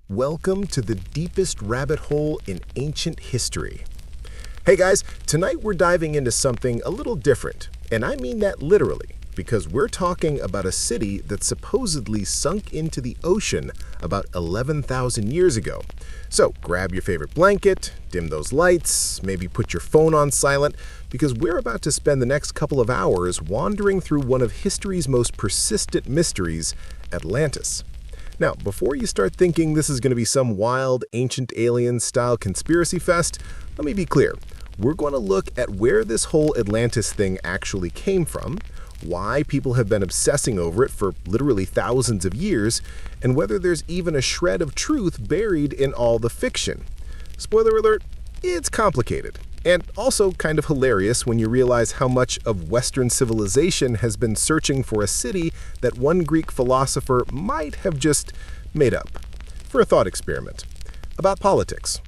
Welcome to the deepest rabbit hole in ancient history. Hey guys, tonight we're diving into something a little different, and I mean that literally, because we're talking about a city that supposedly sunk into the ocean about 11,000 years ago. So grab your favorite blanket, dim those lights, maybe put your phone on silent, because we're about to spend the next couple of hours wandering through one of history's most persistent mysteries, Atlantis. Now, before you start thinking this is going to be some wild, ancient alien-style conspiracy fest, let me be clear. We're going to look at where this whole Atlantis thing actually came from, why people have been obsessing over it for literally thousands of years, and whether there's even a shred of truth buried in all the fiction. Spoiler alert, it's complicated. And also kind of hilarious when you realize how much of Western civilization has been searching for a city that one Greek philosopher might have just made up. For a thought experiment. About politics.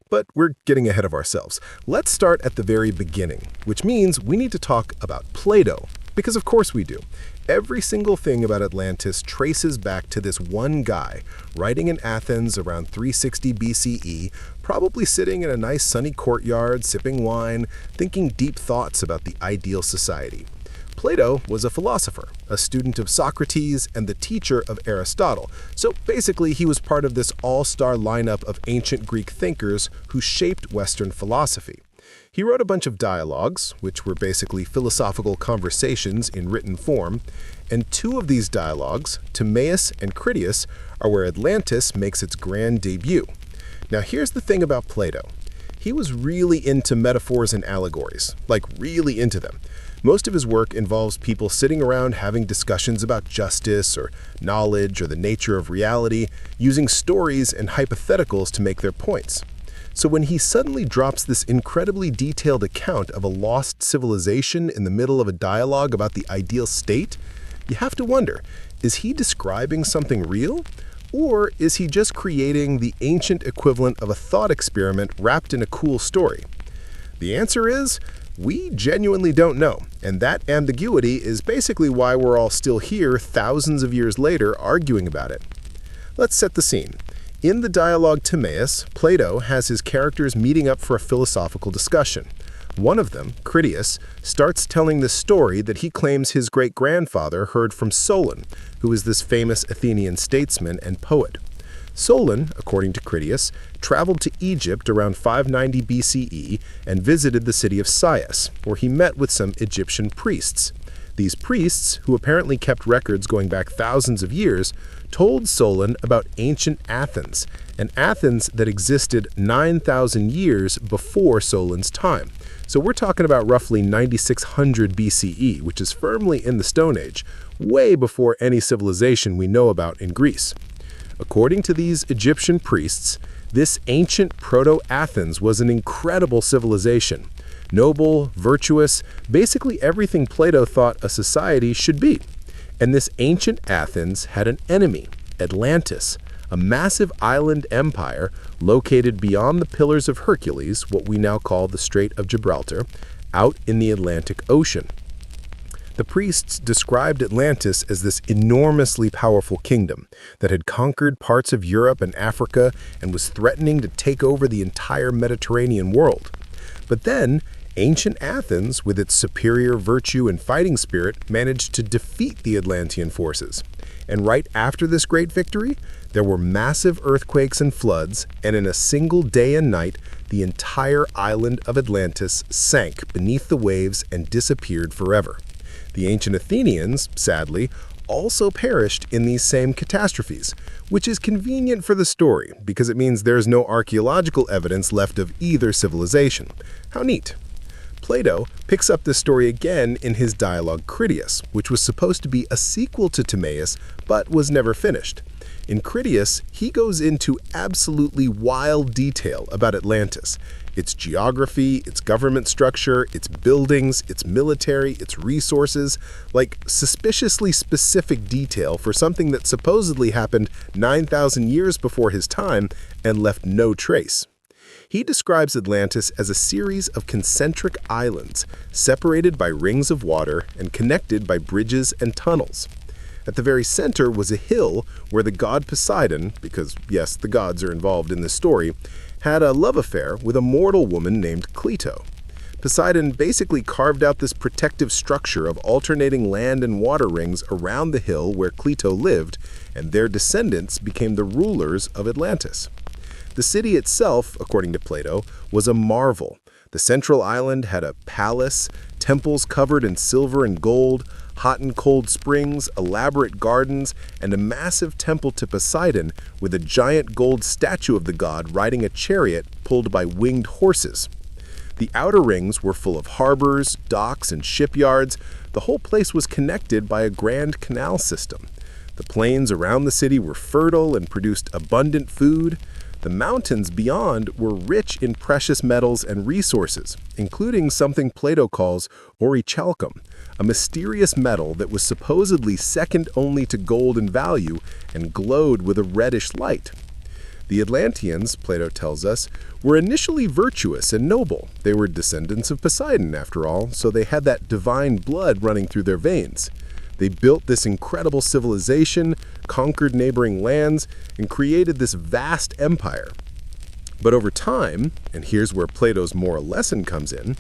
But we're getting ahead of ourselves. Let's start at the very beginning, which means we need to talk about Plato. Because of course we do. Every single thing about Atlantis traces back to this one guy, writing in Athens around 360 BCE, probably sitting in a nice sunny courtyard, sipping wine, thinking deep thoughts about the ideal society. Plato was a philosopher, a student of Socrates, and the teacher of Aristotle. So basically, he was part of this all-star lineup of ancient Greek thinkers who shaped Western philosophy. He wrote a bunch of dialogues, which were basically philosophical conversations in written form, and two of these dialogues, Timaeus and Critias, are where Atlantis makes its grand debut. Now here's the thing about Plato. He was really into metaphors and allegories, like really into them. Most of his work involves people sitting around having discussions about justice or knowledge or the nature of reality, using stories and hypotheticals to make their points. So when he suddenly drops this incredibly detailed account of a lost civilization in the middle of a dialogue about the ideal state, you have to wonder, is he describing something real? Or is he just creating the ancient equivalent of a thought experiment wrapped in a cool story? The answer is, we genuinely don't know, and that ambiguity is basically why we're all still here thousands of years later arguing about it. Let's set the scene. In the dialogue Timaeus, Plato has his characters meeting up for a philosophical discussion. One of them, Critias, starts telling the story that he claims his great-grandfather heard from Solon, who is this famous Athenian statesman and poet. Solon, according to Critias, traveled to Egypt around 590 BCE and visited the city of Sais, where he met with some Egyptian priests. These priests, who apparently kept records going back thousands of years, told Solon about ancient Athens, an Athens that existed 9,000 years before Solon's time. So we're talking about roughly 9600 BCE, which is firmly in the Stone Age, way before any civilization we know about in Greece. According to these Egyptian priests, this ancient Proto-Athens was an incredible civilization. Noble, virtuous, basically everything Plato thought a society should be. And this ancient Athens had an enemy, Atlantis, a massive island empire located beyond the Pillars of Hercules, what we now call the Strait of Gibraltar, out in the Atlantic Ocean. The priests described Atlantis as this enormously powerful kingdom that had conquered parts of Europe and Africa and was threatening to take over the entire Mediterranean world. But then, ancient Athens, with its superior virtue and fighting spirit, managed to defeat the Atlantean forces. And right after this great victory, there were massive earthquakes and floods, and in a single day and night, the entire island of Atlantis sank beneath the waves and disappeared forever. The ancient Athenians, sadly, also perished in these same catastrophes, which is convenient for the story because it means there's no archaeological evidence left of either civilization. How neat. Plato picks up this story again in his dialogue Critias, which was supposed to be a sequel to Timaeus, but was never finished. In Critias, he goes into absolutely wild detail about Atlantis, its geography, its government structure, its buildings, its military, its resources, like suspiciously specific detail for something that supposedly happened 9,000 years before his time and left no trace. He describes Atlantis as a series of concentric islands, separated by rings of water and connected by bridges and tunnels. At the very center was a hill where the god Poseidon, because yes, the gods are involved in this story, had a love affair with a mortal woman named Cleito. Poseidon basically carved out this protective structure of alternating land and water rings around the hill where Cleito lived, and their descendants became the rulers of Atlantis. The city itself, according to Plato, was a marvel. The central island had a palace, temples covered in silver and gold, hot and cold springs, elaborate gardens, and a massive temple to Poseidon with a giant gold statue of the god riding a chariot pulled by winged horses. The outer rings were full of harbors, docks, and shipyards. The whole place was connected by a grand canal system. The plains around the city were fertile and produced abundant food. The mountains beyond were rich in precious metals and resources, including something Plato calls orichalcum, a mysterious metal that was supposedly second only to gold in value and glowed with a reddish light. The Atlanteans, Plato tells us, were initially virtuous and noble. They were descendants of Poseidon, after all, so they had that divine blood running through their veins. They built this incredible civilization, conquered neighboring lands, and created this vast empire. But over time, and here's where Plato's moral lesson comes in,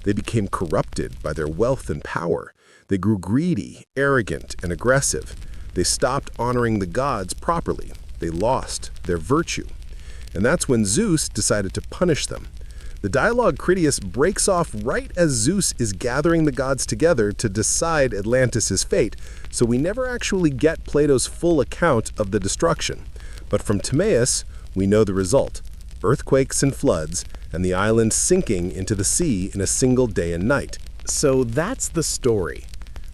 they became corrupted by their wealth and power. They grew greedy, arrogant, and aggressive. They stopped honoring the gods properly. They lost their virtue. And that's when Zeus decided to punish them. The dialogue Critias breaks off right as Zeus is gathering the gods together to decide Atlantis' fate, so we never actually get Plato's full account of the destruction. But from Timaeus, we know the result: earthquakes and floods, and the island sinking into the sea in a single day and night. So that's the story.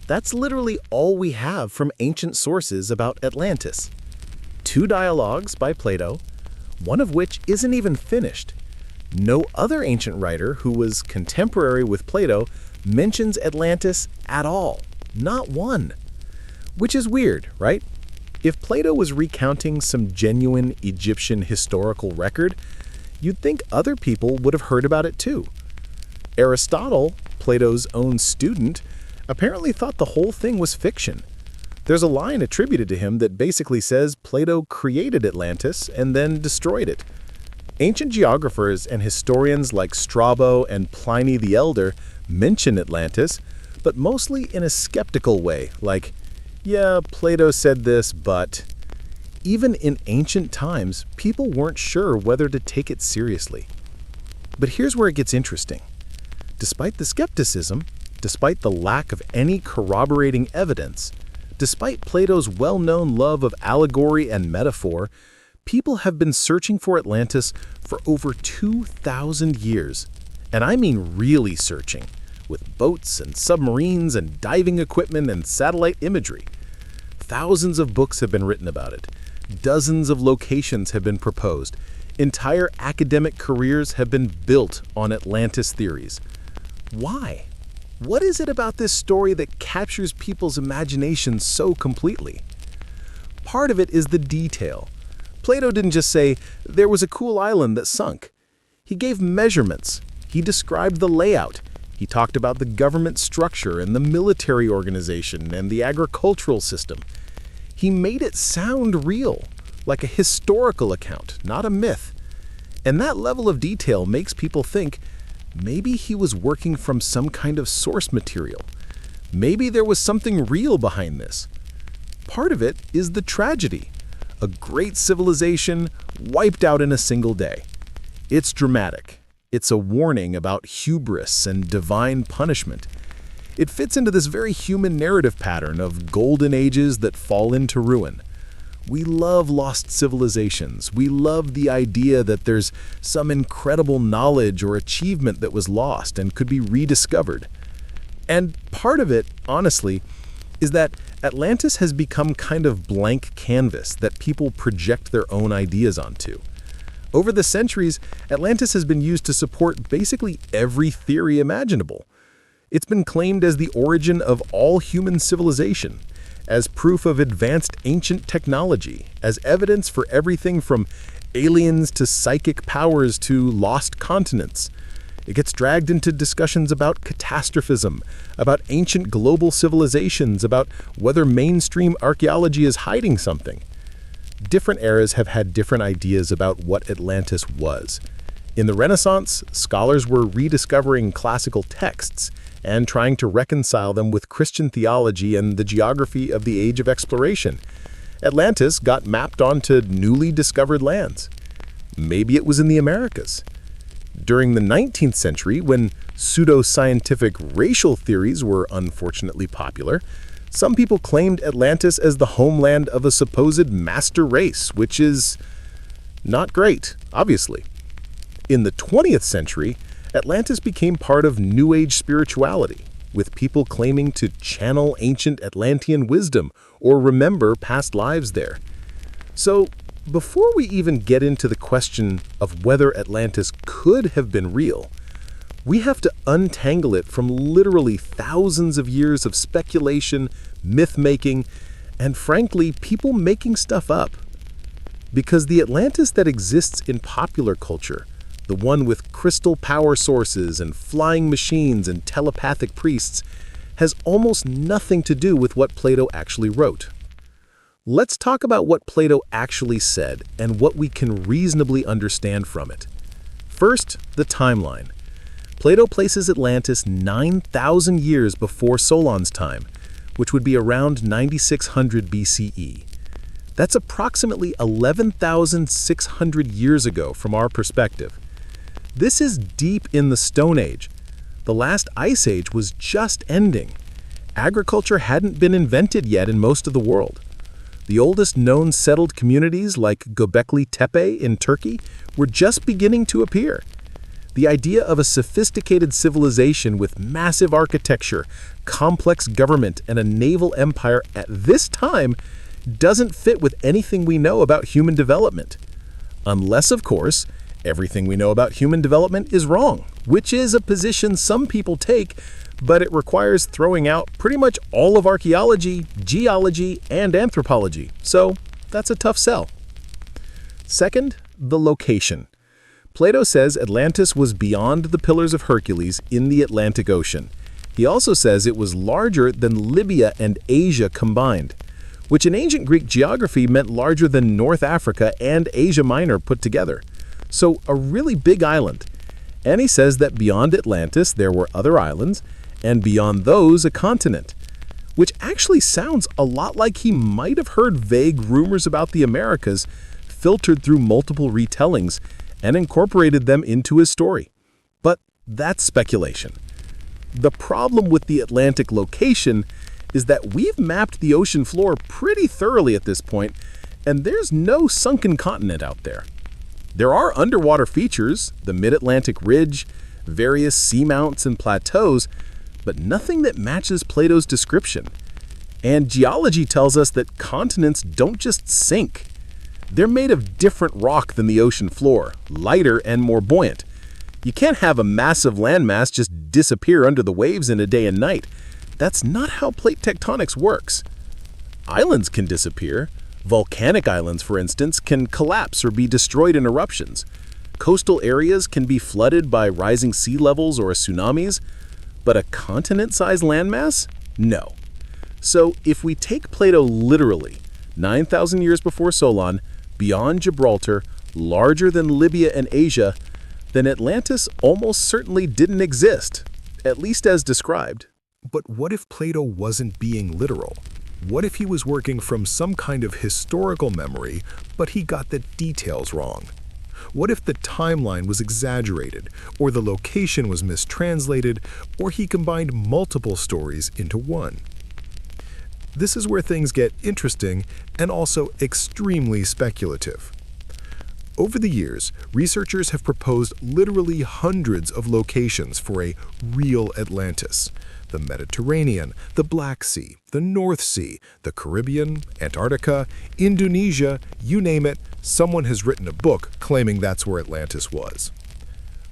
That's literally all we have from ancient sources about Atlantis. 2 dialogues by Plato, one of which isn't even finished. No other ancient writer who was contemporary with Plato mentions Atlantis at all. Not one. Which is weird, right? If Plato was recounting some genuine Egyptian historical record, you'd think other people would have heard about it too. Aristotle, Plato's own student, apparently thought the whole thing was fiction. There's a line attributed to him that basically says Plato created Atlantis and then destroyed it. Ancient geographers and historians like Strabo and Pliny the Elder mention Atlantis, but mostly in a skeptical way, like, yeah, Plato said this, but... Even in ancient times, people weren't sure whether to take it seriously. But here's where it gets interesting. Despite the skepticism, despite the lack of any corroborating evidence, despite Plato's well-known love of allegory and metaphor, people have been searching for Atlantis for over 2,000 years. And I mean really searching, with boats and submarines and diving equipment and satellite imagery. Thousands of books have been written about it. Dozens of locations have been proposed. Entire academic careers have been built on Atlantis theories. Why? What is it about this story that captures people's imagination so completely? Part of it is the detail. Plato didn't just say, there was a cool island that sunk. He gave measurements. He described the layout. He talked about the government structure and the military organization and the agricultural system. He made it sound real, like a historical account, not a myth. And that level of detail makes people think, maybe he was working from some kind of source material. Maybe there was something real behind this. Part of it is the tragedy. A great civilization wiped out in a single day. It's dramatic. It's a warning about hubris and divine punishment. It fits into this very human narrative pattern of golden ages that fall into ruin. We love lost civilizations. We love the idea that there's some incredible knowledge or achievement that was lost and could be rediscovered. And part of it, honestly, is that Atlantis has become kind of blank canvas that people project their own ideas onto. Over the centuries, Atlantis has been used to support basically every theory imaginable. It's been claimed as the origin of all human civilization, as proof of advanced ancient technology, as evidence for everything from aliens to psychic powers to lost continents. It gets dragged into discussions about catastrophism, about ancient global civilizations, about whether mainstream archaeology is hiding something. Different eras have had different ideas about what Atlantis was. In the Renaissance, scholars were rediscovering classical texts and trying to reconcile them with Christian theology and the geography of the age of exploration. Atlantis got mapped onto newly discovered lands. Maybe it was in the Americas. During the 19th century, when pseudo-scientific racial theories were unfortunately popular, some people claimed Atlantis as the homeland of a supposed master race, which is not great, obviously. In the 20th century, Atlantis became part of New Age spirituality, with people claiming to channel ancient Atlantean wisdom or remember past lives there. So, before we even get into the question of whether Atlantis could have been real, we have to untangle it from literally thousands of years of speculation, myth-making, and frankly, people making stuff up. Because the Atlantis that exists in popular culture, the one with crystal power sources and flying machines and telepathic priests, has almost nothing to do with what Plato actually wrote. Let's talk about what Plato actually said and what we can reasonably understand from it. First, the timeline. Plato places Atlantis 9,000 years before Solon's time, which would be around 9600 BCE. That's approximately 11,600 years ago from our perspective. This is deep in the Stone Age. The last ice age was just ending. Agriculture hadn't been invented yet in most of the world. The oldest known settled communities like Göbekli Tepe in Turkey were just beginning to appear. The idea of a sophisticated civilization with massive architecture, complex government, and a naval empire at this time doesn't fit with anything we know about human development. Unless, of course, everything we know about human development is wrong, which is a position some people take, but it requires throwing out pretty much all of archaeology, geology, and anthropology. So that's a tough sell. Second, the location. Plato says Atlantis was beyond the Pillars of Hercules in the Atlantic Ocean. He also says it was larger than Libya and Asia combined, which in ancient Greek geography meant larger than North Africa and Asia Minor put together. So a really big island. And he says that beyond Atlantis there were other islands, and beyond those a continent, which actually sounds a lot like he might have heard vague rumors about the Americas filtered through multiple retellings and incorporated them into his story. But that's speculation. The problem with the Atlantic location is that we've mapped the ocean floor pretty thoroughly at this point, and there's no sunken continent out there. There are underwater features, the Mid-Atlantic Ridge, various seamounts and plateaus, but nothing that matches Plato's description. And geology tells us that continents don't just sink. They're made of different rock than the ocean floor, lighter and more buoyant. You can't have a massive landmass just disappear under the waves in a day and night. That's not how plate tectonics works. Islands can disappear. Volcanic islands, for instance, can collapse or be destroyed in eruptions. Coastal areas can be flooded by rising sea levels or tsunamis, but a continent-sized landmass? No. So if we take Plato literally, 9,000 years before Solon, beyond Gibraltar, larger than Libya and Asia, then Atlantis almost certainly didn't exist, at least as described. But what if Plato wasn't being literal? What if he was working from some kind of historical memory, but he got the details wrong? What if the timeline was exaggerated, or the location was mistranslated, or he combined multiple stories into one? This is where things get interesting and also extremely speculative. Over the years, researchers have proposed literally hundreds of locations for a real Atlantis. The Mediterranean, the Black Sea, the North Sea, the Caribbean, Antarctica, Indonesia, you name it, someone has written a book claiming that's where Atlantis was.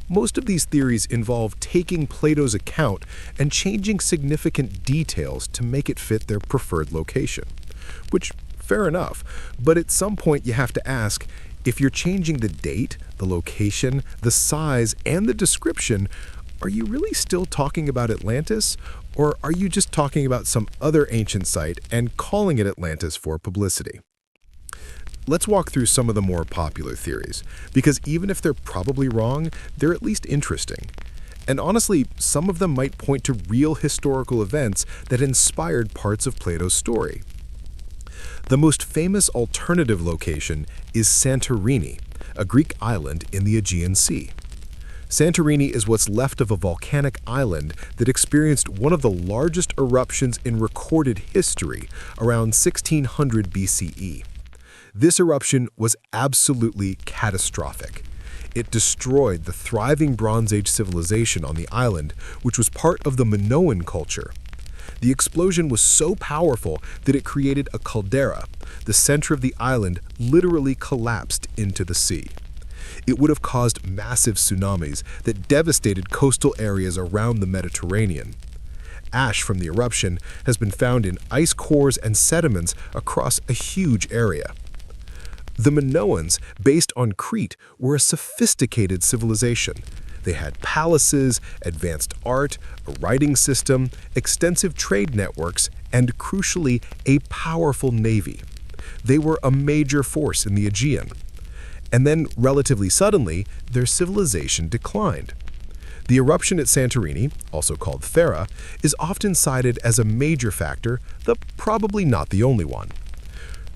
Most of these theories involve taking Plato's account and changing significant details to make it fit their preferred location. Which, fair enough, but at some point you have to ask, If you're changing the date, the location, the size, and the description, are you really still talking about Atlantis? Or are you just talking about some other ancient site and calling it Atlantis for publicity? Let's walk through some of the more popular theories, because even if they're probably wrong, they're at least interesting. And honestly, some of them might point to real historical events that inspired parts of Plato's story. The most famous alternative location is Santorini, a Greek island in the Aegean Sea. Santorini is what's left of a volcanic island that experienced one of the largest eruptions in recorded history around 1600 BCE. This eruption was absolutely catastrophic. It destroyed the thriving Bronze Age civilization on the island, which was part of the Minoan culture. The explosion was so powerful that it created a caldera. The center of the island literally collapsed into the sea. It would have caused massive tsunamis that devastated coastal areas around the Mediterranean. Ash from the eruption has been found in ice cores and sediments across a huge area. The Minoans, based on Crete, were a sophisticated civilization. They had palaces, advanced art, a writing system, extensive trade networks, and crucially, a powerful navy. They were a major force in the Aegean. And then, relatively suddenly, their civilization declined. The eruption at Santorini, also called Thera, is often cited as a major factor, though probably not the only one.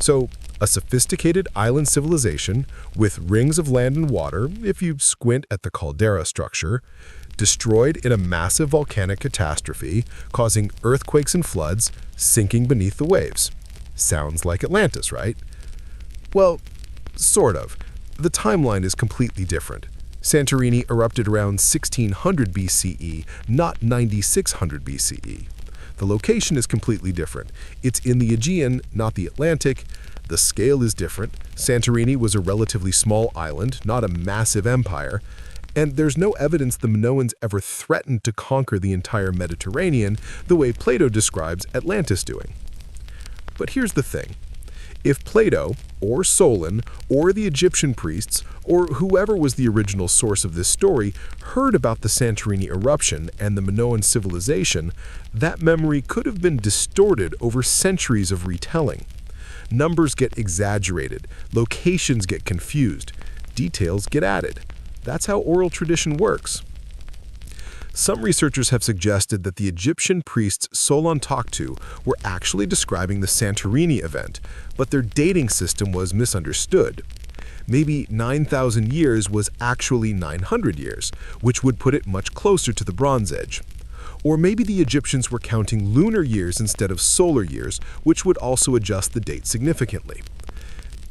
So, a sophisticated island civilization with rings of land and water, if you squint at the caldera structure, destroyed in a massive volcanic catastrophe, causing earthquakes and floods, sinking beneath the waves. Sounds like Atlantis, right? Well, sort of. The timeline is completely different. Santorini erupted around 1600 BCE, not 9600 BCE. The location is completely different. It's in the Aegean, not the Atlantic. The scale is different. Santorini was a relatively small island, not a massive empire. And there's no evidence the Minoans ever threatened to conquer the entire Mediterranean the way Plato describes Atlantis doing. But here's the thing. If Plato, or Solon, or the Egyptian priests, or whoever was the original source of this story, heard about the Santorini eruption and the Minoan civilization, that memory could have been distorted over centuries of retelling. Numbers get exaggerated, locations get confused, details get added. That's how oral tradition works. Some researchers have suggested that the Egyptian priests Solon talked to were actually describing the Santorini event, but their dating system was misunderstood. Maybe 9,000 years was actually 900 years, which would put it much closer to the Bronze Age. Or maybe the Egyptians were counting lunar years instead of solar years, which would also adjust the date significantly.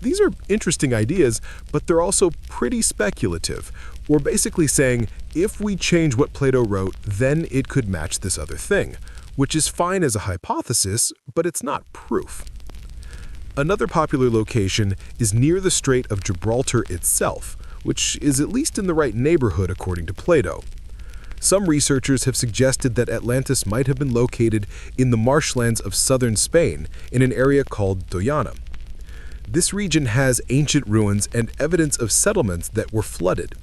These are interesting ideas, but they're also pretty speculative. We're basically saying, if we change what Plato wrote, then it could match this other thing, which is fine as a hypothesis, but it's not proof. Another popular location is near the Strait of Gibraltar itself, which is at least in the right neighborhood according to Plato. Some researchers have suggested that Atlantis might have been located in the marshlands of southern Spain in an area called Doñana. This region has ancient ruins and evidence of settlements that were flooded.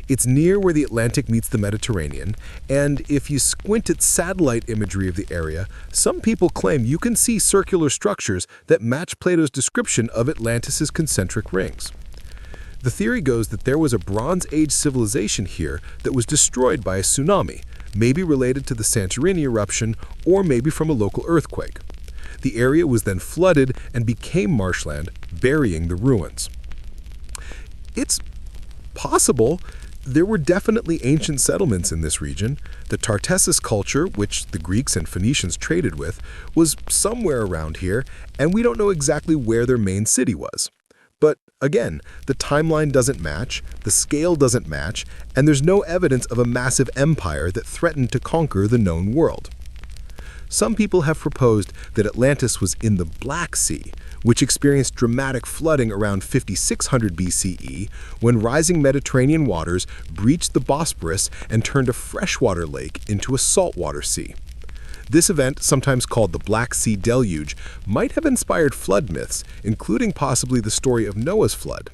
It's near where the Atlantic meets the Mediterranean, and if you squint at satellite imagery of the area, some people claim you can see circular structures that match Plato's description of Atlantis's concentric rings. The theory goes that there was a Bronze Age civilization here that was destroyed by a tsunami, maybe related to the Santorini eruption or maybe from a local earthquake. The area was then flooded and became marshland, burying the ruins. It's possible. There were definitely ancient settlements in this region. The Tartessus culture, which the Greeks and Phoenicians traded with, was somewhere around here, and we don't know exactly where their main city was. But again, the timeline doesn't match, the scale doesn't match, and there's no evidence of a massive empire that threatened to conquer the known world. Some people have proposed that Atlantis was in the Black Sea, which experienced dramatic flooding around 5600 BCE when rising Mediterranean waters breached the Bosporus and turned a freshwater lake into a saltwater sea. This event, sometimes called the Black Sea Deluge, might have inspired flood myths, including possibly the story of Noah's flood.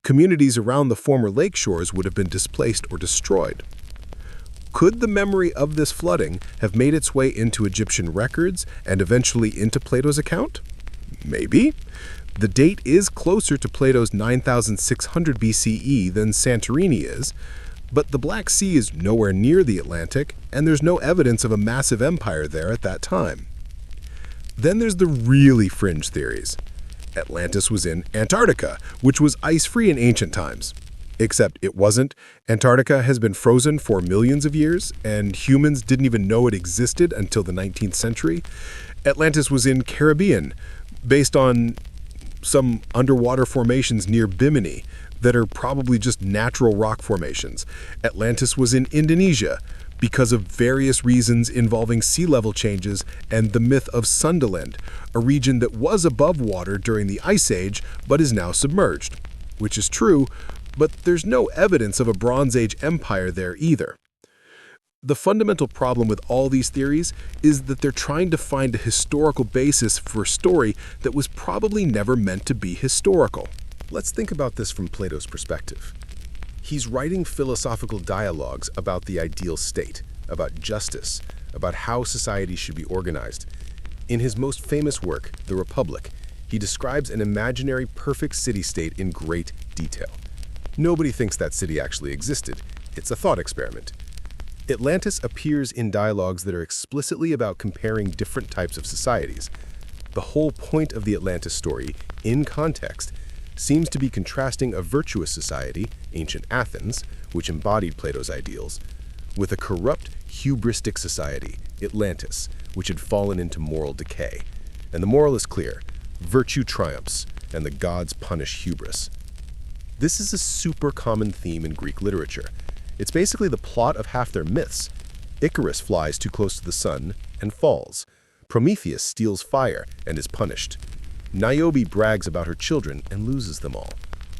Communities around the former lake shores would have been displaced or destroyed. Could the memory of this flooding have made its way into Egyptian records and eventually into Plato's account? Maybe. The date is closer to Plato's 9600 BCE than Santorini is, but the Black Sea is nowhere near the Atlantic, and there's no evidence of a massive empire there at that time. Then there's the really fringe theories. Atlantis was in Antarctica, which was ice-free in ancient times. Except it wasn't. Antarctica has been frozen for millions of years, and humans didn't even know it existed until the 19th century. Atlantis was in Caribbean, based on some underwater formations near Bimini that are probably just natural rock formations. Atlantis was in Indonesia because of various reasons involving sea level changes and the myth of Sundaland, a region that was above water during the Ice Age but is now submerged, which is true, but there's no evidence of a Bronze Age empire there either. The fundamental problem with all these theories is that they're trying to find a historical basis for a story that was probably never meant to be historical. Let's think about this from Plato's perspective. He's writing philosophical dialogues about the ideal state, about justice, about how society should be organized. In his most famous work, The Republic, he describes an imaginary perfect city-state in great detail. Nobody thinks that city actually existed. It's a thought experiment. Atlantis appears in dialogues that are explicitly about comparing different types of societies. The whole point of the Atlantis story, in context, seems to be contrasting a virtuous society, ancient Athens, which embodied Plato's ideals, with a corrupt, hubristic society, Atlantis, which had fallen into moral decay. And the moral is clear: virtue triumphs, and the gods punish hubris. This is a super common theme in Greek literature. It's basically the plot of half their myths. Icarus flies too close to the sun and falls. Prometheus steals fire and is punished. Niobe brags about her children and loses them all.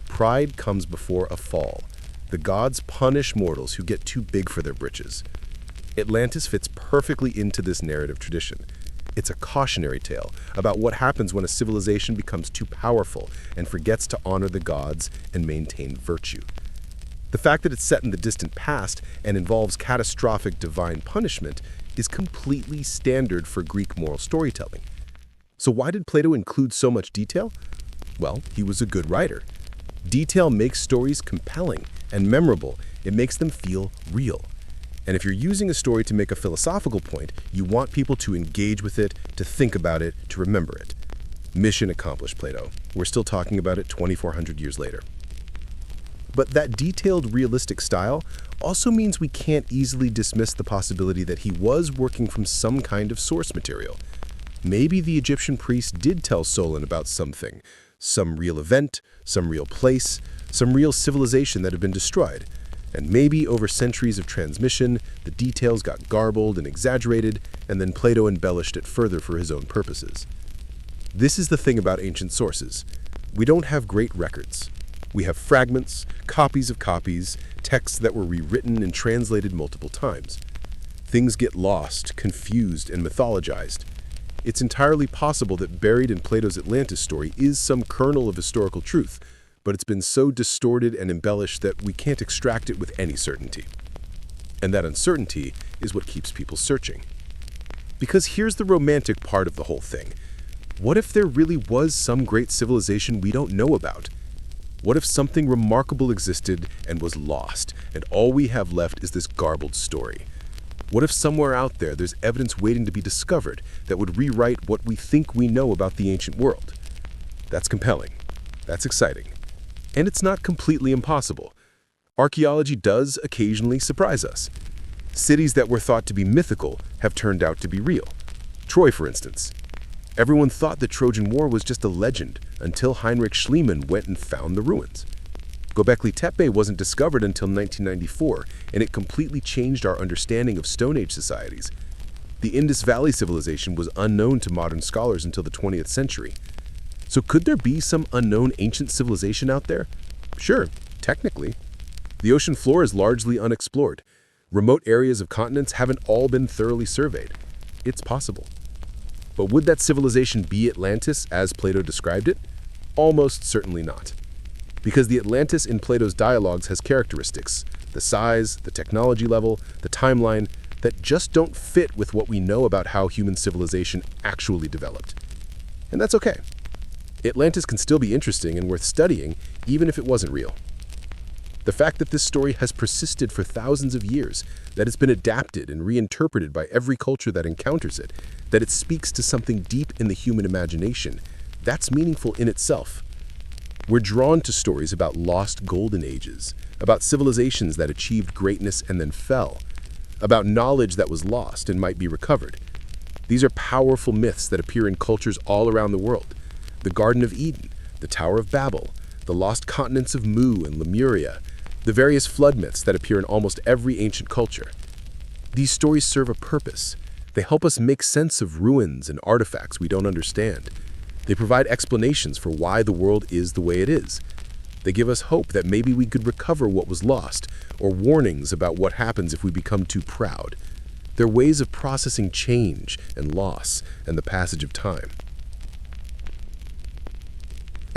Pride comes before a fall. The gods punish mortals who get too big for their britches. Atlantis fits perfectly into this narrative tradition. It's a cautionary tale about what happens when a civilization becomes too powerful and forgets to honor the gods and maintain virtue. The fact that it's set in the distant past and involves catastrophic divine punishment is completely standard for Greek moral storytelling. So why did Plato include so much detail? Well, he was a good writer. Detail makes stories compelling and memorable. It makes them feel real. And if you're using a story to make a philosophical point, you want people to engage with it, to think about it, to remember it. Mission accomplished, Plato. We're still talking about it 2,400 years later. But that detailed, realistic style also means we can't easily dismiss the possibility that he was working from some kind of source material. Maybe the Egyptian priests did tell Solon about something, some real event, some real place, some real civilization that had been destroyed. And maybe over centuries of transmission, the details got garbled and exaggerated, and then Plato embellished it further for his own purposes. This is the thing about ancient sources. We don't have great records. We have fragments, copies of copies, texts that were rewritten and translated multiple times. Things get lost, confused, and mythologized. It's entirely possible that buried in Plato's Atlantis story is some kernel of historical truth, but it's been so distorted and embellished that we can't extract it with any certainty. And that uncertainty is what keeps people searching. Because here's the romantic part of the whole thing. What if there really was some great civilization we don't know about? What if something remarkable existed and was lost, and all we have left is this garbled story? What if somewhere out there there's evidence waiting to be discovered that would rewrite what we think we know about the ancient world? That's compelling. That's exciting. And it's not completely impossible. Archaeology does occasionally surprise us. Cities that were thought to be mythical have turned out to be real. Troy, for instance. Everyone thought the Trojan War was just a legend until Heinrich Schliemann went and found the ruins. Göbekli Tepe wasn't discovered until 1994, and it completely changed our understanding of Stone Age societies. The Indus Valley civilization was unknown to modern scholars until the 20th century. So could there be some unknown ancient civilization out there? Sure, technically. The ocean floor is largely unexplored. Remote areas of continents haven't all been thoroughly surveyed. It's possible. But would that civilization be Atlantis as Plato described it? Almost certainly not. Because the Atlantis in Plato's dialogues has characteristics, the size, the technology level, the timeline, that just don't fit with what we know about how human civilization actually developed. And that's okay. Atlantis can still be interesting and worth studying, even if it wasn't real. The fact that this story has persisted for thousands of years, that it's been adapted and reinterpreted by every culture that encounters it, that it speaks to something deep in the human imagination, that's meaningful in itself. We're drawn to stories about lost golden ages, about civilizations that achieved greatness and then fell, about knowledge that was lost and might be recovered. These are powerful myths that appear in cultures all around the world. The Garden of Eden, the Tower of Babel, the lost continents of Mu and Lemuria, the various flood myths that appear in almost every ancient culture. These stories serve a purpose. They help us make sense of ruins and artifacts we don't understand. They provide explanations for why the world is the way it is. They give us hope that maybe we could recover what was lost, or warnings about what happens if we become too proud. They're ways of processing change and loss and the passage of time.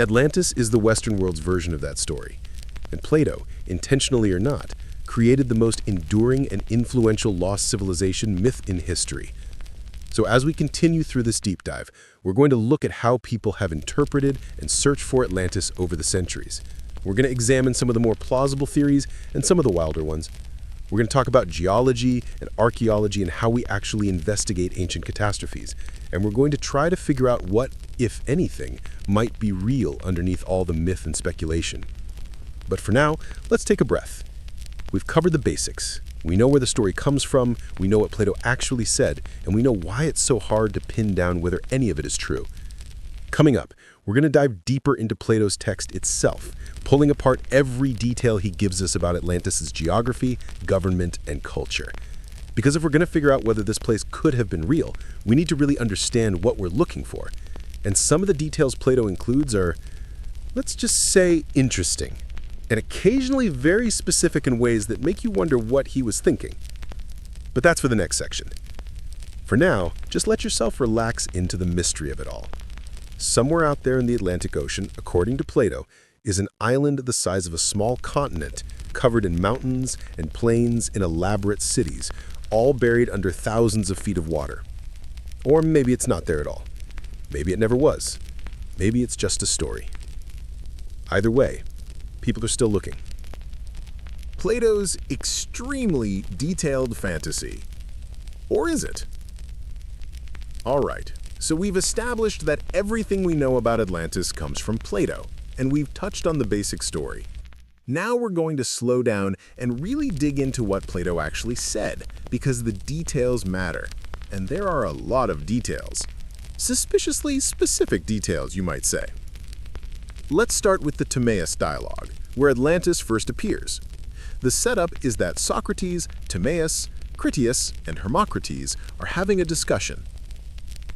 Atlantis is the Western world's version of that story, and Plato, intentionally or not, created the most enduring and influential lost civilization myth in history. So as we continue through this deep dive, we're going to look at how people have interpreted and searched for Atlantis over the centuries. We're going to examine some of the more plausible theories and some of the wilder ones. We're going to talk about geology and archaeology and how we actually investigate ancient catastrophes. And we're going to try to figure out what, if anything, might be real underneath all the myth and speculation. But for now, let's take a breath. We've covered the basics. We know where the story comes from, we know what Plato actually said, and we know why it's so hard to pin down whether any of it is true. Coming up, we're going to dive deeper into Plato's text itself, pulling apart every detail he gives us about Atlantis' geography, government, and culture. Because if we're going to figure out whether this place could have been real, we need to really understand what we're looking for. And some of the details Plato includes are, let's just say, interesting, and occasionally very specific in ways that make you wonder what he was thinking. But that's for the next section. For now, just let yourself relax into the mystery of it all. Somewhere out there in the Atlantic Ocean, according to Plato, is an island the size of a small continent, covered in mountains and plains in elaborate cities, all buried under thousands of feet of water. Or maybe it's not there at all. Maybe it never was. Maybe it's just a story. Either way, people are still looking. Plato's extremely detailed fantasy. Or is it? All right, so we've established that everything we know about Atlantis comes from Plato, and we've touched on the basic story. Now we're going to slow down and really dig into what Plato actually said, because the details matter. And there are a lot of details. Suspiciously specific details, you might say. Let's start with the Timaeus dialogue, where Atlantis first appears. The setup is that Socrates, Timaeus, Critias, and Hermocrates are having a discussion.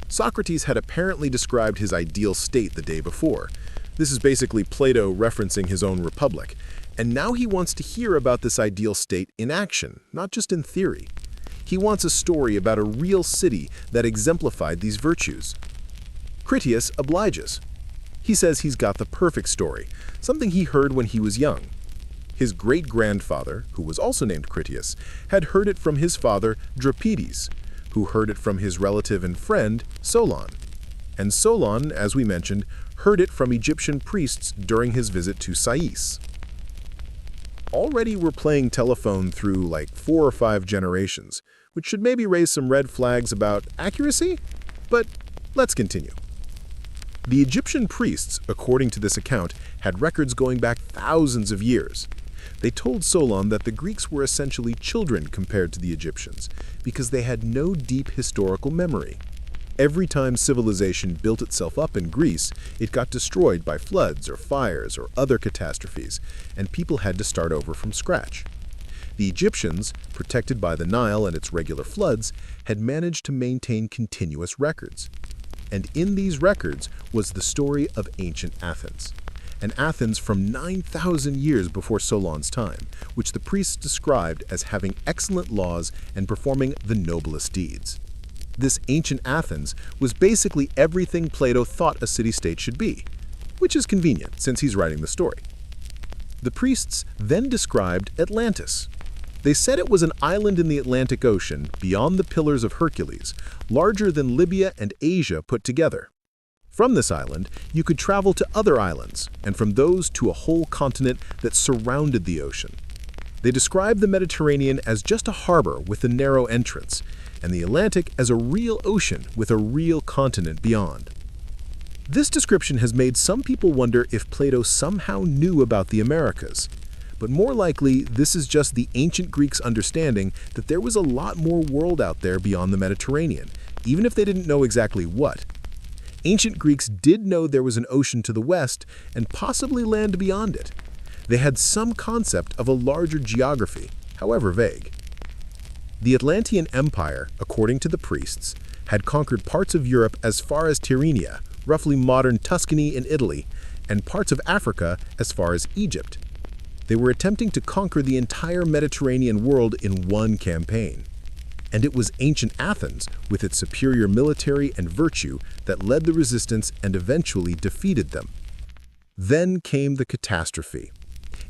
Socrates had apparently described his ideal state the day before. This is basically Plato referencing his own republic, and now he wants to hear about this ideal state in action, not just in theory. He wants a story about a real city that exemplified these virtues. Critias obliges. He says he's got the perfect story, something he heard when he was young. His great-grandfather, who was also named Critias, had heard it from his father, Drapides, who heard it from his relative and friend, Solon. And Solon, as we mentioned, heard it from Egyptian priests during his visit to Sais. Already we're playing telephone through like 4 or 5 generations, which should maybe raise some red flags about accuracy, but let's continue. The Egyptian priests, according to this account, had records going back thousands of years. They told Solon that the Greeks were essentially children compared to the Egyptians, because they had no deep historical memory. Every time civilization built itself up in Greece, it got destroyed by floods or fires or other catastrophes, and people had to start over from scratch. The Egyptians, protected by the Nile and its regular floods, had managed to maintain continuous records. And in these records was the story of ancient Athens, an Athens from 9,000 years before Solon's time, which the priests described as having excellent laws and performing the noblest deeds. This ancient Athens was basically everything Plato thought a city-state should be, which is convenient since he's writing the story. The priests then described Atlantis. They said it was an island in the Atlantic Ocean beyond the Pillars of Hercules, larger than Libya and Asia put together. From this island, you could travel to other islands, and from those to a whole continent that surrounded the ocean. They described the Mediterranean as just a harbor with a narrow entrance, and the Atlantic as a real ocean with a real continent beyond. This description has made some people wonder if Plato somehow knew about the Americas. But more likely, this is just the ancient Greeks' understanding that there was a lot more world out there beyond the Mediterranean, even if they didn't know exactly what. Ancient Greeks did know there was an ocean to the west and possibly land beyond it. They had some concept of a larger geography, however vague. The Atlantean Empire, according to the priests, had conquered parts of Europe as far as Tyrrhenia, roughly modern Tuscany in Italy, and parts of Africa as far as Egypt. They were attempting to conquer the entire Mediterranean world in one campaign. And it was ancient Athens, with its superior military and virtue, that led the resistance and eventually defeated them. Then came the catastrophe.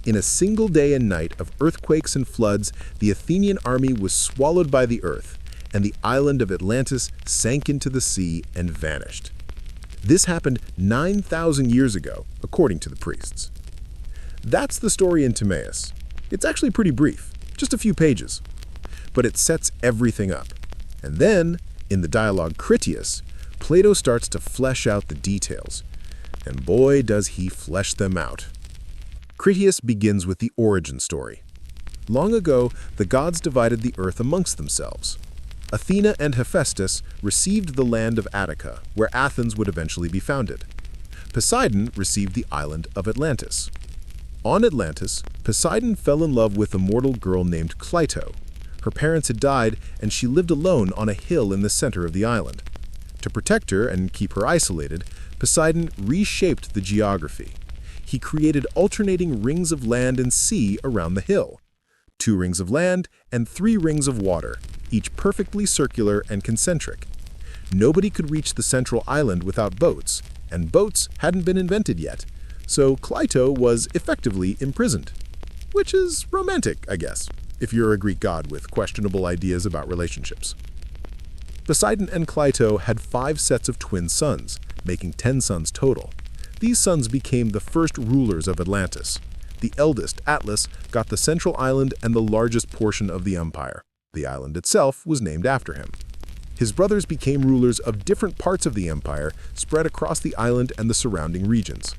In a single day and night of earthquakes and floods, the Athenian army was swallowed by the earth, and the island of Atlantis sank into the sea and vanished. This happened 9,000 years ago, according to the priests. That's the story in Timaeus. It's actually pretty brief, just a few pages. But it sets everything up. And then, in the dialogue Critias, Plato starts to flesh out the details. And boy, does he flesh them out. Critias begins with the origin story. Long ago, the gods divided the earth amongst themselves. Athena and Hephaestus received the land of Attica, where Athens would eventually be founded. Poseidon received the island of Atlantis. On Atlantis, Poseidon fell in love with a mortal girl named Plato. Her parents had died, and she lived alone on a hill in the center of the island. To protect her and keep her isolated, Poseidon reshaped the geography. He created alternating rings of land and sea around the hill. 2 rings of land and 3 rings of water, each perfectly circular and concentric. Nobody could reach the central island without boats, and boats hadn't been invented yet, so Plato was effectively imprisoned. Which is romantic, I guess, if you're a Greek god with questionable ideas about relationships. Poseidon and Plato had 5 sets of twin sons, making 10 sons total. These sons became the first rulers of Atlantis. The eldest, Atlas, got the central island and the largest portion of the empire. The island itself was named after him. His brothers became rulers of different parts of the empire, spread across the island and the surrounding regions.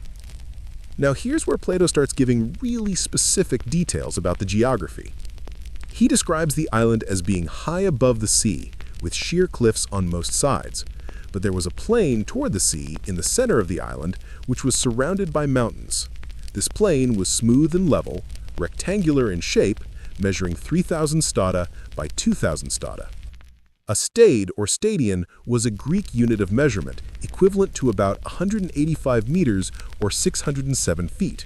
Now here's where Plato starts giving really specific details about the geography. He describes the island as being high above the sea, with sheer cliffs on most sides. But there was a plain toward the sea in the center of the island, which was surrounded by mountains. This plain was smooth and level, rectangular in shape, measuring 3,000 stata by 2,000 stata. A stade or stadion was a Greek unit of measurement, equivalent to about 185 meters or 607 feet.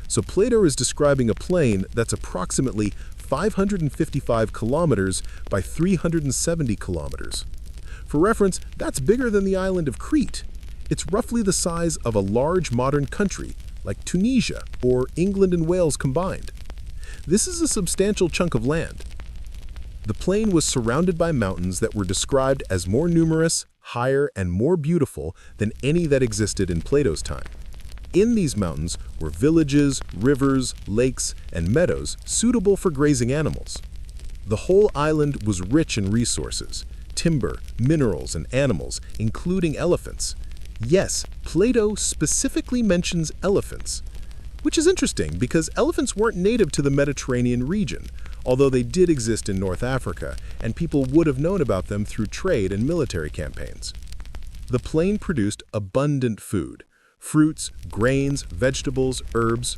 So Plato is describing a plain that's approximately 555 kilometers by 370 kilometers. For reference, that's bigger than the island of Crete. It's roughly the size of a large modern country, like Tunisia or England and Wales combined. This is a substantial chunk of land. The plain was surrounded by mountains that were described as more numerous, higher, and more beautiful than any that existed in Plato's time. In these mountains were villages, rivers, lakes, and meadows suitable for grazing animals. The whole island was rich in resources, timber, minerals, and animals, including elephants. Yes, Plato specifically mentions elephants, which is interesting because elephants weren't native to the Mediterranean region, although they did exist in North Africa, and people would have known about them through trade and military campaigns. The plain produced abundant food: fruits, grains, vegetables, herbs.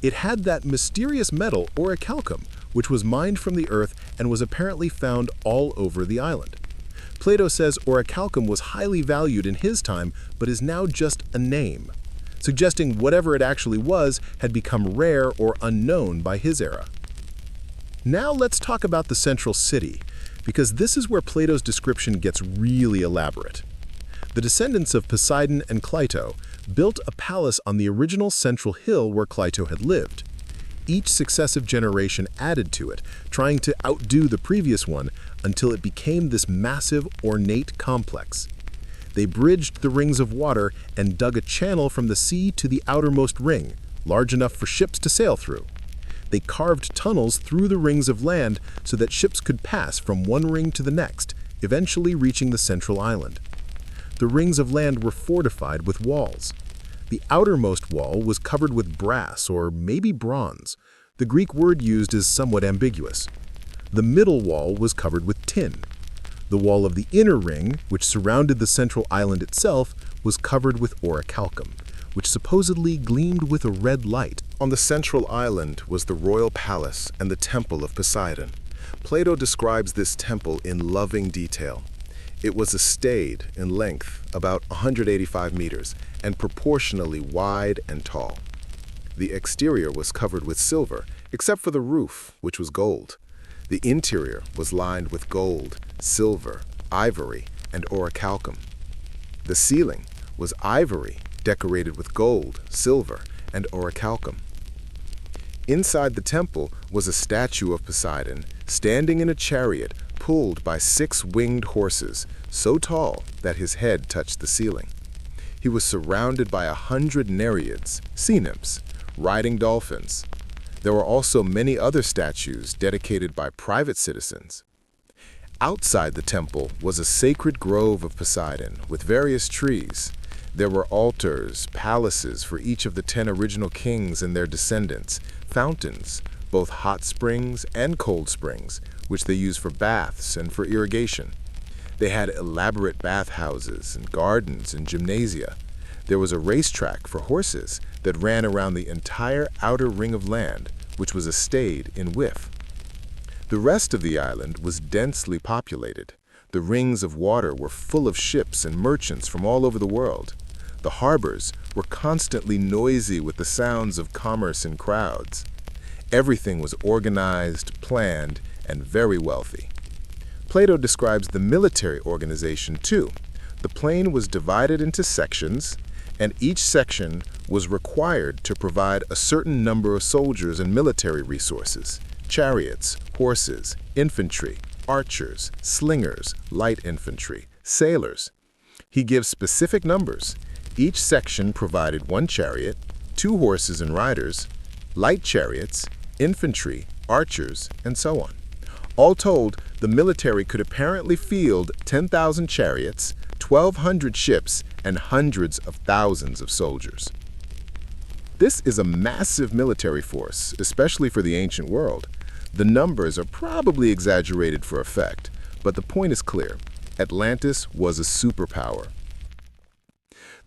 It had that mysterious metal, orichalcum, which was mined from the earth and was apparently found all over the island. Plato says orichalcum was highly valued in his time, but is now just a name, suggesting whatever it actually was had become rare or unknown by his era. Now let's talk about the central city, because this is where Plato's description gets really elaborate. The descendants of Poseidon and Plato built a palace on the original central hill where Plato had lived. Each successive generation added to it, trying to outdo the previous one until it became this massive, ornate complex. They bridged the rings of water and dug a channel from the sea to the outermost ring, large enough for ships to sail through. They carved tunnels through the rings of land so that ships could pass from one ring to the next, eventually reaching the central island. The rings of land were fortified with walls. The outermost wall was covered with brass or maybe bronze. The Greek word used is somewhat ambiguous. The middle wall was covered with tin. The wall of the inner ring, which surrounded the central island itself, was covered with orichalcum, which supposedly gleamed with a red light. On the central island was the royal palace and the temple of Poseidon. Plato describes this temple in loving detail. It was a stade in length, about 185 meters, and proportionally wide and tall. The exterior was covered with silver, except for the roof, which was gold. The interior was lined with gold, silver, ivory, and orichalcum. The ceiling was ivory, decorated with gold, silver, and orichalcum. Inside the temple was a statue of Poseidon, standing in a chariot pulled by 6 winged horses, so tall that his head touched the ceiling. He was surrounded by 100 nereids, sea nymphs, riding dolphins. There were also many other statues dedicated by private citizens. Outside the temple was a sacred grove of Poseidon with various trees. There were altars, palaces for each of the 10 original kings and their descendants, fountains, both hot springs and cold springs, which they used for baths and for irrigation. They had elaborate bathhouses and gardens and gymnasia. There was a racetrack for horses that ran around the entire outer ring of land, which was a stade in width. The rest of the island was densely populated. The rings of water were full of ships and merchants from all over the world. The harbors were constantly noisy with the sounds of commerce and crowds. Everything was organized, planned, and very wealthy. Plato describes the military organization too. The plain was divided into sections, and each section was required to provide a certain number of soldiers and military resources: chariots, horses, infantry, archers, slingers, light infantry, sailors. He gives specific numbers. Each section provided 1 chariot, 2 horses and riders, light chariots, infantry, archers, and so on. All told, the military could apparently field 10,000 chariots, 1,200 ships, and hundreds of thousands of soldiers. This is a massive military force, especially for the ancient world. The numbers are probably exaggerated for effect, but the point is clear. Atlantis was a superpower.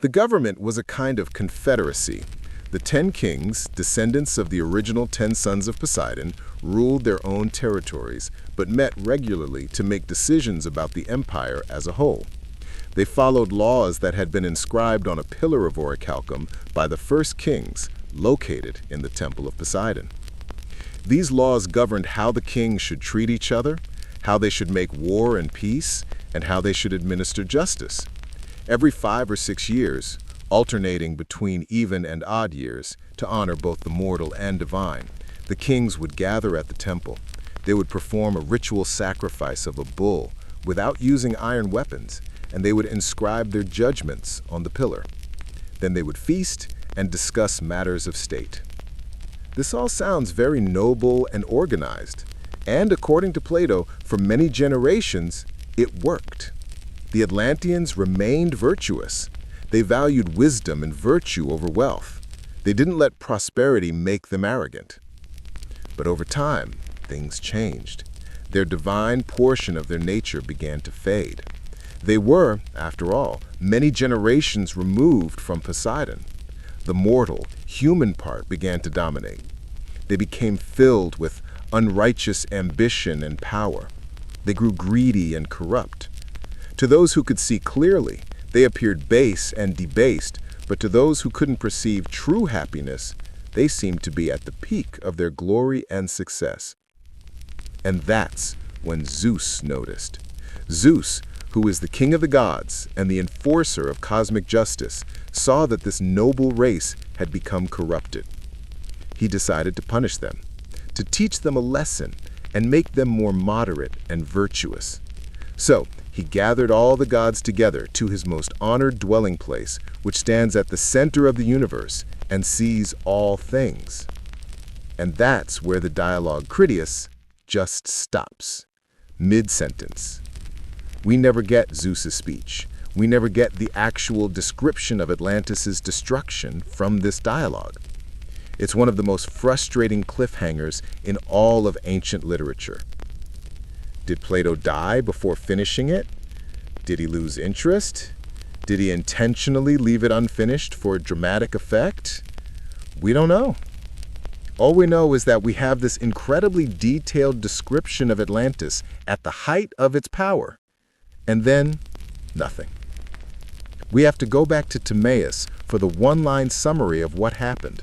The government was a kind of confederacy. The 10 kings, descendants of the original 10 sons of Poseidon, ruled their own territories, but met regularly to make decisions about the empire as a whole. They followed laws that had been inscribed on a pillar of orichalcum by the first kings, located in the temple of Poseidon. These laws governed how the kings should treat each other, how they should make war and peace, and how they should administer justice. Every 5 or 6 years, alternating between even and odd years, to honor both the mortal and divine, the kings would gather at the temple. They would perform a ritual sacrifice of a bull without using iron weapons, and they would inscribe their judgments on the pillar. Then they would feast and discuss matters of state. This all sounds very noble and organized, and according to Plato, for many generations, it worked. The Atlanteans remained virtuous. They valued wisdom and virtue over wealth. They didn't let prosperity make them arrogant. But over time, things changed. Their divine portion of their nature began to fade. They were, after all, many generations removed from Poseidon. The mortal, human part began to dominate. They became filled with unrighteous ambition and power. They grew greedy and corrupt. To those who could see clearly, they appeared base and debased, but to those who couldn't perceive true happiness, they seemed to be at the peak of their glory and success. And that's when Zeus noticed. Zeus, who is the king of the gods and the enforcer of cosmic justice, saw that this noble race had become corrupted. he decided to punish them, to teach them a lesson and make them more moderate and virtuous. So, he gathered all the gods together to his most honored dwelling place, which stands at the center of the universe and sees all things. And that's where the dialogue Critias just stops, mid-sentence. We never get Zeus's speech. We never get the actual description of Atlantis' destruction from this dialogue. It's one of the most frustrating cliffhangers in all of ancient literature. Did Plato die before finishing it? Did he lose interest? Did he intentionally leave it unfinished for dramatic effect? We don't know. All we know is that we have this incredibly detailed description of Atlantis at the height of its power, and then nothing. We have to go back to Timaeus for the one-line summary of what happened.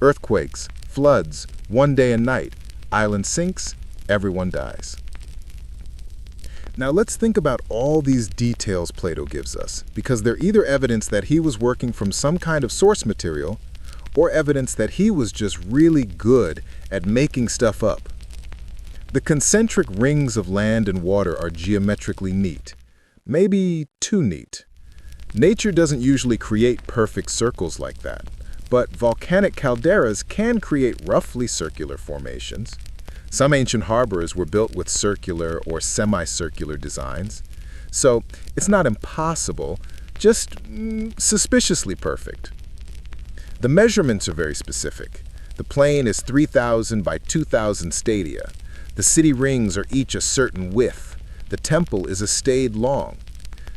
Earthquakes, floods, one day and night, island sinks, everyone dies. Now let's think about all these details Plato gives us, because they're either evidence that he was working from some kind of source material, or evidence that he was just really good at making stuff up. The concentric rings of land and water are geometrically neat, maybe too neat. Nature doesn't usually create perfect circles like that, but volcanic calderas can create roughly circular formations. Some ancient harbors were built with circular or semicircular designs. So it's not impossible, just suspiciously perfect. The measurements are very specific. The plain is 3,000 by 2,000 stadia. The city rings are each a certain width. The temple is a stade long.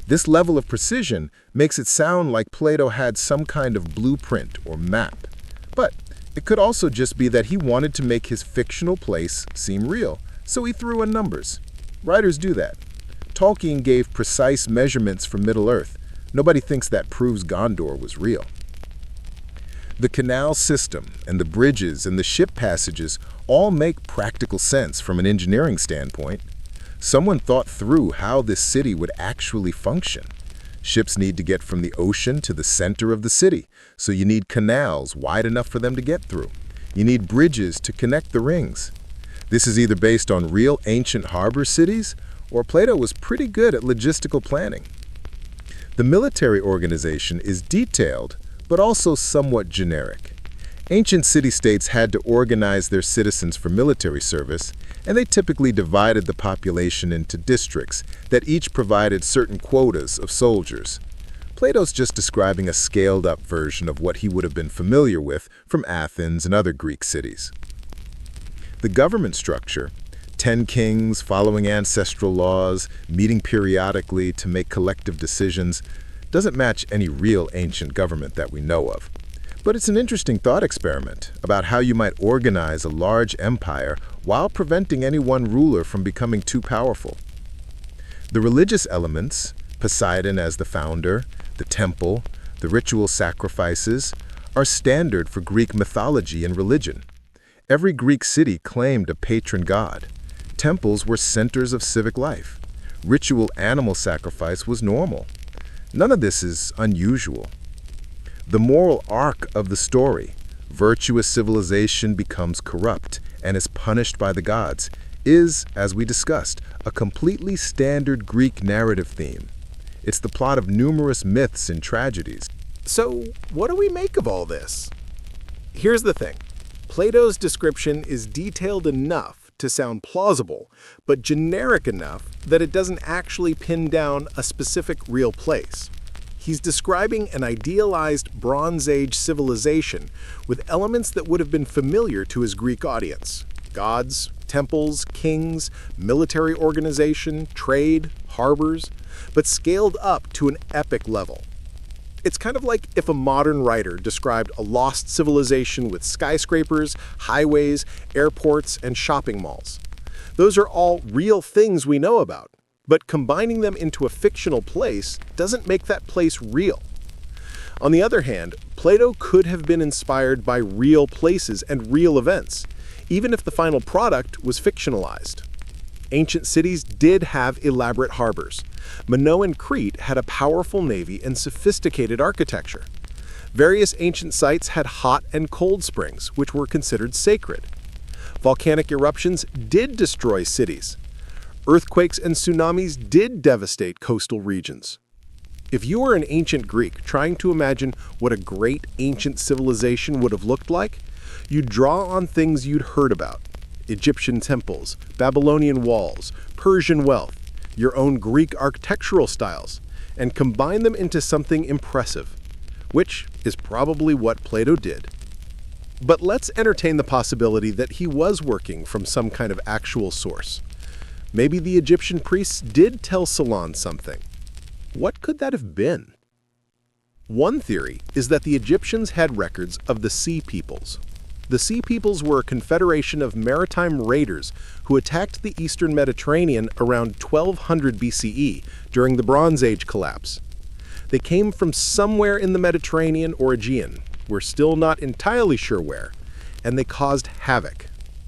This level of precision makes it sound like Plato had some kind of blueprint or map. But it could also just be that he wanted to make his fictional place seem real, so he threw in numbers. Writers do that. Tolkien gave precise measurements for Middle-earth. Nobody thinks that proves Gondor was real. The canal system and the bridges and the ship passages all make practical sense from an engineering standpoint. Someone thought through how this city would actually function. Ships need to get from the ocean to the center of the city, so you need canals wide enough for them to get through. You need bridges to connect the rings. This is either based on real ancient harbor cities, or Plato was pretty good at logistical planning. The military organization is detailed, but also somewhat generic. Ancient city-states had to organize their citizens for military service, and they typically divided the population into districts that each provided certain quotas of soldiers. Plato's just describing a scaled-up version of what he would have been familiar with from Athens and other Greek cities. The government structure, 10 kings following ancestral laws, meeting periodically to make collective decisions, doesn't match any real ancient government that we know of. But it's an interesting thought experiment about how you might organize a large empire while preventing any one ruler from becoming too powerful. The religious elements, Poseidon as the founder, the temple, the ritual sacrifices, are standard for Greek mythology and religion. Every Greek city claimed a patron god. Temples were centers of civic life. Ritual animal sacrifice was normal. None of this is unusual. The moral arc of the story, virtuous civilization becomes corrupt and is punished by the gods, is, as we discussed, a completely standard Greek narrative theme. It's the plot of numerous myths and tragedies. So, what do we make of all this? Here's the thing. Plato's description is detailed enough to sound plausible, but generic enough that it doesn't actually pin down a specific real place. He's describing an idealized Bronze Age civilization with elements that would have been familiar to his Greek audience. Gods, temples, kings, military organization, trade, harbors, but scaled up to an epic level. It's kind of like if a modern writer described a lost civilization with skyscrapers, highways, airports, and shopping malls. Those are all real things we know about. But combining them into a fictional place doesn't make that place real. On the other hand, Plato could have been inspired by real places and real events, even if the final product was fictionalized. Ancient cities did have elaborate harbors. Minoan Crete had a powerful navy and sophisticated architecture. Various ancient sites had hot and cold springs, which were considered sacred. Volcanic eruptions did destroy cities. Earthquakes and tsunamis did devastate coastal regions. If you were an ancient Greek trying to imagine what a great ancient civilization would have looked like, you'd draw on things you'd heard about: Egyptian temples, Babylonian walls, Persian wealth, your own Greek architectural styles, and combine them into something impressive, which is probably what Plato did. But let's entertain the possibility that he was working from some kind of actual source. Maybe the Egyptian priests did tell Solon something. What could that have been? One theory is that the Egyptians had records of the Sea Peoples. The Sea Peoples were a confederation of maritime raiders who attacked the eastern Mediterranean around 1200 BCE during the Bronze Age collapse. They came from somewhere in the Mediterranean or Aegean. We're still not entirely sure where, and they caused havoc.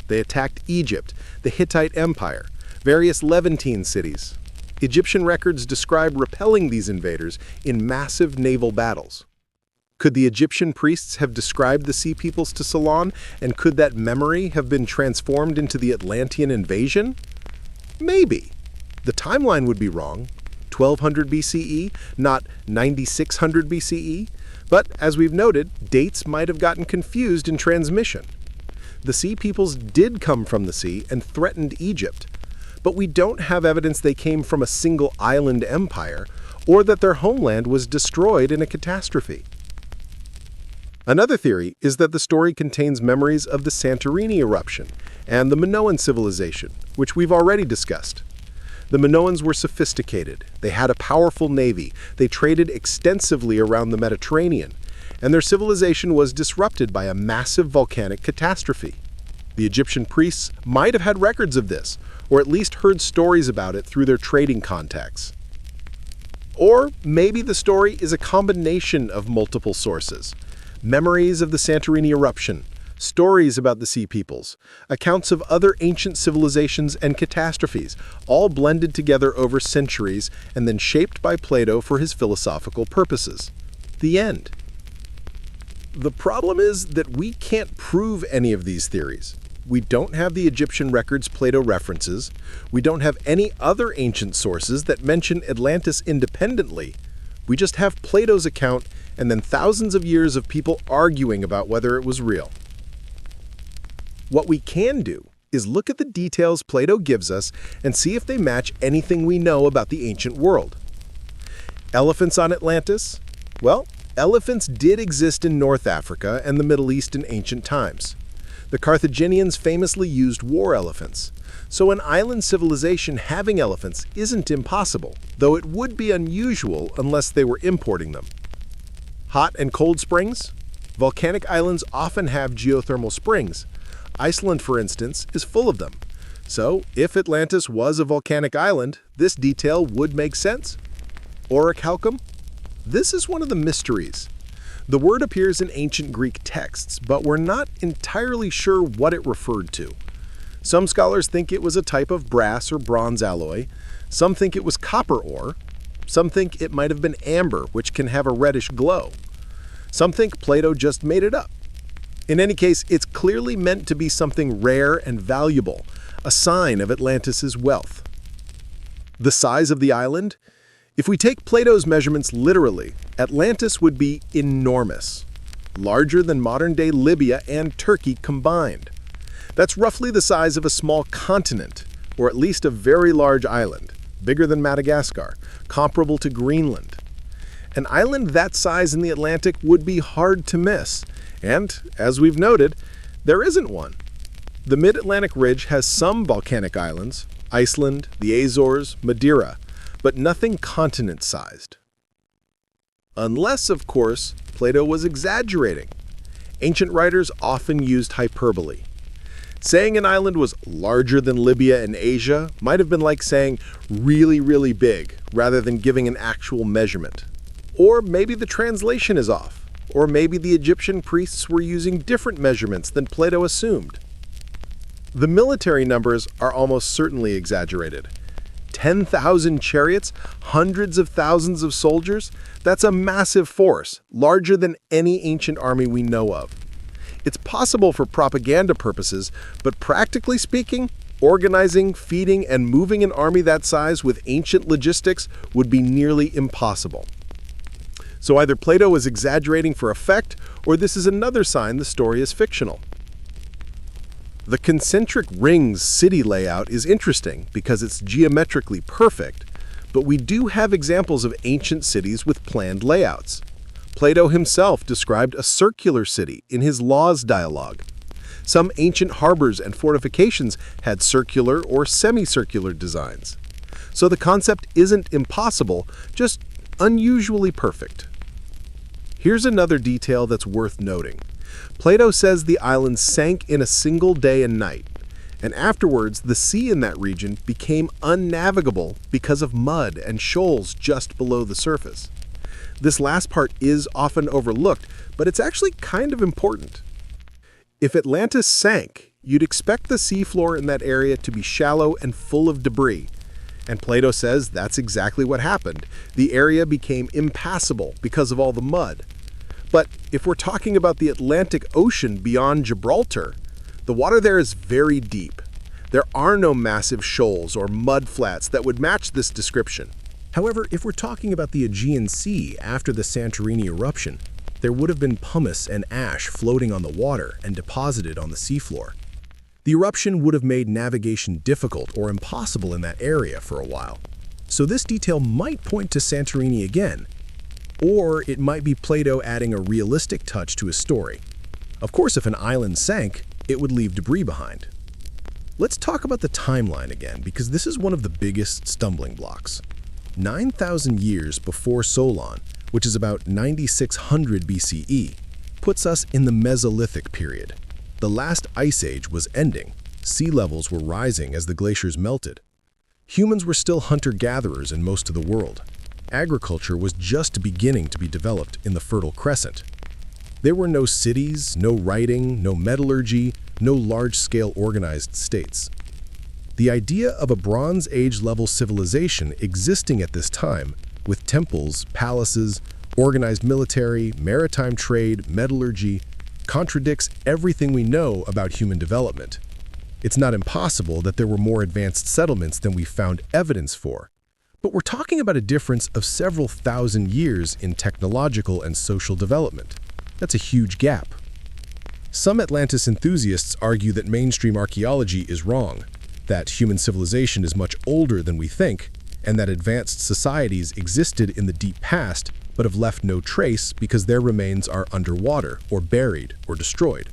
They attacked Egypt, the Hittite Empire, various Levantine cities. Egyptian records describe repelling these invaders in massive naval battles. Could the Egyptian priests have described the Sea Peoples to Solon, and could that memory have been transformed into the Atlantean invasion? Maybe. The timeline would be wrong. 1200 BCE, not 9600 BCE. But, as we've noted, dates might have gotten confused in transmission. The Sea Peoples did come from the sea and threatened Egypt, but we don't have evidence they came from a single island empire or that their homeland was destroyed in a catastrophe. Another theory is that the story contains memories of the Santorini eruption and the Minoan civilization, which we've already discussed. The Minoans were sophisticated, they had a powerful navy, they traded extensively around the Mediterranean, and their civilization was disrupted by a massive volcanic catastrophe. The Egyptian priests might have had records of this, or at least heard stories about it through their trading contacts. Or maybe the story is a combination of multiple sources: memories of the Santorini eruption, stories about the Sea Peoples, accounts of other ancient civilizations and catastrophes, all blended together over centuries and then shaped by Plato for his philosophical purposes. The end. The problem is that we can't prove any of these theories. We don't have the Egyptian records Plato references. We don't have any other ancient sources that mention Atlantis independently. We just have Plato's account and then thousands of years of people arguing about whether it was real. What we can do is look at the details Plato gives us and see if they match anything we know about the ancient world. Elephants on Atlantis? Well, elephants did exist in North Africa and the Middle East in ancient times. The Carthaginians famously used war elephants, so an island civilization having elephants isn't impossible, though it would be unusual unless they were importing them. Hot and cold springs? Volcanic islands often have geothermal springs. Iceland, for instance, is full of them. So, if Atlantis was a volcanic island, this detail would make sense. Orichalcum? This is one of the mysteries. The word appears in ancient Greek texts, but we're not entirely sure what it referred to. Some scholars think it was a type of brass or bronze alloy. Some think it was copper ore. Some think it might have been amber, which can have a reddish glow. Some think Plato just made it up. In any case, it's clearly meant to be something rare and valuable, a sign of Atlantis' wealth. The size of the island? If we take Plato's measurements literally, Atlantis would be enormous, larger than modern-day Libya and Turkey combined. That's roughly the size of a small continent, or at least a very large island, bigger than Madagascar, comparable to Greenland. An island that size in the Atlantic would be hard to miss, and, as we've noted, there isn't one. The Mid-Atlantic Ridge has some volcanic islands, Iceland, the Azores, Madeira, but nothing continent-sized. Unless, of course, Plato was exaggerating. Ancient writers often used hyperbole. Saying an island was larger than Libya and Asia might have been like saying really, really big, rather than giving an actual measurement. Or maybe the translation is off. Or maybe the Egyptian priests were using different measurements than Plato assumed. The military numbers are almost certainly exaggerated. 10,000 chariots, hundreds of thousands of soldiers? That's a massive force, larger than any ancient army we know of. It's possible for propaganda purposes, but practically speaking, organizing, feeding, and moving an army that size with ancient logistics would be nearly impossible. So either Plato is exaggerating for effect, or this is another sign the story is fictional. The concentric rings city layout is interesting because it's geometrically perfect, but we do have examples of ancient cities with planned layouts. Plato himself described a circular city in his Laws dialogue. Some ancient harbors and fortifications had circular or semicircular designs. So the concept isn't impossible, just unusually perfect. Here's another detail that's worth noting. Plato says the island sank in a single day and night, and afterwards the sea in that region became unnavigable because of mud and shoals just below the surface. This last part is often overlooked, but it's actually kind of important. If Atlantis sank, you'd expect the seafloor in that area to be shallow and full of debris. And Plato says that's exactly what happened. The area became impassable because of all the mud. But if we're talking about the Atlantic Ocean beyond Gibraltar, the water there is very deep. There are no massive shoals or mud flats that would match this description. However, if we're talking about the Aegean Sea after the Santorini eruption, there would have been pumice and ash floating on the water and deposited on the seafloor. The eruption would have made navigation difficult or impossible in that area for a while. So this detail might point to Santorini again, or it might be Plato adding a realistic touch to his story. Of course, if an island sank, it would leave debris behind. Let's talk about the timeline again, because this is one of the biggest stumbling blocks. 9,000 years before Solon, which is about 9600 BCE, puts us in the Mesolithic period. The last ice age was ending. Sea levels were rising as the glaciers melted. Humans were still hunter-gatherers in most of the world. Agriculture was just beginning to be developed in the Fertile Crescent. There were no cities, no writing, no metallurgy, no large-scale organized states. The idea of a Bronze Age-level civilization existing at this time, with temples, palaces, organized military, maritime trade, metallurgy, contradicts everything we know about human development. It's not impossible that there were more advanced settlements than we found evidence for, but we're talking about a difference of several thousand years in technological and social development. That's a huge gap. Some Atlantis enthusiasts argue that mainstream archaeology is wrong, that human civilization is much older than we think, and that advanced societies existed in the deep past but have left no trace because their remains are underwater or buried or destroyed.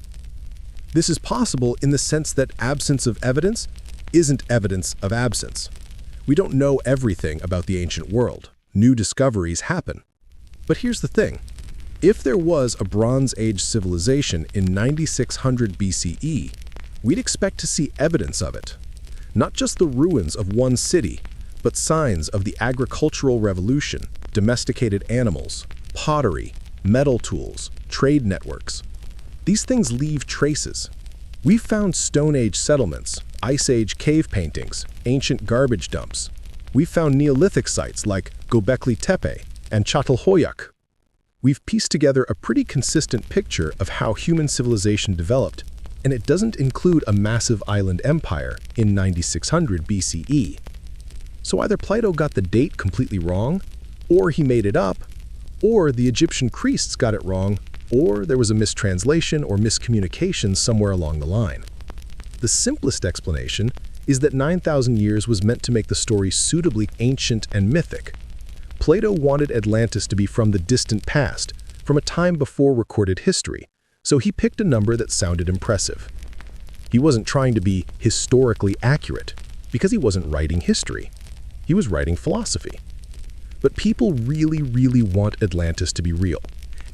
This is possible in the sense that absence of evidence isn't evidence of absence. We don't know everything about the ancient world. New discoveries happen. But here's the thing. If there was a Bronze Age civilization in 9600 BCE, we'd expect to see evidence of it. Not just the ruins of one city, but signs of the agricultural revolution, domesticated animals, pottery, metal tools, trade networks. These things leave traces. We've found Stone Age settlements, Ice Age cave paintings, ancient garbage dumps. We've found Neolithic sites like Göbekli Tepe and Çatalhöyük. We've pieced together a pretty consistent picture of how human civilization developed, and it doesn't include a massive island empire in 9600 BCE. So either Plato got the date completely wrong, or he made it up, or the Egyptian priests got it wrong, or there was a mistranslation or miscommunication somewhere along the line. The simplest explanation is that 9,000 years was meant to make the story suitably ancient and mythic. Plato wanted Atlantis to be from the distant past, from a time before recorded history, so he picked a number that sounded impressive. He wasn't trying to be historically accurate, because he wasn't writing history. He was writing philosophy. But people really want Atlantis to be real.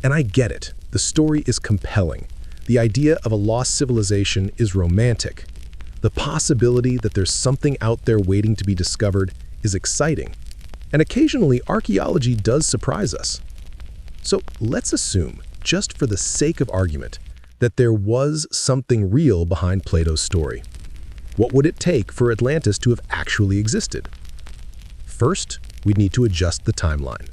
And I get it. The story is compelling. The idea of a lost civilization is romantic. The possibility that there's something out there waiting to be discovered is exciting. And occasionally, archaeology does surprise us. So let's assume, just for the sake of argument, that there was something real behind Plato's story. What would it take for Atlantis to have actually existed? First, we'd need to adjust the timeline.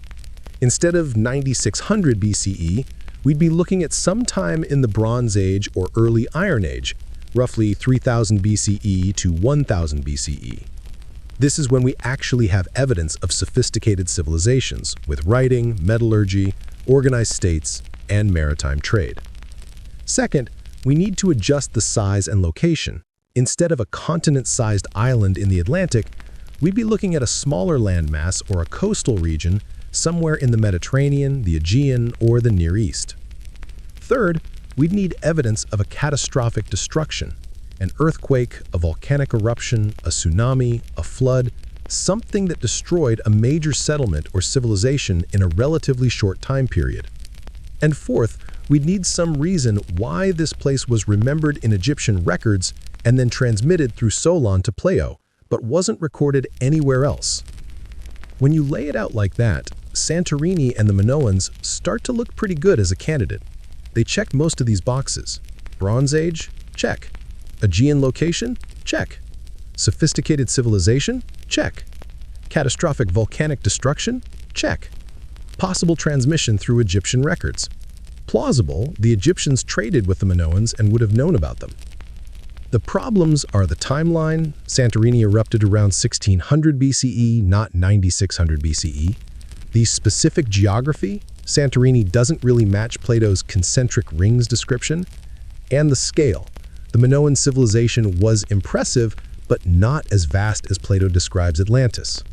Instead of 9600 BCE, we'd be looking at some time in the Bronze Age or early Iron Age, roughly 3000 BCE to 1000 BCE. This is when we actually have evidence of sophisticated civilizations with writing, metallurgy, organized states, and maritime trade. Second, we need to adjust the size and location. Instead of a continent-sized island in the Atlantic, we'd be looking at a smaller landmass or a coastal region somewhere in the Mediterranean, the Aegean, or the Near East. Third, we'd need evidence of a catastrophic destruction, an earthquake, a volcanic eruption, a tsunami, a flood, something that destroyed a major settlement or civilization in a relatively short time period. And fourth, we'd need some reason why this place was remembered in Egyptian records and then transmitted through Solon to Plato, but wasn't recorded anywhere else. When you lay it out like that, Santorini and the Minoans start to look pretty good as a candidate. They checked most of these boxes. Bronze Age? Check. Aegean location? Check. Sophisticated civilization? Check. Catastrophic volcanic destruction? Check. Possible transmission through Egyptian records. Plausible, the Egyptians traded with the Minoans and would have known about them. The problems are the timeline. Santorini erupted around 1600 BCE, not 9600 BCE. The specific geography. Santorini doesn't really match Plato's concentric rings description. And the scale. The Minoan civilization was impressive, but not as vast as Plato describes Atlantis.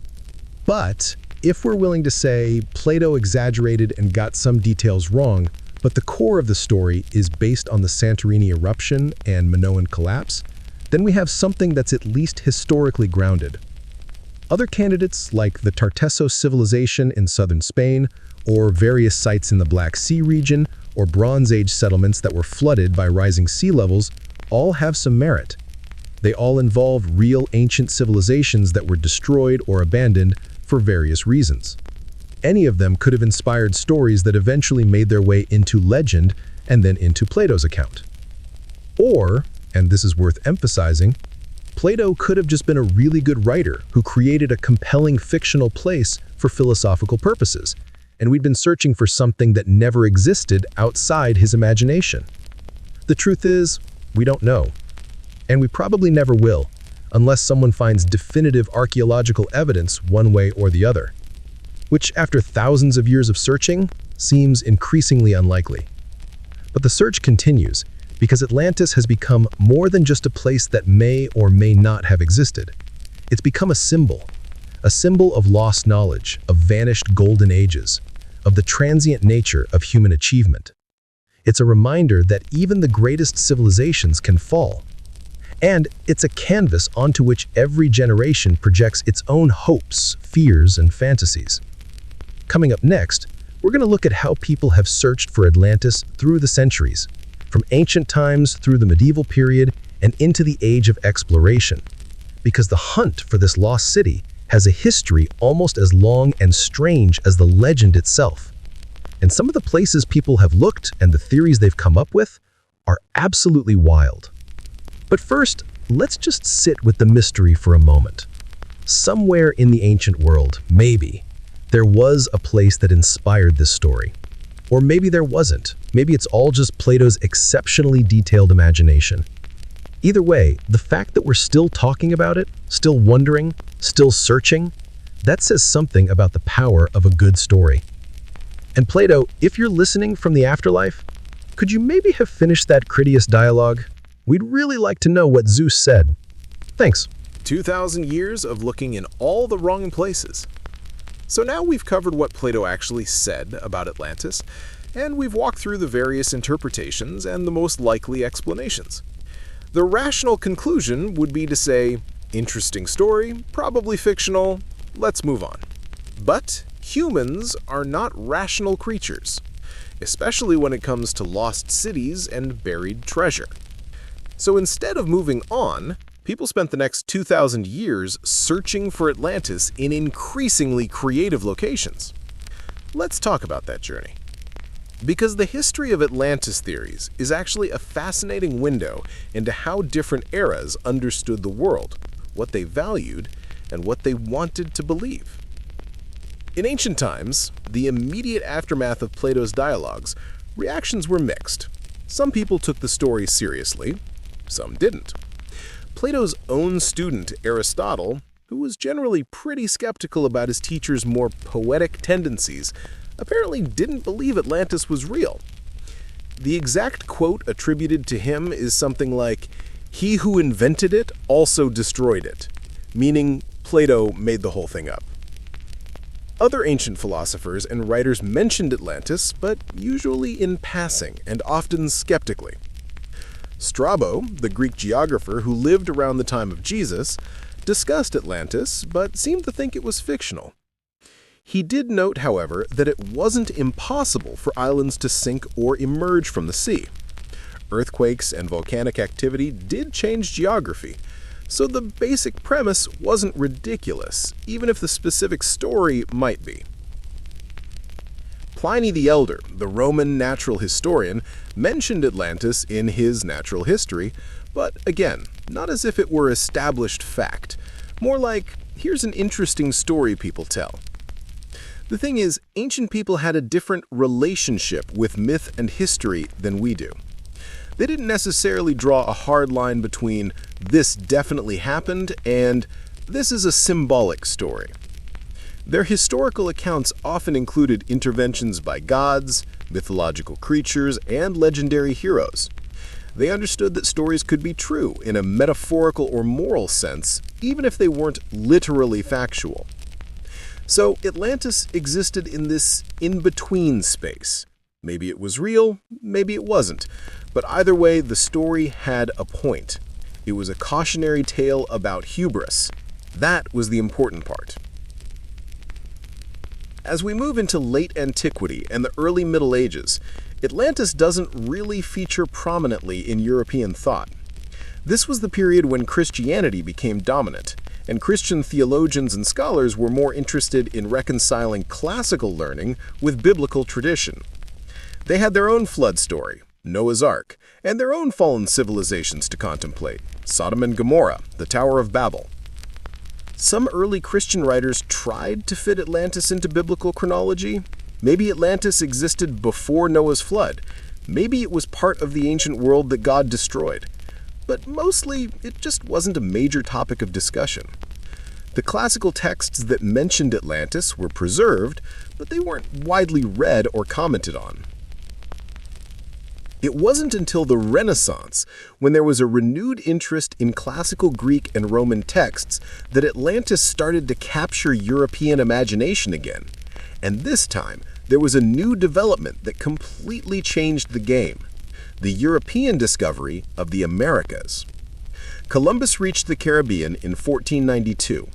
But if we're willing to say Plato exaggerated and got some details wrong, but the core of the story is based on the Santorini eruption and Minoan collapse, then we have something that's at least historically grounded. Other candidates, like the Tartessos civilization in southern Spain, or various sites in the Black Sea region, or Bronze Age settlements that were flooded by rising sea levels, all have some merit. They all involve real ancient civilizations that were destroyed or abandoned for various reasons. Any of them could have inspired stories that eventually made their way into legend and then into Plato's account. Or, and this is worth emphasizing, Plato could have just been a really good writer who created a compelling fictional place for philosophical purposes, and we'd been searching for something that never existed outside his imagination. The truth is, we don't know, and we probably never will, unless someone finds definitive archaeological evidence one way or the other, which after thousands of years of searching seems increasingly unlikely. But the search continues because Atlantis has become more than just a place that may or may not have existed. It's become a symbol of lost knowledge, of vanished golden ages, of the transient nature of human achievement. It's a reminder that even the greatest civilizations can fall. And it's a canvas onto which every generation projects its own hopes, fears, and fantasies. Coming up next, we're going to look at how people have searched for Atlantis through the centuries, from ancient times through the medieval period and into the age of exploration. Because the hunt for this lost city has a history almost as long and strange as the legend itself. And some of the places people have looked and the theories they've come up with are absolutely wild. But first, let's just sit with the mystery for a moment. Somewhere in the ancient world, maybe, there was a place that inspired this story. Or maybe there wasn't. Maybe it's all just Plato's exceptionally detailed imagination. Either way, the fact that we're still talking about it, still wondering, still searching, that says something about the power of a good story. And Plato, if you're listening from the afterlife, could you maybe have finished that Critias dialogue? We'd really like to know what Zeus said. Thanks. 2,000 years of looking in all the wrong places. So now we've covered what Plato actually said about Atlantis, and we've walked through the various interpretations and the most likely explanations. The rational conclusion would be to say, interesting story, probably fictional, let's move on. But humans are not rational creatures, especially when it comes to lost cities and buried treasure. So instead of moving on, people spent the next 2,000 years searching for Atlantis in increasingly creative locations. Let's talk about that journey. Because the history of Atlantis theories is actually a fascinating window into how different eras understood the world, what they valued, and what they wanted to believe. In ancient times, the immediate aftermath of Plato's dialogues, reactions were mixed. Some people took the story seriously, some didn't. Plato's own student, Aristotle, who was generally pretty skeptical about his teacher's more poetic tendencies, apparently didn't believe Atlantis was real. The exact quote attributed to him is something like, "He who invented it also destroyed it," meaning Plato made the whole thing up. Other ancient philosophers and writers mentioned Atlantis, but usually in passing and often skeptically. Strabo, the Greek geographer who lived around the time of Jesus, discussed Atlantis, but seemed to think it was fictional. He did note, however, that it wasn't impossible for islands to sink or emerge from the sea. Earthquakes and volcanic activity did change geography, so the basic premise wasn't ridiculous, even if the specific story might be. Pliny the Elder, the Roman natural historian, mentioned Atlantis in his Natural History, but again, not as if it were established fact. More like, here's an interesting story people tell. The thing is, ancient people had a different relationship with myth and history than we do. They didn't necessarily draw a hard line between "this definitely happened" and "this is a symbolic story." Their historical accounts often included interventions by gods, mythological creatures, and legendary heroes. They understood that stories could be true in a metaphorical or moral sense, even if they weren't literally factual. So Atlantis existed in this in-between space. Maybe it was real, maybe it wasn't, but either way, the story had a point. It was a cautionary tale about hubris. That was the important part. As we move into late antiquity and the early Middle Ages, Atlantis doesn't really feature prominently in European thought. This was the period when Christianity became dominant, and Christian theologians and scholars were more interested in reconciling classical learning with biblical tradition. They had their own flood story, Noah's Ark, and their own fallen civilizations to contemplate, Sodom and Gomorrah, the Tower of Babel. Some early Christian writers tried to fit Atlantis into biblical chronology. Maybe Atlantis existed before Noah's flood. Maybe it was part of the ancient world that God destroyed. But mostly, it just wasn't a major topic of discussion. The classical texts that mentioned Atlantis were preserved, but they weren't widely read or commented on. It wasn't until the Renaissance, when there was a renewed interest in classical Greek and Roman texts, that Atlantis started to capture European imagination again. And this time, there was a new development that completely changed the game: the European discovery of the Americas. Columbus reached the Caribbean in 1492.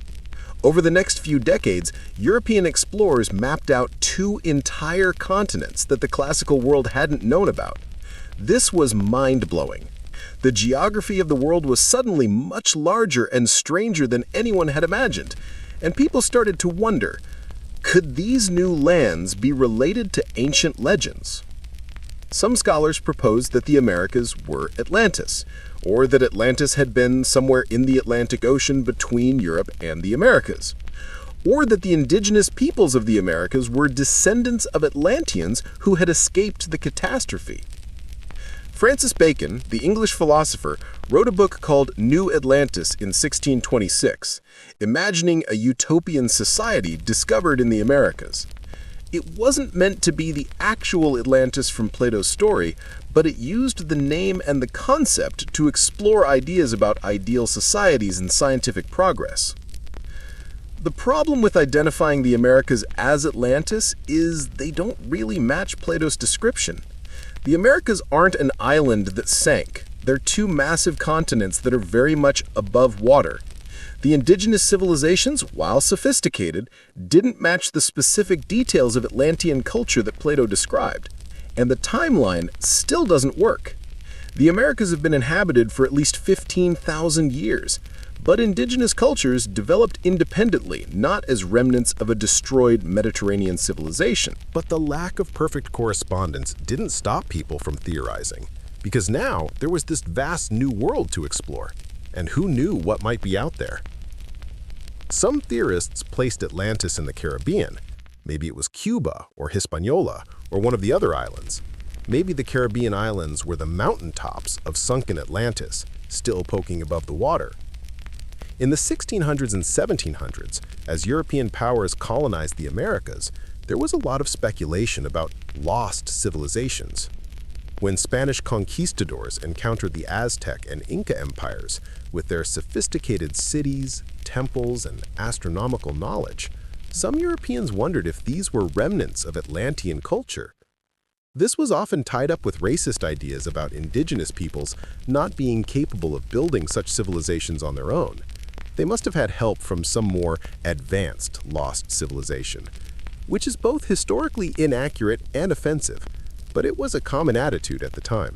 Over the next few decades, European explorers mapped out 2 entire continents that the classical world hadn't known about. This was mind-blowing. The geography of the world was suddenly much larger and stranger than anyone had imagined, and people started to wonder, could these new lands be related to ancient legends? Some scholars proposed that the Americas were Atlantis, or that Atlantis had been somewhere in the Atlantic Ocean between Europe and the Americas, or that the indigenous peoples of the Americas were descendants of Atlanteans who had escaped the catastrophe. Francis Bacon, the English philosopher, wrote a book called New Atlantis in 1626, imagining a utopian society discovered in the Americas. It wasn't meant to be the actual Atlantis from Plato's story, but it used the name and the concept to explore ideas about ideal societies and scientific progress. The problem with identifying the Americas as Atlantis is they don't really match Plato's description. The Americas aren't an island that sank. They're 2 massive continents that are very much above water. The indigenous civilizations, while sophisticated, didn't match the specific details of Atlantean culture that Plato described. And the timeline still doesn't work. The Americas have been inhabited for at least 15,000 years, but indigenous cultures developed independently, not as remnants of a destroyed Mediterranean civilization. But the lack of perfect correspondence didn't stop people from theorizing, because now there was this vast new world to explore, and who knew what might be out there? Some theorists placed Atlantis in the Caribbean. Maybe it was Cuba or Hispaniola or one of the other islands. Maybe the Caribbean islands were the mountaintops of sunken Atlantis, still poking above the water. In the 1600s and 1700s, as European powers colonized the Americas, there was a lot of speculation about lost civilizations. When Spanish conquistadors encountered the Aztec and Inca empires with their sophisticated cities, temples, and astronomical knowledge, some Europeans wondered if these were remnants of Atlantean culture. This was often tied up with racist ideas about indigenous peoples not being capable of building such civilizations on their own. They must have had help from some more advanced lost civilization, which is both historically inaccurate and offensive, but it was a common attitude at the time.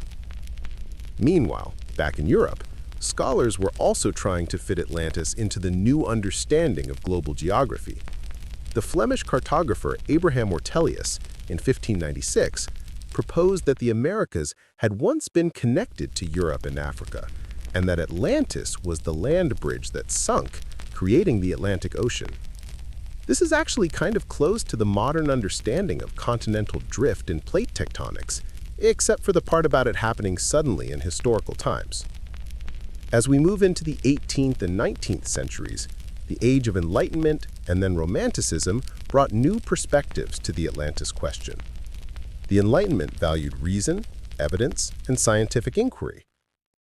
Meanwhile, back in Europe, scholars were also trying to fit Atlantis into the new understanding of global geography. The Flemish cartographer Abraham Ortelius, in 1596, proposed that the Americas had once been connected to Europe and Africa, and that Atlantis was the land bridge that sunk, creating the Atlantic Ocean. This is actually kind of close to the modern understanding of continental drift in plate tectonics, except for the part about it happening suddenly in historical times. As we move into the 18th and 19th centuries, the Age of Enlightenment and then Romanticism brought new perspectives to the Atlantis question. The Enlightenment valued reason, evidence, and scientific inquiry.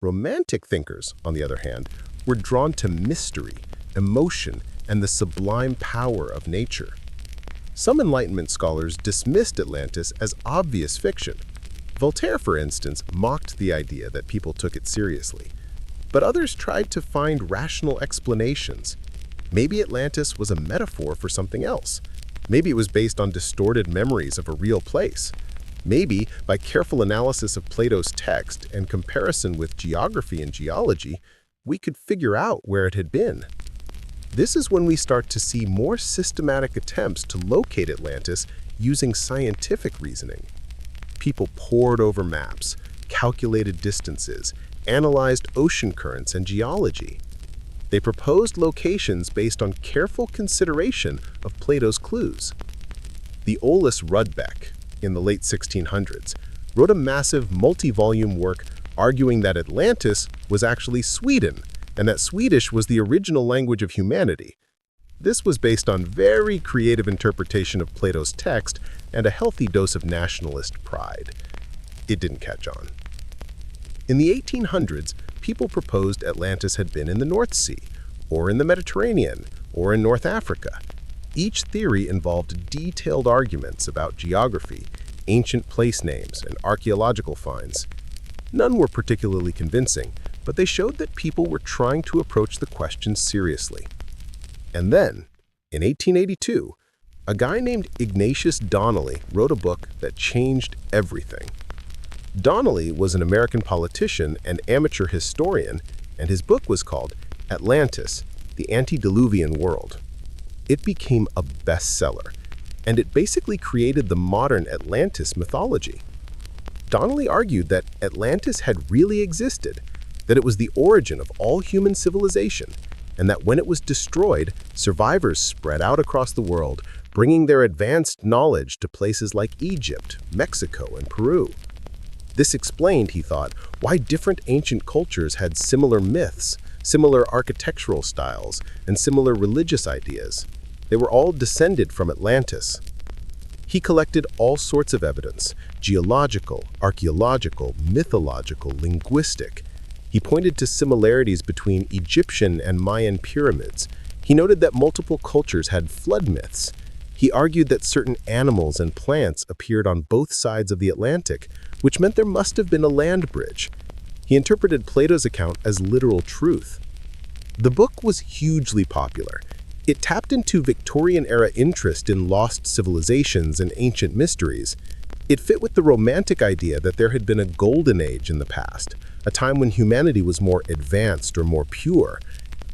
Romantic thinkers, on the other hand, were drawn to mystery, emotion, and the sublime power of nature. Some Enlightenment scholars dismissed Atlantis as obvious fiction. Voltaire, for instance, mocked the idea that people took it seriously. But others tried to find rational explanations. Maybe Atlantis was a metaphor for something else. Maybe it was based on distorted memories of a real place. Maybe, by careful analysis of Plato's text and comparison with geography and geology, we could figure out where it had been. This is when we start to see more systematic attempts to locate Atlantis using scientific reasoning. People pored over maps, calculated distances, analyzed ocean currents and geology. They proposed locations based on careful consideration of Plato's clues. The Olaus Rudbeck, in the late 1600s, wrote a massive multi-volume work arguing that Atlantis was actually Sweden, and that Swedish was the original language of humanity. This was based on very creative interpretation of Plato's text and a healthy dose of nationalist pride. It didn't catch on. In the 1800s, people proposed Atlantis had been in the North Sea, or in the Mediterranean, or in North Africa. Each theory involved detailed arguments about geography, ancient place names, and archaeological finds. None were particularly convincing, but they showed that people were trying to approach the question seriously. And then, in 1882, a guy named Ignatius Donnelly wrote a book that changed everything. Donnelly was an American politician and amateur historian, and his book was called Atlantis, the Antediluvian World. It became a bestseller, and it basically created the modern Atlantis mythology. Donnelly argued that Atlantis had really existed, that it was the origin of all human civilization, and that when it was destroyed, survivors spread out across the world, bringing their advanced knowledge to places like Egypt, Mexico, and Peru. This explained, he thought, why different ancient cultures had similar myths, similar architectural styles, and similar religious ideas. They were all descended from Atlantis. He collected all sorts of evidence: geological, archaeological, mythological, linguistic. He pointed to similarities between Egyptian and Mayan pyramids. He noted that multiple cultures had flood myths. He argued that certain animals and plants appeared on both sides of the Atlantic, which meant there must have been a land bridge. He interpreted Plato's account as literal truth. The book was hugely popular. It tapped into Victorian-era interest in lost civilizations and ancient mysteries. It fit with the romantic idea that there had been a golden age in the past, a time when humanity was more advanced or more pure,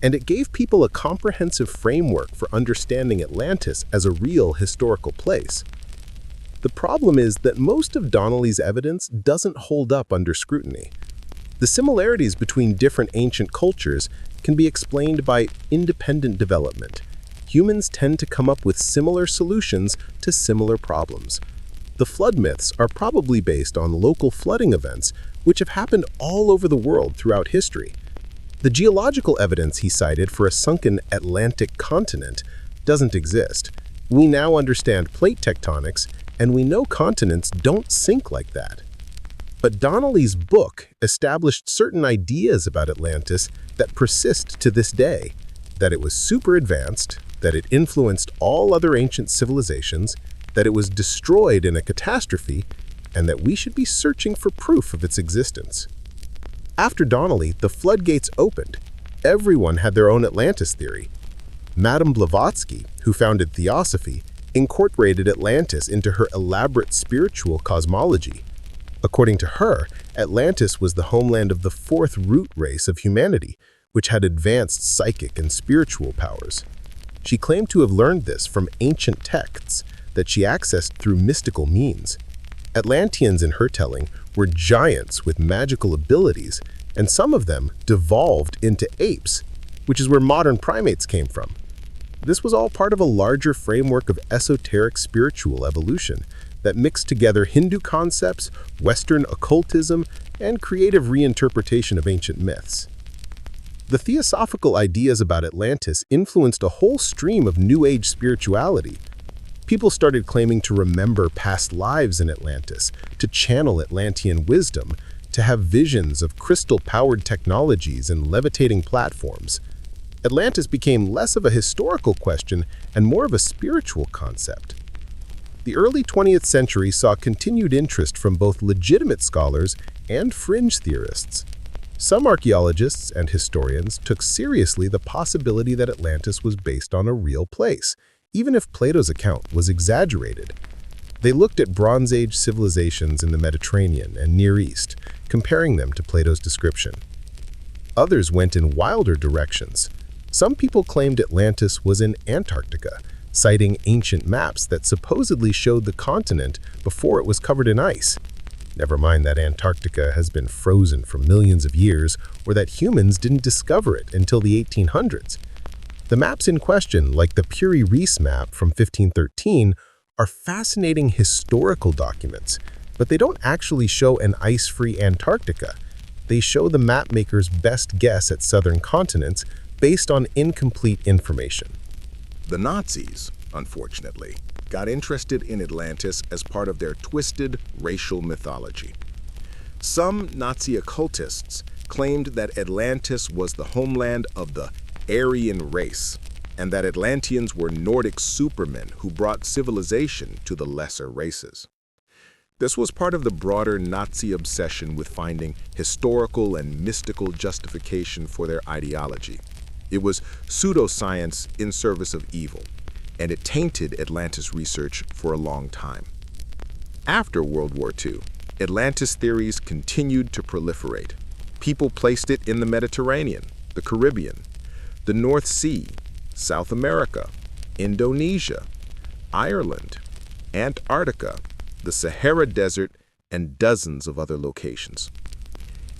and it gave people a comprehensive framework for understanding Atlantis as a real historical place. The problem is that most of Donnelly's evidence doesn't hold up under scrutiny. The similarities between different ancient cultures can be explained by independent development, humans tend to come up with similar solutions to similar problems. The flood myths are probably based on local flooding events which have happened all over the world throughout history. The geological evidence he cited for a sunken Atlantic continent doesn't exist. We now understand plate tectonics, and we know continents don't sink like that. But Donnelly's book established certain ideas about Atlantis that persist to this day: that it was super advanced, that it influenced all other ancient civilizations, that it was destroyed in a catastrophe, and that we should be searching for proof of its existence. After Donnelly, the floodgates opened. Everyone had their own Atlantis theory. Madame Blavatsky, who founded Theosophy, incorporated Atlantis into her elaborate spiritual cosmology. According to her, Atlantis was the homeland of the fourth root race of humanity, which had advanced psychic and spiritual powers. She claimed to have learned this from ancient texts that she accessed through mystical means. Atlanteans, in her telling, were giants with magical abilities, and some of them devolved into apes, which is where modern primates came from. This was all part of a larger framework of esoteric spiritual evolution that mixed together Hindu concepts, Western occultism, and creative reinterpretation of ancient myths. The theosophical ideas about Atlantis influenced a whole stream of New Age spirituality. People started claiming to remember past lives in Atlantis, to channel Atlantean wisdom, to have visions of crystal-powered technologies and levitating platforms. Atlantis became less of a historical question and more of a spiritual concept. The early 20th century saw continued interest from both legitimate scholars and fringe theorists. Some archaeologists and historians took seriously the possibility that Atlantis was based on a real place, even if Plato's account was exaggerated. They looked at Bronze Age civilizations in the Mediterranean and Near East, comparing them to Plato's description. Others went in wilder directions. Some people claimed Atlantis was in Antarctica, citing ancient maps that supposedly showed the continent before it was covered in ice. Never mind that Antarctica has been frozen for millions of years, or that humans didn't discover it until the 1800s. The maps in question, like the Puri-Reis map from 1513, are fascinating historical documents, but they don't actually show an ice-free Antarctica. They show the mapmaker's best guess at southern continents based on incomplete information. The Nazis, unfortunately, got interested in Atlantis as part of their twisted racial mythology. Some Nazi occultists claimed that Atlantis was the homeland of the Aryan race, and that Atlanteans were Nordic supermen who brought civilization to the lesser races. This was part of the broader Nazi obsession with finding historical and mystical justification for their ideology. It was pseudoscience in service of evil, and it tainted Atlantis research for a long time. After World War II, Atlantis theories continued to proliferate. People placed it in the Mediterranean, the Caribbean, the North Sea, South America, Indonesia, Ireland, Antarctica, the Sahara Desert, and dozens of other locations.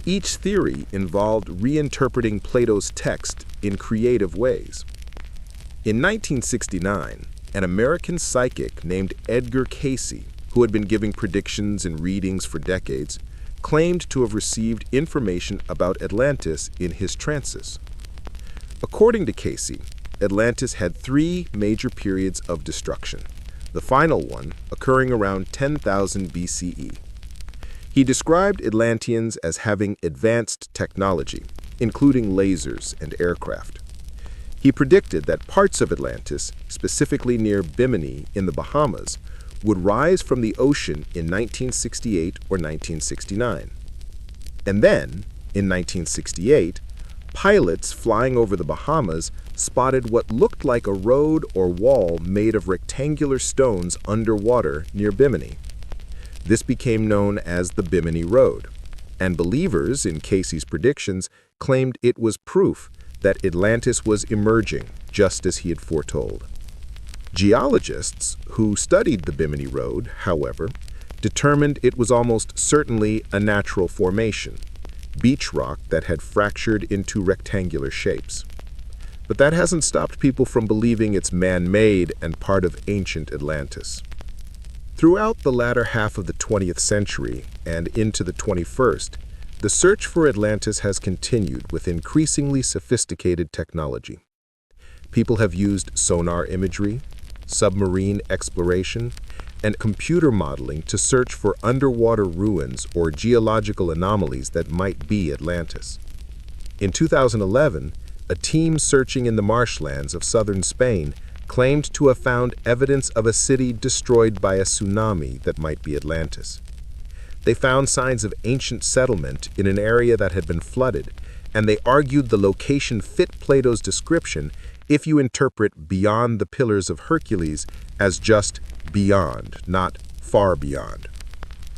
Each theory involved reinterpreting Plato's text in creative ways. In 1969, an American psychic named Edgar Cayce, who had been giving predictions and readings for decades, claimed to have received information about Atlantis in his trances. According to Cayce, Atlantis had 3 major periods of destruction, the final one occurring around 10,000 BCE. He described Atlanteans as having advanced technology, including lasers and aircraft. He predicted that parts of Atlantis, specifically near Bimini in the Bahamas, would rise from the ocean in 1968 or 1969. And then, in 1968, pilots flying over the Bahamas spotted what looked like a road or wall made of rectangular stones underwater near Bimini. This became known as the Bimini Road, and believers in Cayce's predictions claimed it was proof that Atlantis was emerging, just as he had foretold. Geologists who studied the Bimini Road, however, determined it was almost certainly a natural formation, beach rock that had fractured into rectangular shapes. But that hasn't stopped people from believing it's man-made and part of ancient Atlantis. Throughout the latter half of the 20th century and into the 21st, the search for Atlantis has continued with increasingly sophisticated technology. People have used sonar imagery, submarine exploration, and computer modeling to search for underwater ruins or geological anomalies that might be Atlantis. In 2011, a team searching in the marshlands of southern Spain claimed to have found evidence of a city destroyed by a tsunami that might be Atlantis. They found signs of ancient settlement in an area that had been flooded, and they argued the location fit Plato's description if you interpret beyond the Pillars of Hercules as just beyond, not far beyond.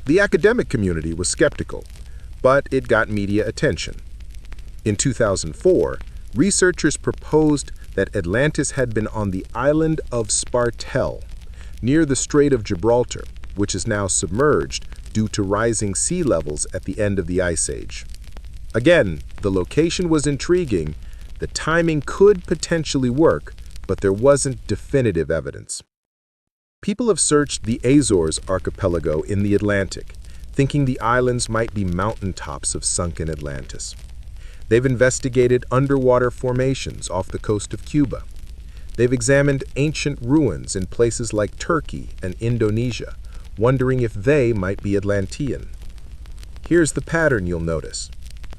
The academic community was skeptical, but it got media attention. In 2004, researchers proposed that Atlantis had been on the island of Spartel, near the Strait of Gibraltar, which is now submerged due to rising sea levels at the end of the Ice Age. Again, the location was intriguing, the timing could potentially work, but there wasn't definitive evidence. People have searched the Azores archipelago in the Atlantic, thinking the islands might be mountaintops of sunken Atlantis. They've investigated underwater formations off the coast of Cuba. They've examined ancient ruins in places like Turkey and Indonesia, wondering if they might be Atlantean. Here's the pattern you'll notice.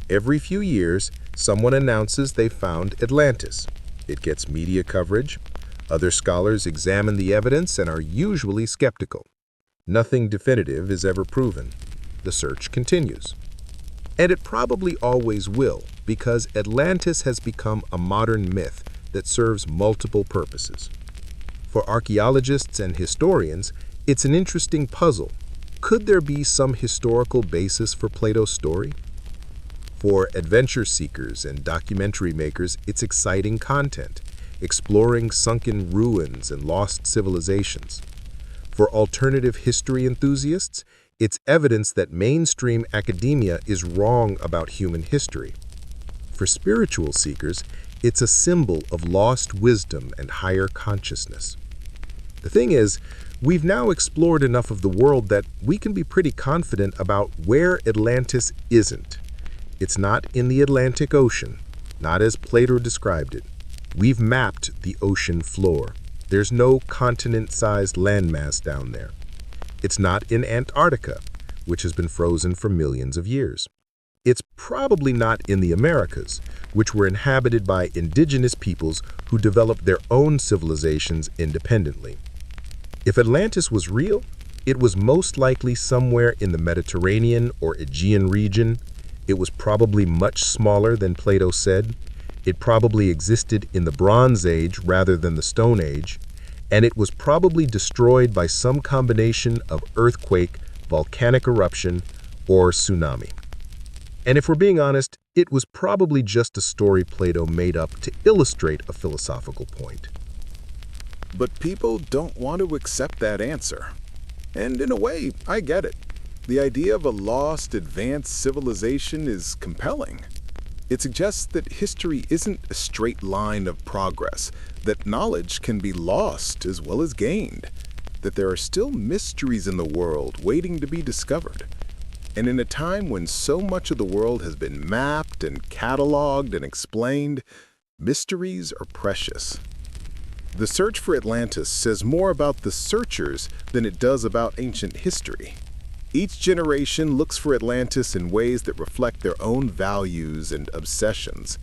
Every few years, someone announces they found Atlantis. It gets media coverage. Other scholars examine the evidence and are usually skeptical. Nothing definitive is ever proven. The search continues. And it probably always will, because Atlantis has become a modern myth that serves multiple purposes. For archaeologists and historians, it's an interesting puzzle. Could there be some historical basis for Plato's story? For adventure seekers and documentary makers, it's exciting content, exploring sunken ruins and lost civilizations. For alternative history enthusiasts, it's evidence that mainstream academia is wrong about human history. For spiritual seekers, it's a symbol of lost wisdom and higher consciousness. The thing is, we've now explored enough of the world that we can be pretty confident about where Atlantis isn't. It's not in the Atlantic Ocean, not as Plato described it. We've mapped the ocean floor. There's no continent-sized landmass down there. It's not in Antarctica, which has been frozen for millions of years. It's probably not in the Americas, which were inhabited by indigenous peoples who developed their own civilizations independently. If Atlantis was real, it was most likely somewhere in the Mediterranean or Aegean region. It was probably much smaller than Plato said. It probably existed in the Bronze Age rather than the Stone Age, and it was probably destroyed by some combination of earthquake, volcanic eruption, or tsunami. And if we're being honest, it was probably just a story Plato made up to illustrate a philosophical point. But people don't want to accept that answer. And in a way, I get it. The idea of a lost, advanced civilization is compelling. It suggests that history isn't a straight line of progress, that knowledge can be lost as well as gained, that there are still mysteries in the world waiting to be discovered. And in a time when so much of the world has been mapped and cataloged and explained, mysteries are precious. The search for Atlantis says more about the searchers than it does about ancient history. Each generation looks for Atlantis in ways that reflect their own values and obsessions.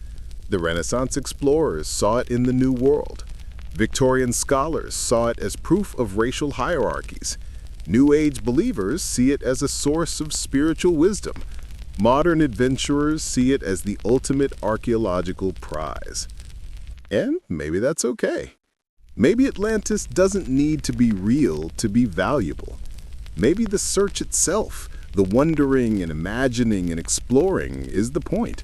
The Renaissance explorers saw it in the New World. Victorian scholars saw it as proof of racial hierarchies. New Age believers see it as a source of spiritual wisdom. Modern adventurers see it as the ultimate archaeological prize. And maybe that's okay. Maybe Atlantis doesn't need to be real to be valuable. Maybe the search itself, the wondering and imagining and exploring, is the point.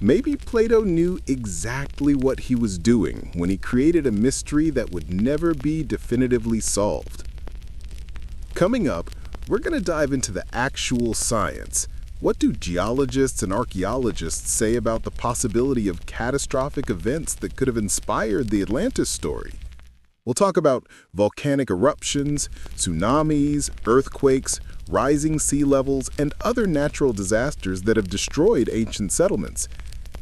Maybe Plato knew exactly what he was doing when he created a mystery that would never be definitively solved. Coming up, we're going to dive into the actual science. What do geologists and archaeologists say about the possibility of catastrophic events that could have inspired the Atlantis story? We'll talk about volcanic eruptions, tsunamis, earthquakes, rising sea levels, and other natural disasters that have destroyed ancient settlements.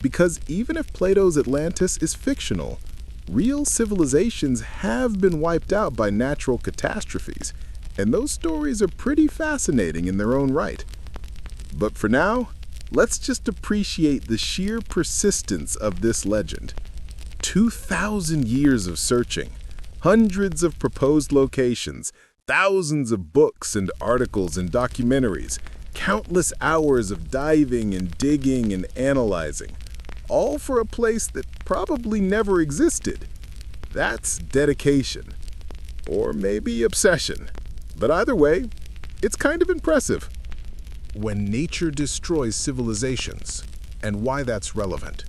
Because even if Plato's Atlantis is fictional, real civilizations have been wiped out by natural catastrophes, and those stories are pretty fascinating in their own right. But for now, let's just appreciate the sheer persistence of this legend. 2,000 years of searching, hundreds of proposed locations, thousands of books and articles and documentaries, countless hours of diving and digging and analyzing, all for a place that probably never existed. That's dedication. Or maybe obsession. But either way, it's kind of impressive. When nature destroys civilizations, and why that's relevant.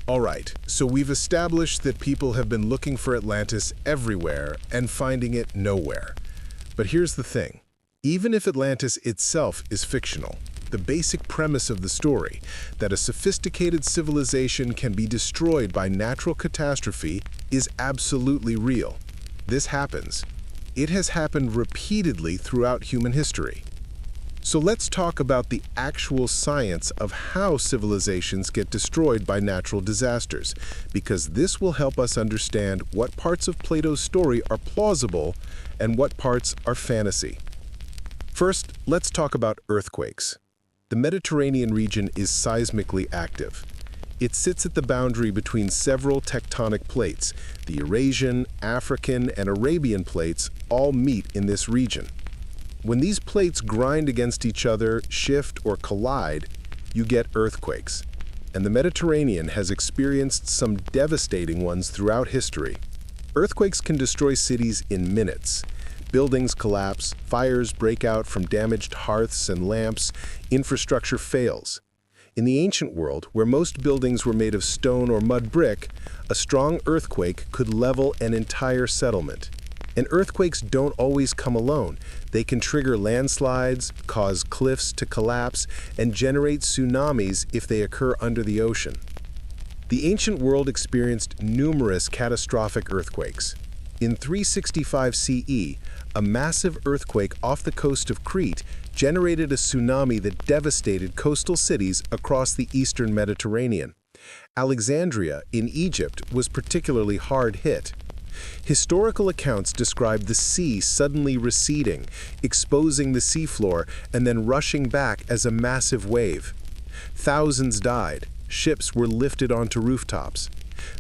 All right, so we've established that people have been looking for Atlantis everywhere and finding it nowhere. But here's the thing. Even if Atlantis itself is fictional, the basic premise of the story, that a sophisticated civilization can be destroyed by natural catastrophe, is absolutely real. This happens. It has happened repeatedly throughout human history. So let's talk about the actual science of how civilizations get destroyed by natural disasters, because this will help us understand what parts of Plato's story are plausible and what parts are fantasy. First, let's talk about earthquakes. The Mediterranean region is seismically active. It sits at the boundary between several tectonic plates. The Eurasian, African, and Arabian plates all meet in this region. When these plates grind against each other, shift, or collide, you get earthquakes. And the Mediterranean has experienced some devastating ones throughout history. Earthquakes can destroy cities in minutes. Buildings collapse, fires break out from damaged hearths and lamps, infrastructure fails. In the ancient world, where most buildings were made of stone or mud brick, a strong earthquake could level an entire settlement. And earthquakes don't always come alone. They can trigger landslides, cause cliffs to collapse, and generate tsunamis if they occur under the ocean. The ancient world experienced numerous catastrophic earthquakes. In 365 CE, a massive earthquake off the coast of Crete generated a tsunami that devastated coastal cities across the eastern Mediterranean. Alexandria in Egypt was particularly hard hit. Historical accounts describe the sea suddenly receding, exposing the seafloor, and then rushing back as a massive wave. Thousands died. Ships were lifted onto rooftops.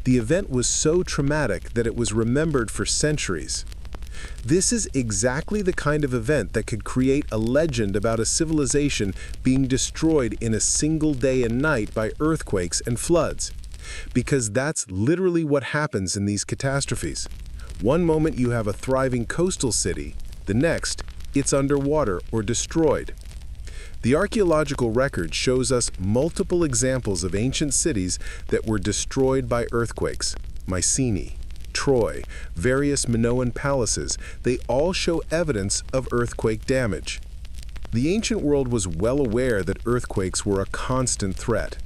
The event was so traumatic that it was remembered for centuries. This is exactly the kind of event that could create a legend about a civilization being destroyed in a single day and night by earthquakes and floods. Because that's literally what happens in these catastrophes. One moment you have a thriving coastal city, the next, it's underwater or destroyed. The archaeological record shows us multiple examples of ancient cities that were destroyed by earthquakes. Mycenae, Troy, various Minoan palaces, they all show evidence of earthquake damage. The ancient world was well aware that earthquakes were a constant threat.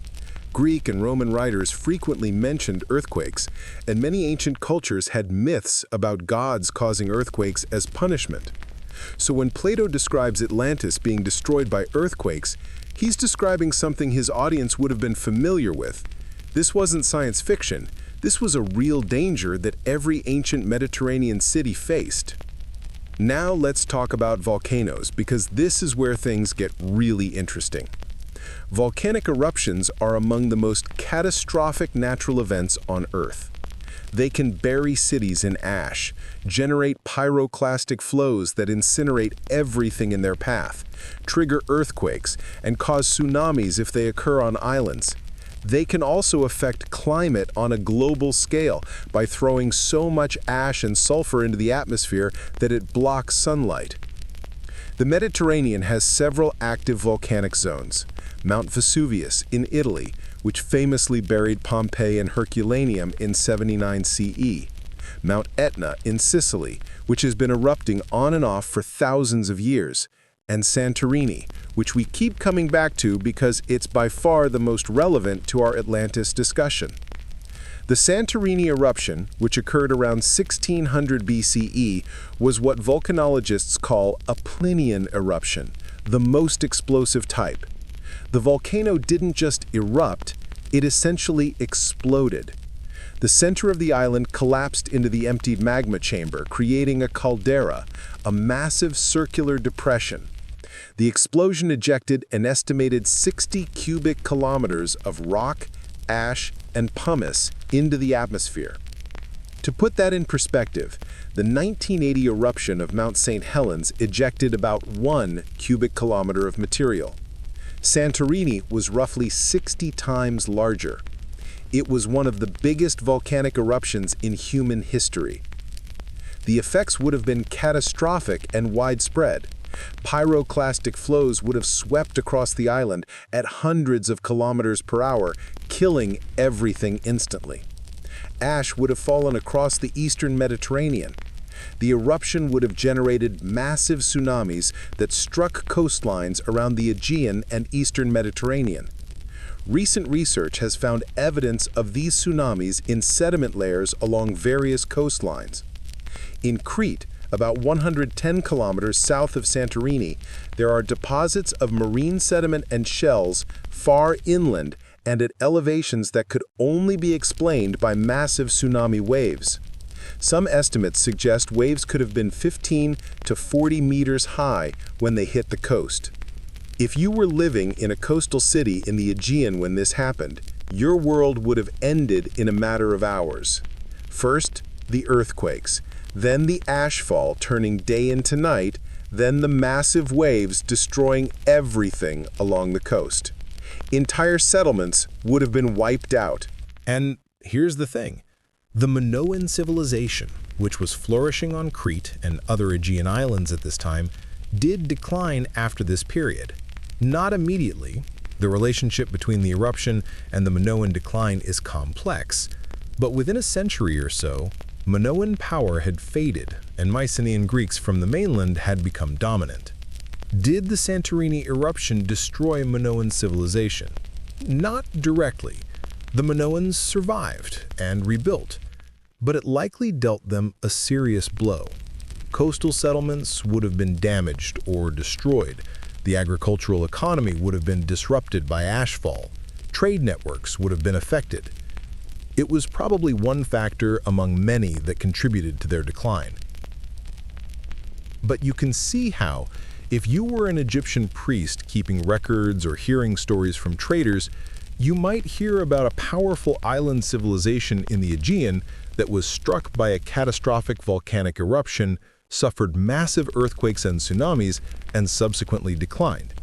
Greek and Roman writers frequently mentioned earthquakes, and many ancient cultures had myths about gods causing earthquakes as punishment. So when Plato describes Atlantis being destroyed by earthquakes, he's describing something his audience would have been familiar with. This wasn't science fiction. This was a real danger that every ancient Mediterranean city faced. Now let's talk about volcanoes, because this is where things get really interesting. Volcanic eruptions are among the most catastrophic natural events on Earth. They can bury cities in ash, generate pyroclastic flows that incinerate everything in their path, trigger earthquakes, and cause tsunamis if they occur on islands. They can also affect climate on a global scale by throwing so much ash and sulfur into the atmosphere that it blocks sunlight. The Mediterranean has several active volcanic zones. Mount Vesuvius in Italy, which famously buried Pompeii and Herculaneum in 79 CE. Mount Etna in Sicily, which has been erupting on and off for thousands of years. and Santorini, which we keep coming back to because it's by far the most relevant to our Atlantis discussion. The Santorini eruption, which occurred around 1600 BCE, was what volcanologists call a Plinian eruption, the most explosive type. The volcano didn't just erupt, it essentially exploded. The center of the island collapsed into the emptied magma chamber, creating a caldera, a massive circular depression. The explosion ejected an estimated 60 cubic kilometers of rock, ash, and pumice into the atmosphere. To put that in perspective, the 1980 eruption of Mount St. Helens ejected about 1 cubic kilometer of material. Santorini was roughly 60 times larger. It was one of the biggest volcanic eruptions in human history. The effects would have been catastrophic and widespread. Pyroclastic flows would have swept across the island at hundreds of kilometers per hour, killing everything instantly. Ash would have fallen across the eastern Mediterranean. The eruption would have generated massive tsunamis that struck coastlines around the Aegean and eastern Mediterranean. Recent research has found evidence of these tsunamis in sediment layers along various coastlines. In Crete, about 110 kilometers south of Santorini, there are deposits of marine sediment and shells far inland and at elevations that could only be explained by massive tsunami waves. Some estimates suggest waves could have been 15 to 40 meters high when they hit the coast. If you were living in a coastal city in the Aegean when this happened, your world would have ended in a matter of hours. First, the earthquakes, then the ashfall turning day into night, then the massive waves destroying everything along the coast. Entire settlements would have been wiped out. And here's the thing. The Minoan civilization, which was flourishing on Crete and other Aegean islands at this time, did decline after this period. Not immediately. The relationship between the eruption and the Minoan decline is complex, but within a century or so, Minoan power had faded and Mycenaean Greeks from the mainland had become dominant. Did the Santorini eruption destroy Minoan civilization? Not directly. The Minoans survived and rebuilt, but it likely dealt them a serious blow. Coastal settlements would have been damaged or destroyed. The agricultural economy would have been disrupted by ashfall. Trade networks would have been affected. It was probably one factor among many that contributed to their decline. But you can see how, if you were an Egyptian priest keeping records or hearing stories from traders, you might hear about a powerful island civilization in the Aegean that was struck by a catastrophic volcanic eruption, suffered massive earthquakes and tsunamis, and subsequently declined.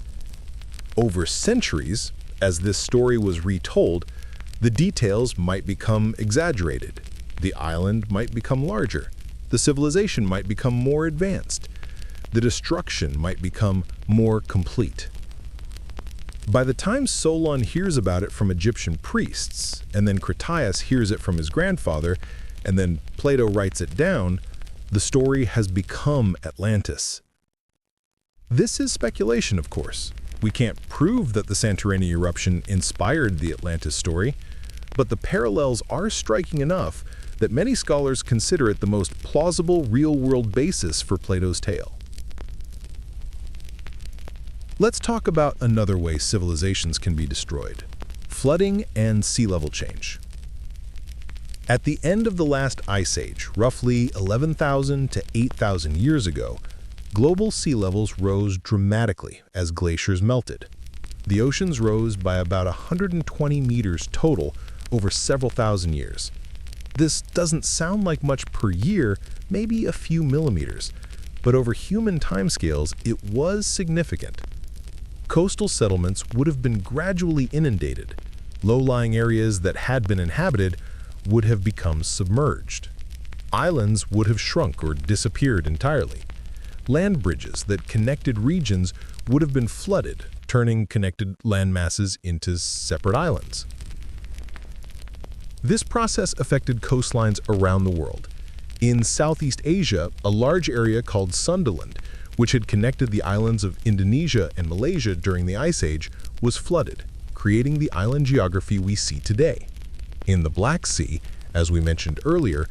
Over centuries, as this story was retold, the details might become exaggerated. The island might become larger. The civilization might become more advanced. The destruction might become more complete. By the time Solon hears about it from Egyptian priests, and then Critias hears it from his grandfather, and then Plato writes it down, the story has become Atlantis. This is speculation, of course. We can't prove that the Santorini eruption inspired the Atlantis story, but the parallels are striking enough that many scholars consider it the most plausible real-world basis for Plato's tale. Let's talk about another way civilizations can be destroyed: flooding and sea level change. At the end of the last ice age, roughly 11,000 to 8,000 years ago, global sea levels rose dramatically as glaciers melted. The oceans rose by about 120 meters total over several thousand years. This doesn't sound like much per year, maybe a few millimeters, but over human timescales, it was significant. Coastal settlements would have been gradually inundated. Low-lying areas that had been inhabited would have become submerged. Islands would have shrunk or disappeared entirely. Land bridges that connected regions would have been flooded, turning connected landmasses into separate islands. This process affected coastlines around the world. In Southeast Asia, a large area called Sundaland, which had connected the islands of Indonesia and Malaysia during the Ice Age, was flooded, creating the island geography we see today. In the Black Sea, as we mentioned earlier,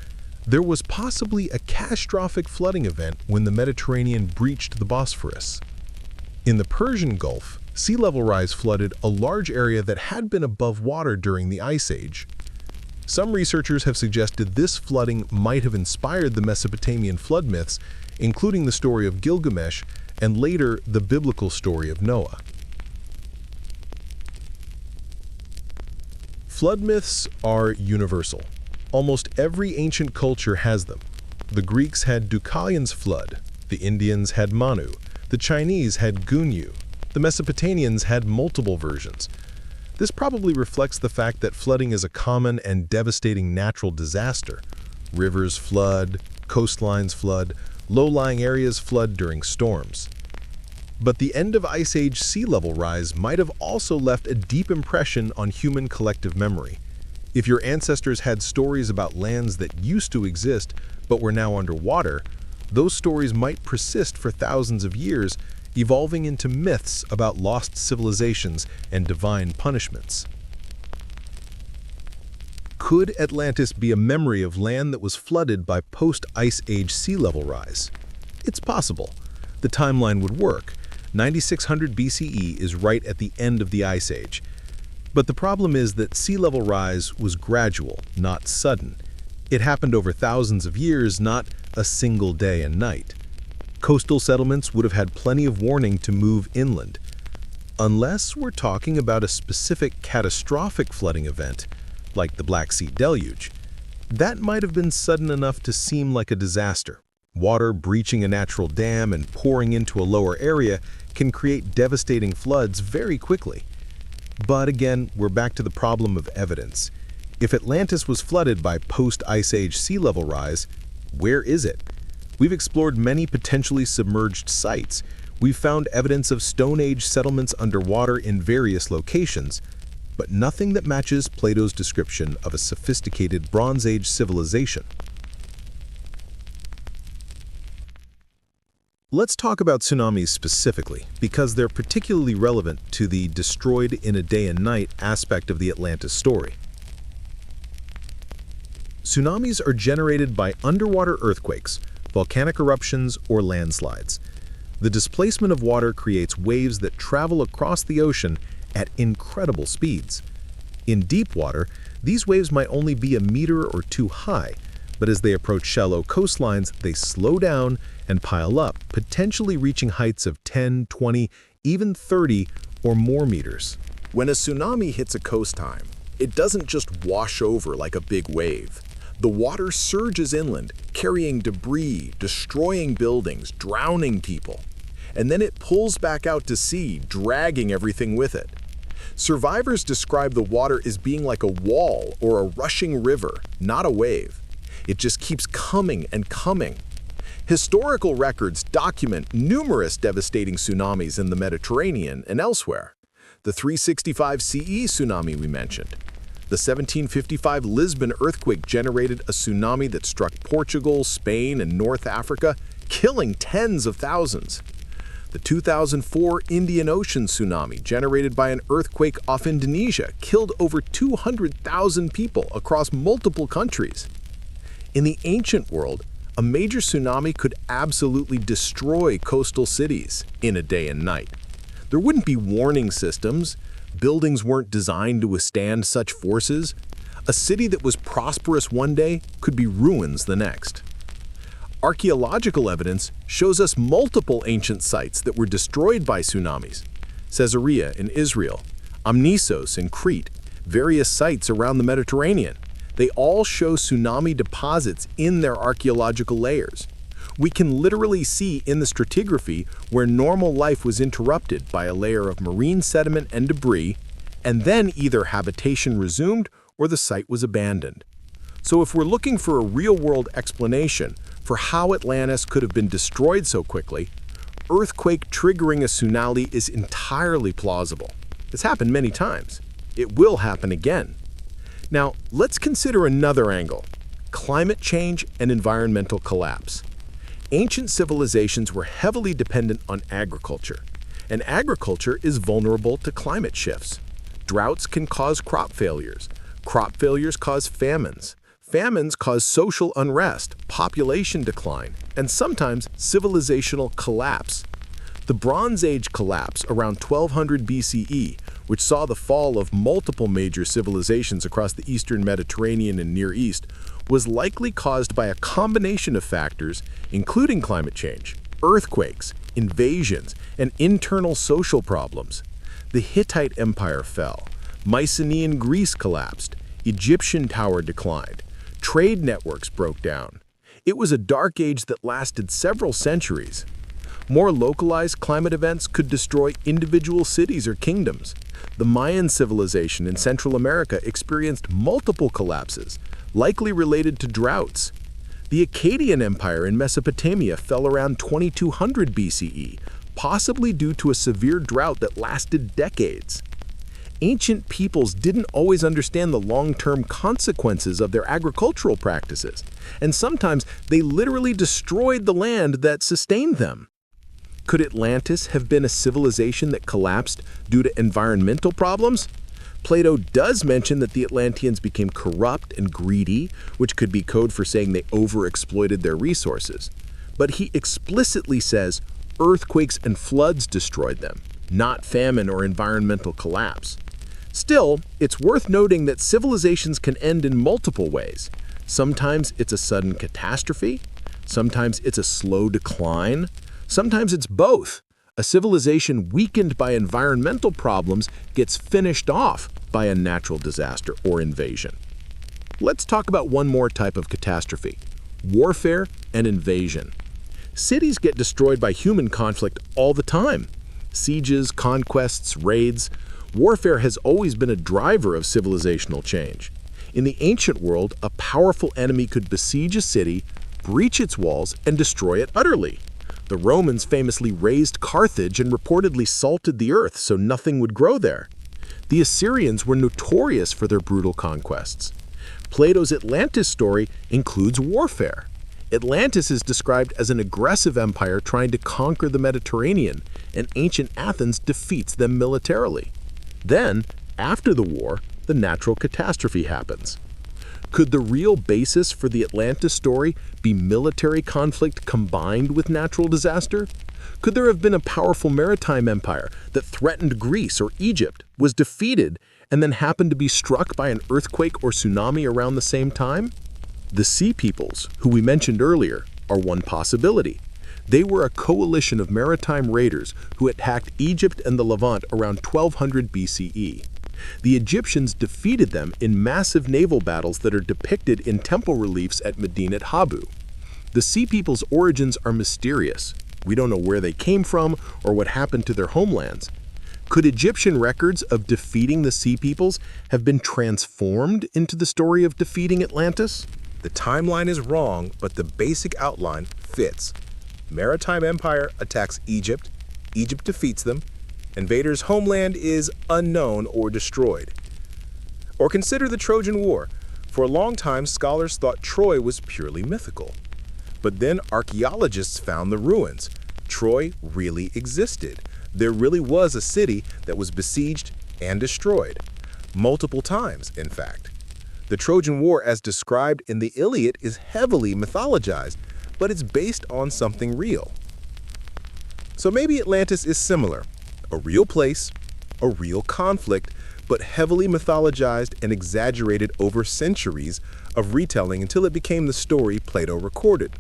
there was possibly a catastrophic flooding event when the Mediterranean breached the Bosphorus. In the Persian Gulf, sea level rise flooded a large area that had been above water during the Ice Age. Some researchers have suggested this flooding might have inspired the Mesopotamian flood myths, including the story of Gilgamesh and later the biblical story of Noah. Flood myths are universal. Almost every ancient culture has them. The Greeks had Deucalion's flood, the Indians had Manu, the Chinese had Gunyu, the Mesopotamians had multiple versions. This probably reflects the fact that flooding is a common and devastating natural disaster. Rivers flood, coastlines flood, low-lying areas flood during storms. But the end of Ice Age sea level rise might have also left a deep impression on human collective memory. If your ancestors had stories about lands that used to exist but were now underwater, those stories might persist for thousands of years, evolving into myths about lost civilizations and divine punishments. Could Atlantis be a memory of land that was flooded by post-Ice Age sea level rise? It's possible. The timeline would work. 9600 BCE is right at the end of the Ice Age. But the problem is that sea level rise was gradual, not sudden. It happened over thousands of years, not a single day and night. Coastal settlements would have had plenty of warning to move inland. Unless we're talking about a specific catastrophic flooding event, like the Black Sea deluge. That might have been sudden enough to seem like a disaster. Water breaching a natural dam and pouring into a lower area can create devastating floods very quickly. But again, we're back to the problem of evidence. If Atlantis was flooded by post-Ice Age sea level rise, where is it? We've explored many potentially submerged sites. We've found evidence of Stone Age settlements underwater in various locations, but nothing that matches Plato's description of a sophisticated Bronze Age civilization. Let's talk about tsunamis specifically, because they're particularly relevant to the destroyed in a day and night aspect of the Atlantis story. Tsunamis are generated by underwater earthquakes, volcanic eruptions, or landslides. The displacement of water creates waves that travel across the ocean at incredible speeds. In deep water, these waves might only be a meter or two high, but as they approach shallow coastlines, they slow down and pile up, potentially reaching heights of 10, 20, even 30 or more meters. When a tsunami hits a coastline, it doesn't just wash over like a big wave. The water surges inland, carrying debris, destroying buildings, drowning people. And then it pulls back out to sea, dragging everything with it. Survivors describe the water as being like a wall or a rushing river, not a wave. It just keeps coming and coming. Historical records document numerous devastating tsunamis in the Mediterranean and elsewhere. The 365 CE tsunami we mentioned. The 1755 Lisbon earthquake generated a tsunami that struck Portugal, Spain, and North Africa, killing tens of thousands. The 2004 Indian Ocean tsunami, generated by an earthquake off Indonesia, killed over 200,000 people across multiple countries. In the ancient world, a major tsunami could absolutely destroy coastal cities in a day and night. There wouldn't be warning systems. Buildings weren't designed to withstand such forces. A city that was prosperous one day could be ruins the next. Archaeological evidence shows us multiple ancient sites that were destroyed by tsunamis. Caesarea in Israel, Amnisos in Crete, various sites around the Mediterranean. They all show tsunami deposits in their archaeological layers. We can literally see in the stratigraphy where normal life was interrupted by a layer of marine sediment and debris, and then either habitation resumed or the site was abandoned. So if we're looking for a real-world explanation for how Atlantis could have been destroyed so quickly, earthquake triggering a tsunami is entirely plausible. It's happened many times. It will happen again. Now, let's consider another angle: climate change and environmental collapse. Ancient civilizations were heavily dependent on agriculture, and agriculture is vulnerable to climate shifts. Droughts can cause crop failures. Crop failures cause famines. Famines cause social unrest, population decline, and sometimes civilizational collapse. The Bronze Age collapse around 1200 BCE, which saw the fall of multiple major civilizations across the Eastern Mediterranean and Near East, was likely caused by a combination of factors, including climate change, earthquakes, invasions, and internal social problems. The Hittite Empire fell, Mycenaean Greece collapsed, Egyptian power declined, trade networks broke down. It was a dark age that lasted several centuries. More localized climate events could destroy individual cities or kingdoms. The Mayan civilization in Central America experienced multiple collapses, likely related to droughts. The Akkadian Empire in Mesopotamia fell around 2200 BCE, possibly due to a severe drought that lasted decades. Ancient peoples didn't always understand the long-term consequences of their agricultural practices, and sometimes they literally destroyed the land that sustained them. Could Atlantis have been a civilization that collapsed due to environmental problems? Plato does mention that the Atlanteans became corrupt and greedy, which could be code for saying they overexploited their resources. But he explicitly says earthquakes and floods destroyed them, not famine or environmental collapse. Still, it's worth noting that civilizations can end in multiple ways. Sometimes it's a sudden catastrophe, sometimes it's a slow decline, sometimes it's both. A civilization weakened by environmental problems gets finished off by a natural disaster or invasion. Let's talk about one more type of catastrophe: warfare and invasion. Cities get destroyed by human conflict all the time. Sieges, conquests, raids. Warfare has always been a driver of civilizational change. In the ancient world, a powerful enemy could besiege a city, breach its walls, and destroy it utterly. The Romans famously razed Carthage and reportedly salted the earth so nothing would grow there. The Assyrians were notorious for their brutal conquests. Plato's Atlantis story includes warfare. Atlantis is described as an aggressive empire trying to conquer the Mediterranean, and ancient Athens defeats them militarily. Then, after the war, the natural catastrophe happens. Could the real basis for the Atlantis story be military conflict combined with natural disaster? Could there have been a powerful maritime empire that threatened Greece or Egypt, was defeated, and then happened to be struck by an earthquake or tsunami around the same time? The Sea Peoples, who we mentioned earlier, are one possibility. They were a coalition of maritime raiders who attacked Egypt and the Levant around 1200 BCE. The Egyptians defeated them in massive naval battles that are depicted in temple reliefs at Medinet Habu. The Sea People's origins are mysterious. We don't know where they came from or what happened to their homelands. Could Egyptian records of defeating the Sea Peoples have been transformed into the story of defeating Atlantis? The timeline is wrong, but the basic outline fits. Maritime empire attacks Egypt. Egypt defeats them. Invaders' homeland is unknown or destroyed. Or consider the Trojan War. For a long time, scholars thought Troy was purely mythical. But then archaeologists found the ruins. Troy really existed. There really was a city that was besieged and destroyed. Multiple times, in fact. The Trojan War, as described in the Iliad, is heavily mythologized, but it's based on something real. So maybe Atlantis is similar. A real place, a real conflict, but heavily mythologized and exaggerated over centuries of retelling until it became the story Plato recorded.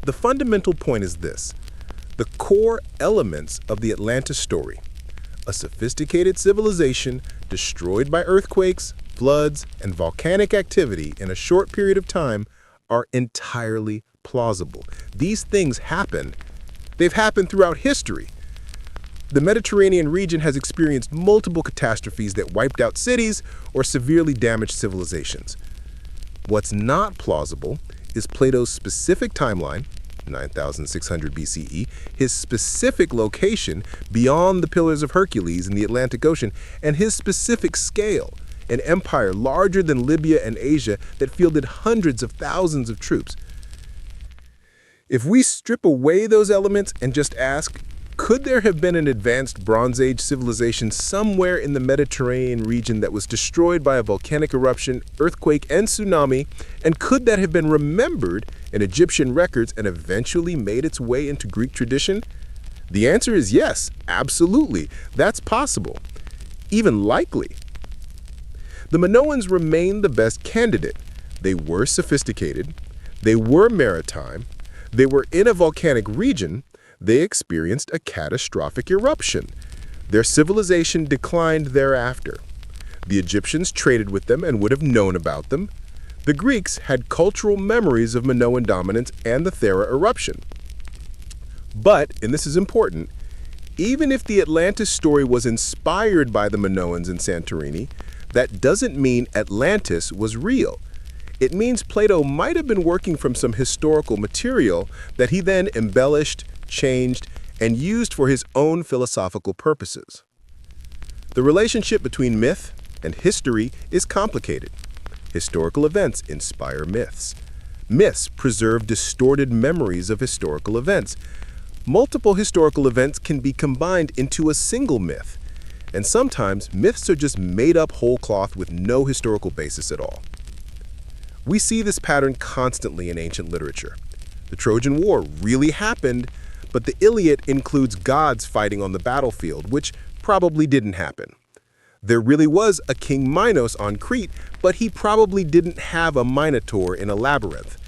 The fundamental point is this: the core elements of the Atlantis story, a sophisticated civilization destroyed by earthquakes, floods, and volcanic activity in a short period of time, are entirely plausible. These things happen. They've happened throughout history. The Mediterranean region has experienced multiple catastrophes that wiped out cities or severely damaged civilizations. What's not plausible is Plato's specific timeline, 9600 BCE, his specific location beyond the Pillars of Hercules in the Atlantic Ocean, and his specific scale, an empire larger than Libya and Asia that fielded hundreds of thousands of troops. If we strip away those elements and just ask, could there have been an advanced Bronze Age civilization somewhere in the Mediterranean region that was destroyed by a volcanic eruption, earthquake, and tsunami, and could that have been remembered in Egyptian records and eventually made its way into Greek tradition? The answer is yes, absolutely. That's possible. Even likely. The Minoans remain the best candidate. They were sophisticated, they were maritime, they were in a volcanic region, they experienced a catastrophic eruption. Their civilization declined thereafter. The Egyptians traded with them and would have known about them. The Greeks had cultural memories of Minoan dominance and the Thera eruption. But, and this is important, even if the Atlantis story was inspired by the Minoans in Santorini, that doesn't mean Atlantis was real. It means Plato might have been working from some historical material that he then embellished, changed, and used for his own philosophical purposes. The relationship between myth and history is complicated. Historical events inspire myths. Myths preserve distorted memories of historical events. Multiple historical events can be combined into a single myth. And sometimes myths are just made up whole cloth with no historical basis at all. We see this pattern constantly in ancient literature. The Trojan War really happened, but the Iliad includes gods fighting on the battlefield, which probably didn't happen. There really was a King Minos on Crete, but he probably didn't have a minotaur in a labyrinth.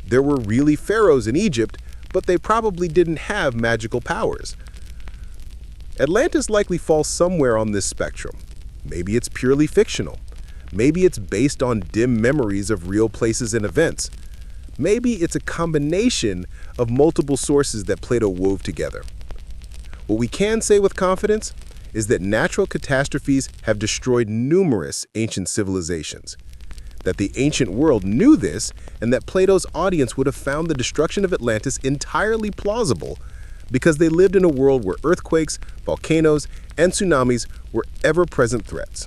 There were really pharaohs in Egypt, but they probably didn't have magical powers. Atlantis likely falls somewhere on this spectrum. Maybe it's purely fictional. Maybe it's based on dim memories of real places and events. Maybe it's a combination of multiple sources that Plato wove together. What we can say with confidence is that natural catastrophes have destroyed numerous ancient civilizations, that the ancient world knew this, and that Plato's audience would have found the destruction of Atlantis entirely plausible because they lived in a world where earthquakes, volcanoes, and tsunamis were ever-present threats.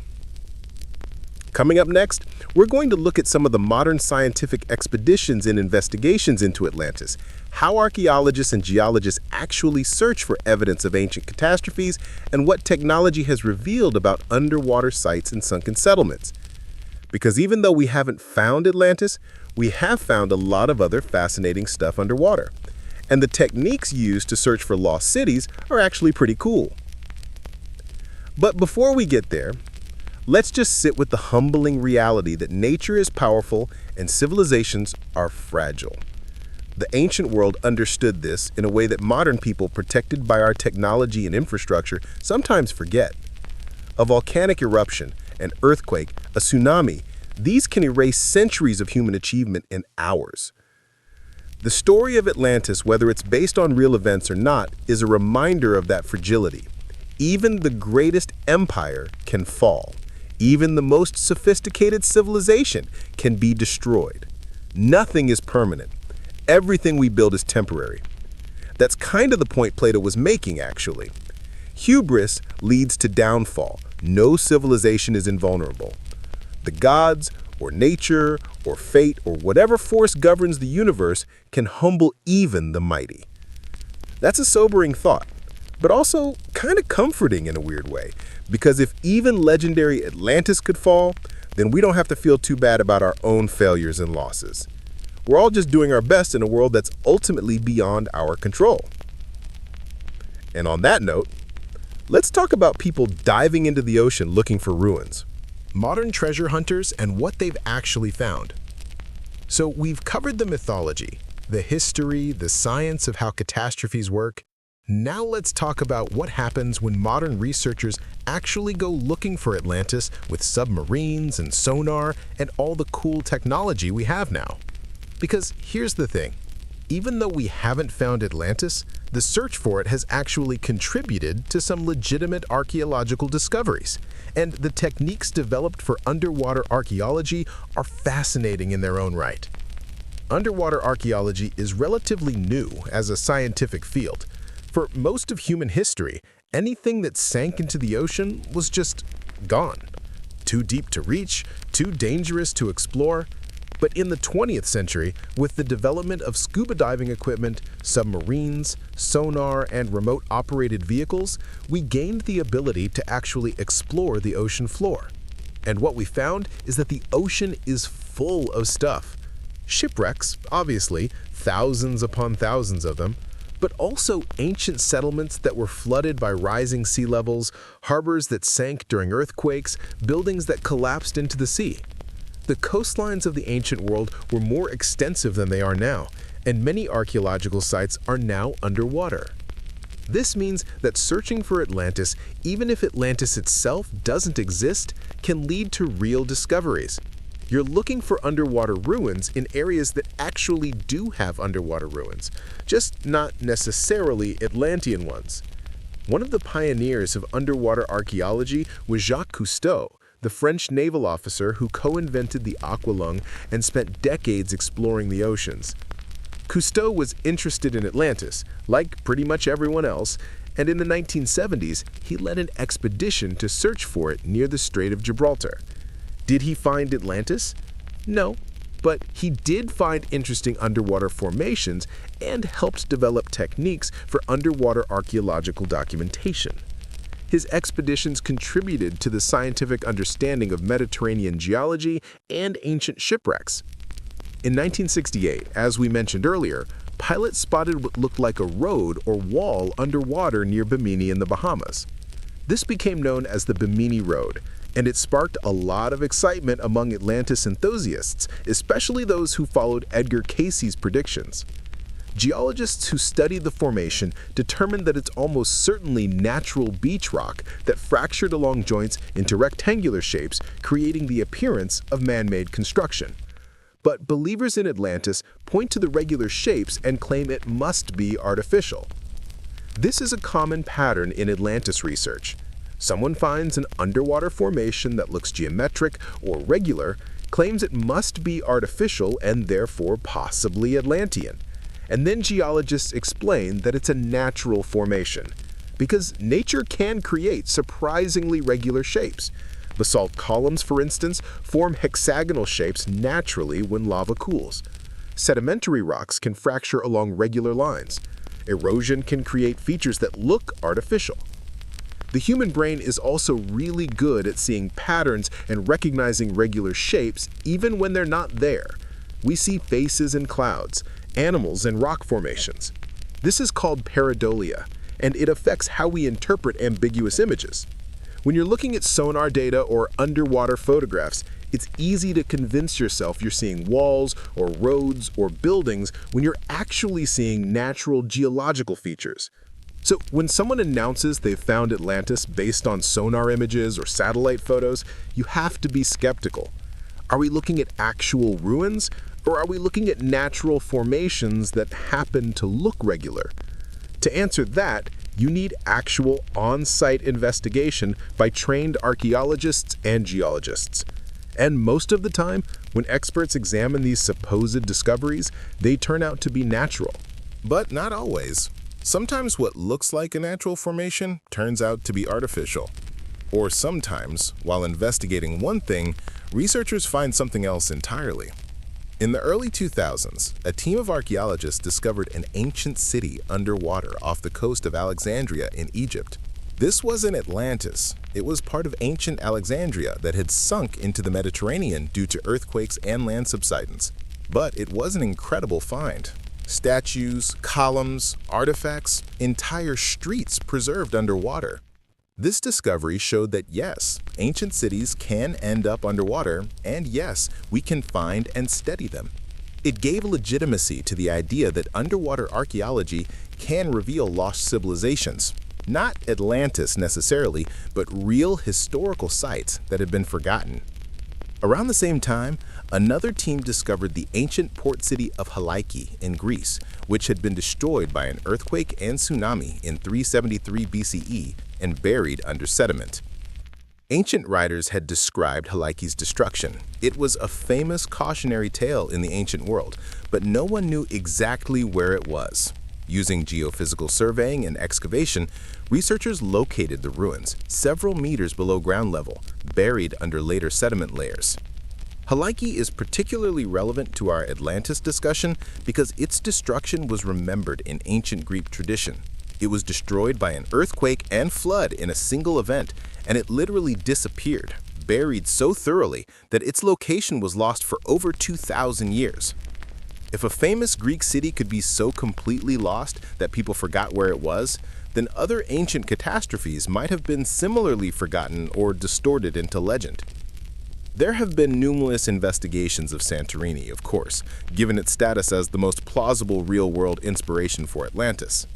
Coming up next, we're going to look at some of the modern scientific expeditions and investigations into Atlantis, how archaeologists and geologists actually search for evidence of ancient catastrophes, and what technology has revealed about underwater sites and sunken settlements. Because even though we haven't found Atlantis, we have found a lot of other fascinating stuff underwater. And the techniques used to search for lost cities are actually pretty cool. But before we get there, let's just sit with the humbling reality that nature is powerful and civilizations are fragile. The ancient world understood this in a way that modern people, protected by our technology and infrastructure, sometimes forget. A volcanic eruption, an earthquake, a tsunami, these can erase centuries of human achievement in hours. The story of Atlantis, whether it's based on real events or not, is a reminder of that fragility. Even the greatest empire can fall. Even the most sophisticated civilization can be destroyed. Nothing is permanent. Everything we build is temporary. That's kind of the point Plato was making, actually. Hubris leads to downfall. No civilization is invulnerable. The gods, or nature, or fate, or whatever force governs the universe can humble even the mighty. That's a sobering thought, but also kind of comforting in a weird way, because if even legendary Atlantis could fall, then we don't have to feel too bad about our own failures and losses. We're all just doing our best in a world that's ultimately beyond our control. And on that note, let's talk about people diving into the ocean looking for ruins. Modern treasure hunters and what they've actually found. So we've covered the mythology, the history, the science of how catastrophes work. Now let's talk about what happens when modern researchers actually go looking for Atlantis with submarines and sonar and all the cool technology we have now. Because here's the thing, even though we haven't found Atlantis, the search for it has actually contributed to some legitimate archaeological discoveries. And the techniques developed for underwater archaeology are fascinating in their own right. Underwater archaeology is relatively new as a scientific field. For most of human history, anything that sank into the ocean was just gone. Too deep to reach, too dangerous to explore. But in the 20th century, with the development of scuba diving equipment, submarines, sonar, and remote-operated vehicles, we gained the ability to actually explore the ocean floor. And what we found is that the ocean is full of stuff. Shipwrecks, obviously, thousands upon thousands of them, but also ancient settlements that were flooded by rising sea levels, harbors that sank during earthquakes, buildings that collapsed into the sea. The coastlines of the ancient world were more extensive than they are now, and many archaeological sites are now underwater. This means that searching for Atlantis, even if Atlantis itself doesn't exist, can lead to real discoveries. You're looking for underwater ruins in areas that actually do have underwater ruins, just not necessarily Atlantean ones. One of the pioneers of underwater archaeology was Jacques Cousteau, the French naval officer who co-invented the aqualung and spent decades exploring the oceans. Cousteau was interested in Atlantis, like pretty much everyone else, and in the 1970s, he led an expedition to search for it near the Strait of Gibraltar. Did he find Atlantis? No, but he did find interesting underwater formations and helped develop techniques for underwater archaeological documentation. His expeditions contributed to the scientific understanding of Mediterranean geology and ancient shipwrecks. In 1968, as we mentioned earlier, pilots spotted what looked like a road or wall underwater near Bimini in the Bahamas. This became known as the Bimini Road, and it sparked a lot of excitement among Atlantis enthusiasts, especially those who followed Edgar Cayce's predictions. Geologists who studied the formation determined that it's almost certainly natural beach rock that fractured along joints into rectangular shapes, creating the appearance of man-made construction. But believers in Atlantis point to the regular shapes and claim it must be artificial. This is a common pattern in Atlantis research. Someone finds an underwater formation that looks geometric or regular, claims it must be artificial and therefore possibly Atlantean. And then geologists explain that it's a natural formation, because nature can create surprisingly regular shapes. Basalt columns, for instance, form hexagonal shapes naturally when lava cools. Sedimentary rocks can fracture along regular lines. Erosion can create features that look artificial. The human brain is also really good at seeing patterns and recognizing regular shapes even when they're not there. We see faces in clouds, animals and rock formations. This is called pareidolia, and it affects how we interpret ambiguous images. When you're looking at sonar data or underwater photographs, it's easy to convince yourself you're seeing walls or roads or buildings when you're actually seeing natural geological features. So when someone announces they've found Atlantis based on sonar images or satellite photos, you have to be skeptical. Are we looking at actual ruins, or are we looking at natural formations that happen to look regular? To answer that, you need actual on-site investigation by trained archaeologists and geologists. And most of the time, when experts examine these supposed discoveries, they turn out to be natural. But not always. Sometimes what looks like a natural formation turns out to be artificial. Or sometimes, while investigating one thing, researchers find something else entirely. In the early 2000s, a team of archaeologists discovered an ancient city underwater off the coast of Alexandria in Egypt. This wasn't Atlantis. It was part of ancient Alexandria that had sunk into the Mediterranean due to earthquakes and land subsidence. But it was an incredible find. Statues, columns, artifacts, entire streets preserved underwater. This discovery showed that yes, ancient cities can end up underwater, and yes, we can find and study them. It gave legitimacy to the idea that underwater archaeology can reveal lost civilizations. Not Atlantis necessarily, but real historical sites that had been forgotten. Around the same time, another team discovered the ancient port city of Halaki in Greece, which had been destroyed by an earthquake and tsunami in 373 BCE and buried under sediment. Ancient writers had described Halaki's destruction. It was a famous cautionary tale in the ancient world, but no one knew exactly where it was. Using geophysical surveying and excavation, researchers located the ruins several meters below ground level, buried under later sediment layers. Halaki is particularly relevant to our Atlantis discussion because its destruction was remembered in ancient Greek tradition. It was destroyed by an earthquake and flood in a single event, and it literally disappeared, buried so thoroughly that its location was lost for over 2,000 years. If a famous Greek city could be so completely lost that people forgot where it was, then other ancient catastrophes might have been similarly forgotten or distorted into legend. There have been numerous investigations of Santorini, of course, given its status as the most plausible real-world inspiration for Atlantis.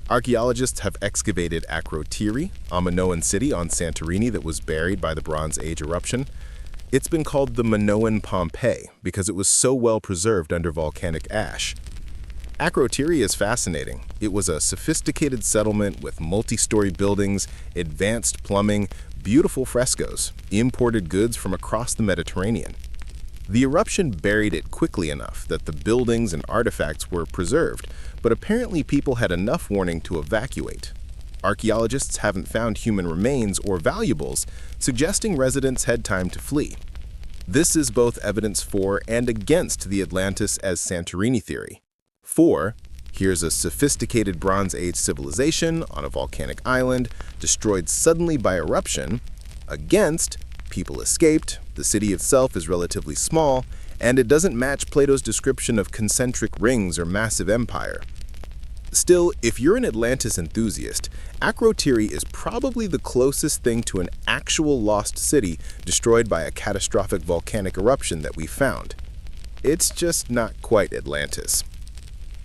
Archaeologists have excavated Akrotiri, a Minoan city on Santorini that was buried by the Bronze Age eruption. It's been called the Minoan Pompeii because it was so well preserved under volcanic ash. Akrotiri is fascinating. It was a sophisticated settlement with multi-story buildings, advanced plumbing, beautiful frescoes, imported goods from across the Mediterranean. The eruption buried it quickly enough that the buildings and artifacts were preserved, but apparently people had enough warning to evacuate. Archaeologists haven't found human remains or valuables, suggesting residents had time to flee. This is both evidence for and against the Atlantis as Santorini theory. For, here's a sophisticated Bronze Age civilization on a volcanic island, destroyed suddenly by eruption. Against, people escaped, the city itself is relatively small, and it doesn't match Plato's description of concentric rings or massive empire. Still, if you're an Atlantis enthusiast, Akrotiri is probably the closest thing to an actual lost city destroyed by a catastrophic volcanic eruption that we found. It's just not quite Atlantis.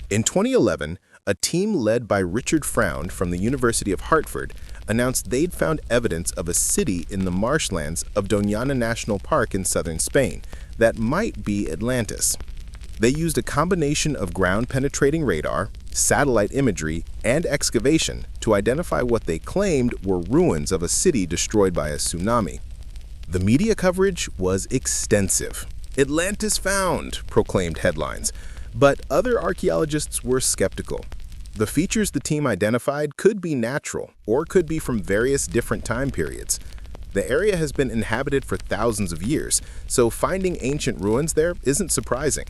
In 2011, a team led by Richard Fround from the University of Hartford announced they'd found evidence of a city in the marshlands of Doñana National Park in southern Spain that might be Atlantis. They used a combination of ground-penetrating radar, satellite imagery, and excavation to identify what they claimed were ruins of a city destroyed by a tsunami. The media coverage was extensive. "Atlantis found," proclaimed headlines, but other archaeologists were skeptical. The features the team identified could be natural or could be from various different time periods. The area has been inhabited for thousands of years, so finding ancient ruins there isn't surprising.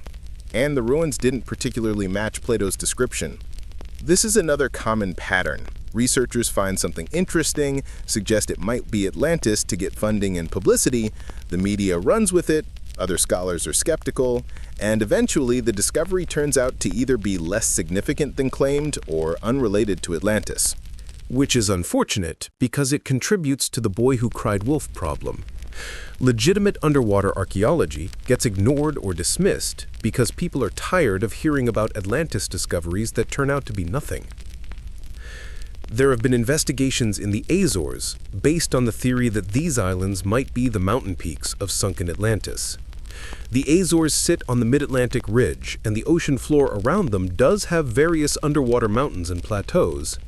And the ruins didn't particularly match Plato's description. This is another common pattern. Researchers find something interesting, suggest it might be Atlantis to get funding and publicity, the media runs with it, other scholars are skeptical, and eventually the discovery turns out to either be less significant than claimed or unrelated to Atlantis. Which is unfortunate because it contributes to the boy who cried wolf problem. Legitimate underwater archaeology gets ignored or dismissed because people are tired of hearing about Atlantis discoveries that turn out to be nothing. There have been investigations in the Azores based on the theory that these islands might be the mountain peaks of sunken Atlantis. The Azores sit on the mid-Atlantic ridge, and the ocean floor around them does have various underwater mountains and plateaus.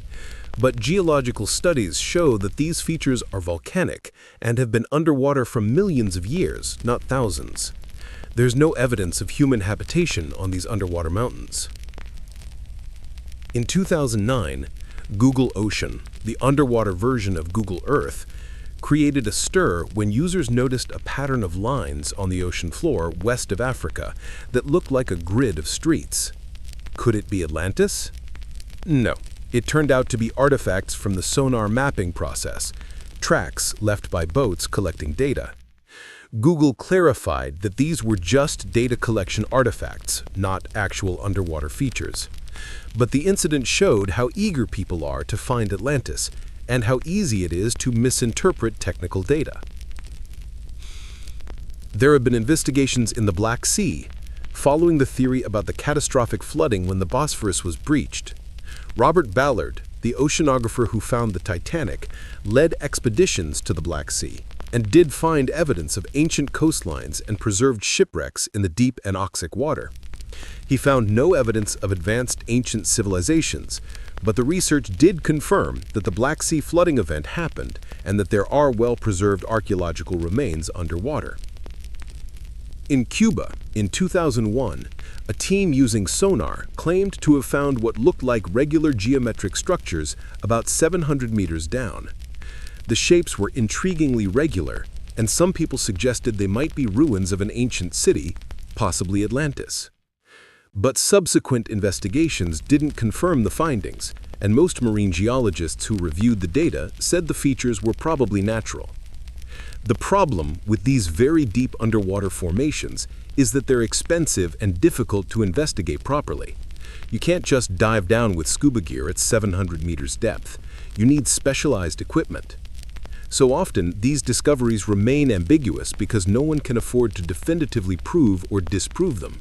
But geological studies show that these features are volcanic and have been underwater for millions of years, not thousands. There's no evidence of human habitation on these underwater mountains. In 2009, Google Ocean, the underwater version of Google Earth, created a stir when users noticed a pattern of lines on the ocean floor west of Africa that looked like a grid of streets. Could it be Atlantis? No. It turned out to be artifacts from the sonar mapping process, tracks left by boats collecting data. Google clarified that these were just data collection artifacts, not actual underwater features. But the incident showed how eager people are to find Atlantis and how easy it is to misinterpret technical data. There have been investigations in the Black Sea, following the theory about the catastrophic flooding when the Bosphorus was breached. Robert Ballard, the oceanographer who found the Titanic, led expeditions to the Black Sea and did find evidence of ancient coastlines and preserved shipwrecks in the deep anoxic water. He found no evidence of advanced ancient civilizations, but the research did confirm that the Black Sea flooding event happened and that there are well-preserved archaeological remains underwater. In Cuba, in 2001, a team using sonar claimed to have found what looked like regular geometric structures about 700 meters down. The shapes were intriguingly regular, and some people suggested they might be ruins of an ancient city, possibly Atlantis. But subsequent investigations didn't confirm the findings, and most marine geologists who reviewed the data said the features were probably natural. The problem with these very deep underwater formations is that they're expensive and difficult to investigate properly. You can't just dive down with scuba gear at 700 meters depth. You need specialized equipment. So often, these discoveries remain ambiguous because no one can afford to definitively prove or disprove them.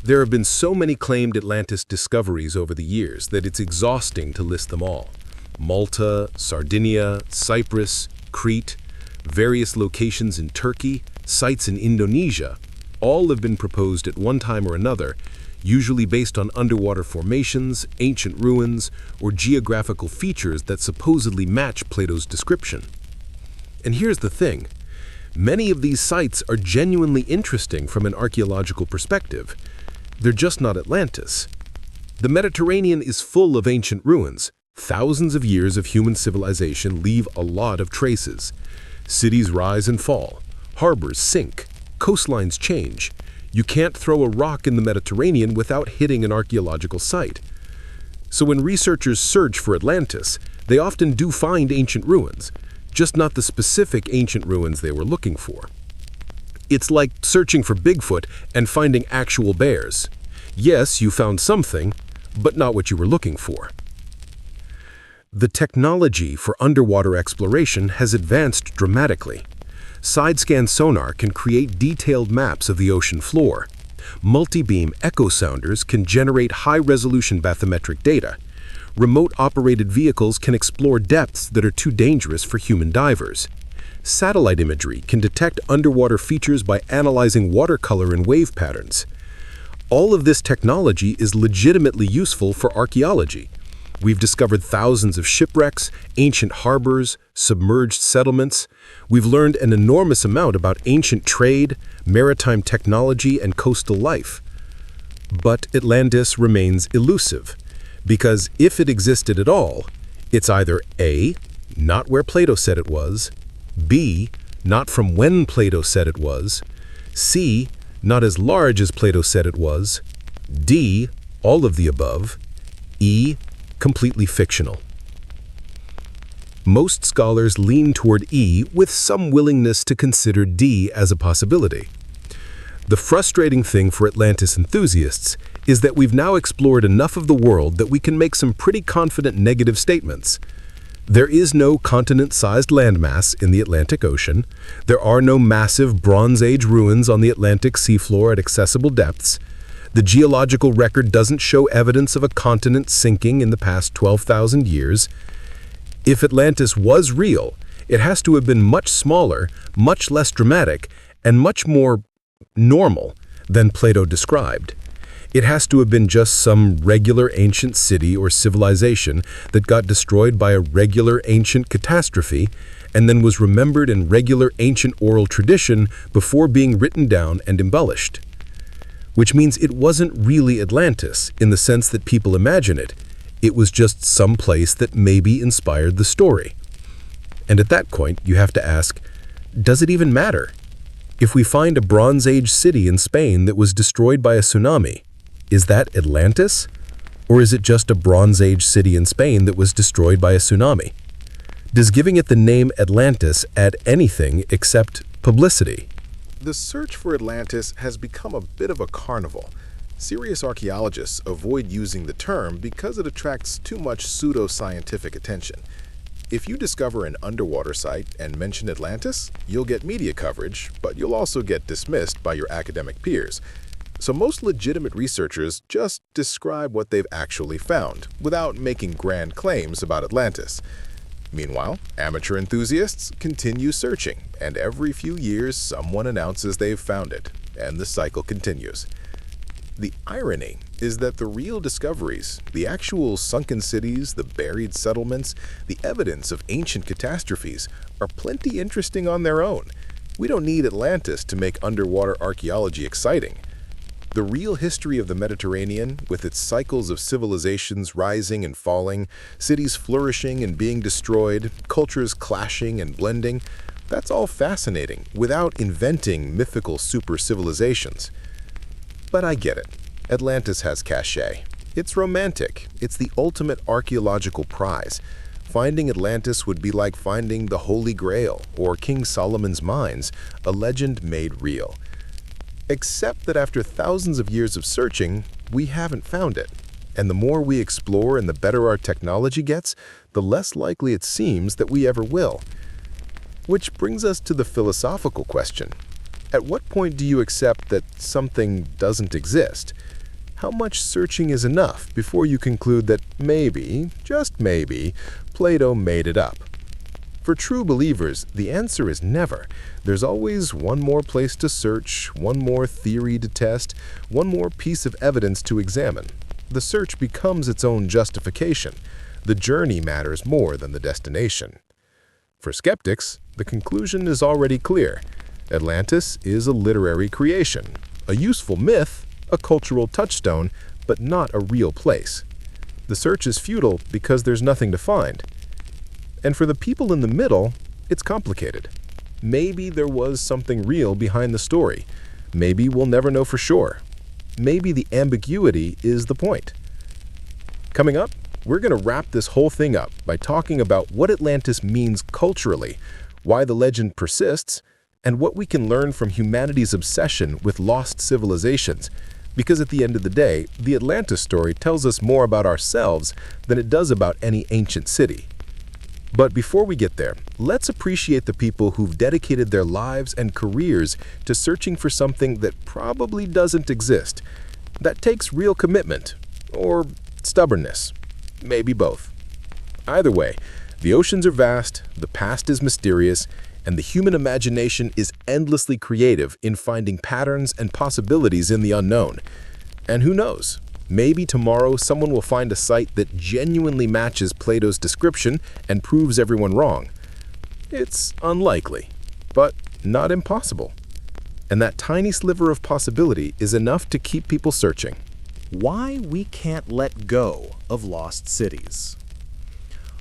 There have been so many claimed Atlantis discoveries over the years that it's exhausting to list them all. Malta, Sardinia, Cyprus, Crete, various locations in Turkey, sites in Indonesia, all have been proposed at one time or another, usually based on underwater formations, ancient ruins, or geographical features that supposedly match Plato's description. And here's the thing. Many of these sites are genuinely interesting from an archaeological perspective. They're just not Atlantis. The Mediterranean is full of ancient ruins. Thousands of years of human civilization leave a lot of traces. Cities rise and fall. Harbors sink. Coastlines change. You can't throw a rock in the Mediterranean without hitting an archaeological site. So when researchers search for Atlantis, they often do find ancient ruins, just not the specific ancient ruins they were looking for. It's like searching for Bigfoot and finding actual bears. Yes, you found something, but not what you were looking for. The technology for underwater exploration has advanced dramatically. Side-scan sonar can create detailed maps of the ocean floor. Multi-beam echo sounders can generate high-resolution bathymetric data. Remote-operated vehicles can explore depths that are too dangerous for human divers. Satellite imagery can detect underwater features by analyzing watercolor and wave patterns. All of this technology is legitimately useful for archaeology. We've discovered thousands of shipwrecks, ancient harbors, submerged settlements. We've learned an enormous amount about ancient trade, maritime technology, and coastal life. But Atlantis remains elusive, because if it existed at all, it's either A, not where Plato said it was, B, not from when Plato said it was, C, not as large as Plato said it was, D, all of the above, E, completely fictional. Most scholars lean toward E with some willingness to consider D as a possibility. The frustrating thing for Atlantis enthusiasts is that we've now explored enough of the world that we can make some pretty confident negative statements. There is no continent-sized landmass in the Atlantic Ocean. There are no massive Bronze Age ruins on the Atlantic seafloor at accessible depths. The geological record doesn't show evidence of a continent sinking in the past 12,000 years. If Atlantis was real, it has to have been much smaller, much less dramatic, and much more normal than Plato described. It has to have been just some regular ancient city or civilization that got destroyed by a regular ancient catastrophe and then was remembered in regular ancient oral tradition before being written down and embellished. Which means it wasn't really Atlantis in the sense that people imagine it. It was just some place that maybe inspired the story. And at that point, you have to ask, does it even matter? If we find a Bronze Age city in Spain that was destroyed by a tsunami, is that Atlantis? Or is it just a Bronze Age city in Spain that was destroyed by a tsunami? Does giving it the name Atlantis add anything except publicity? The search for Atlantis has become a bit of a carnival. Serious archaeologists avoid using the term because it attracts too much pseudo-scientific attention. If you discover an underwater site and mention Atlantis, you'll get media coverage, but you'll also get dismissed by your academic peers. So most legitimate researchers just describe what they've actually found, without making grand claims about Atlantis. Meanwhile, amateur enthusiasts continue searching, and every few years someone announces they've found it, and the cycle continues. The irony is that the real discoveries, the actual sunken cities, the buried settlements, the evidence of ancient catastrophes, are plenty interesting on their own. We don't need Atlantis to make underwater archaeology exciting. The real history of the Mediterranean, with its cycles of civilizations rising and falling, cities flourishing and being destroyed, cultures clashing and blending, That's all fascinating, without inventing mythical super civilizations. But I get it. Atlantis has cachet. It's romantic. It's the ultimate archaeological prize. Finding Atlantis would be like finding the Holy Grail or King Solomon's mines, a legend made real. Except that after thousands of years of searching, we haven't found it. And the more we explore and the better our technology gets, the less likely it seems that we ever will. Which brings us to the philosophical question. At what point do you accept that something doesn't exist? How much searching is enough before you conclude that maybe, just maybe, Plato made it up? For true believers, the answer is never. There's always one more place to search, one more theory to test, one more piece of evidence to examine. The search becomes its own justification. The journey matters more than the destination. For skeptics, the conclusion is already clear. Atlantis is a literary creation, a useful myth, a cultural touchstone, but not a real place. The search is futile because there's nothing to find. And for the people in the middle, it's complicated. Maybe there was something real behind the story. Maybe we'll never know for sure. Maybe the ambiguity is the point. Coming up, we're going to wrap this whole thing up by talking about what Atlantis means culturally, why the legend persists, and what we can learn from humanity's obsession with lost civilizations. Because at the end of the day, the Atlantis story tells us more about ourselves than it does about any ancient city. But before we get there, let's appreciate the people who've dedicated their lives and careers to searching for something that probably doesn't exist. That takes real commitment, or stubbornness, maybe both. Either way, the oceans are vast, the past is mysterious, and the human imagination is endlessly creative in finding patterns and possibilities in the unknown. And who knows? Maybe tomorrow someone will find a site that genuinely matches Plato's description and proves everyone wrong. It's unlikely, but not impossible. And that tiny sliver of possibility is enough to keep people searching. Why we can't let go of lost cities.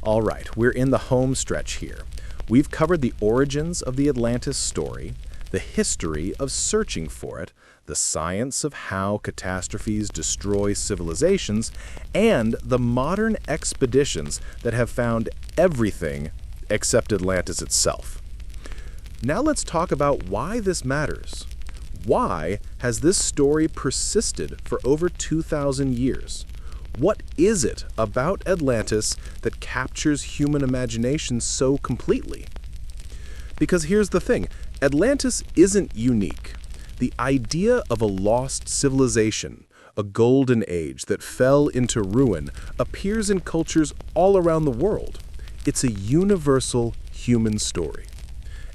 All right, we're in the home stretch here. We've covered the origins of the Atlantis story, the history of searching for it, the science of how catastrophes destroy civilizations, and the modern expeditions that have found everything except Atlantis itself. Now let's talk about why this matters. Why has this story persisted for over 2,000 years? What is it about Atlantis that captures human imagination so completely? Because here's the thing, Atlantis isn't unique. The idea of a lost civilization, a golden age that fell into ruin, appears in cultures all around the world. It's a universal human story.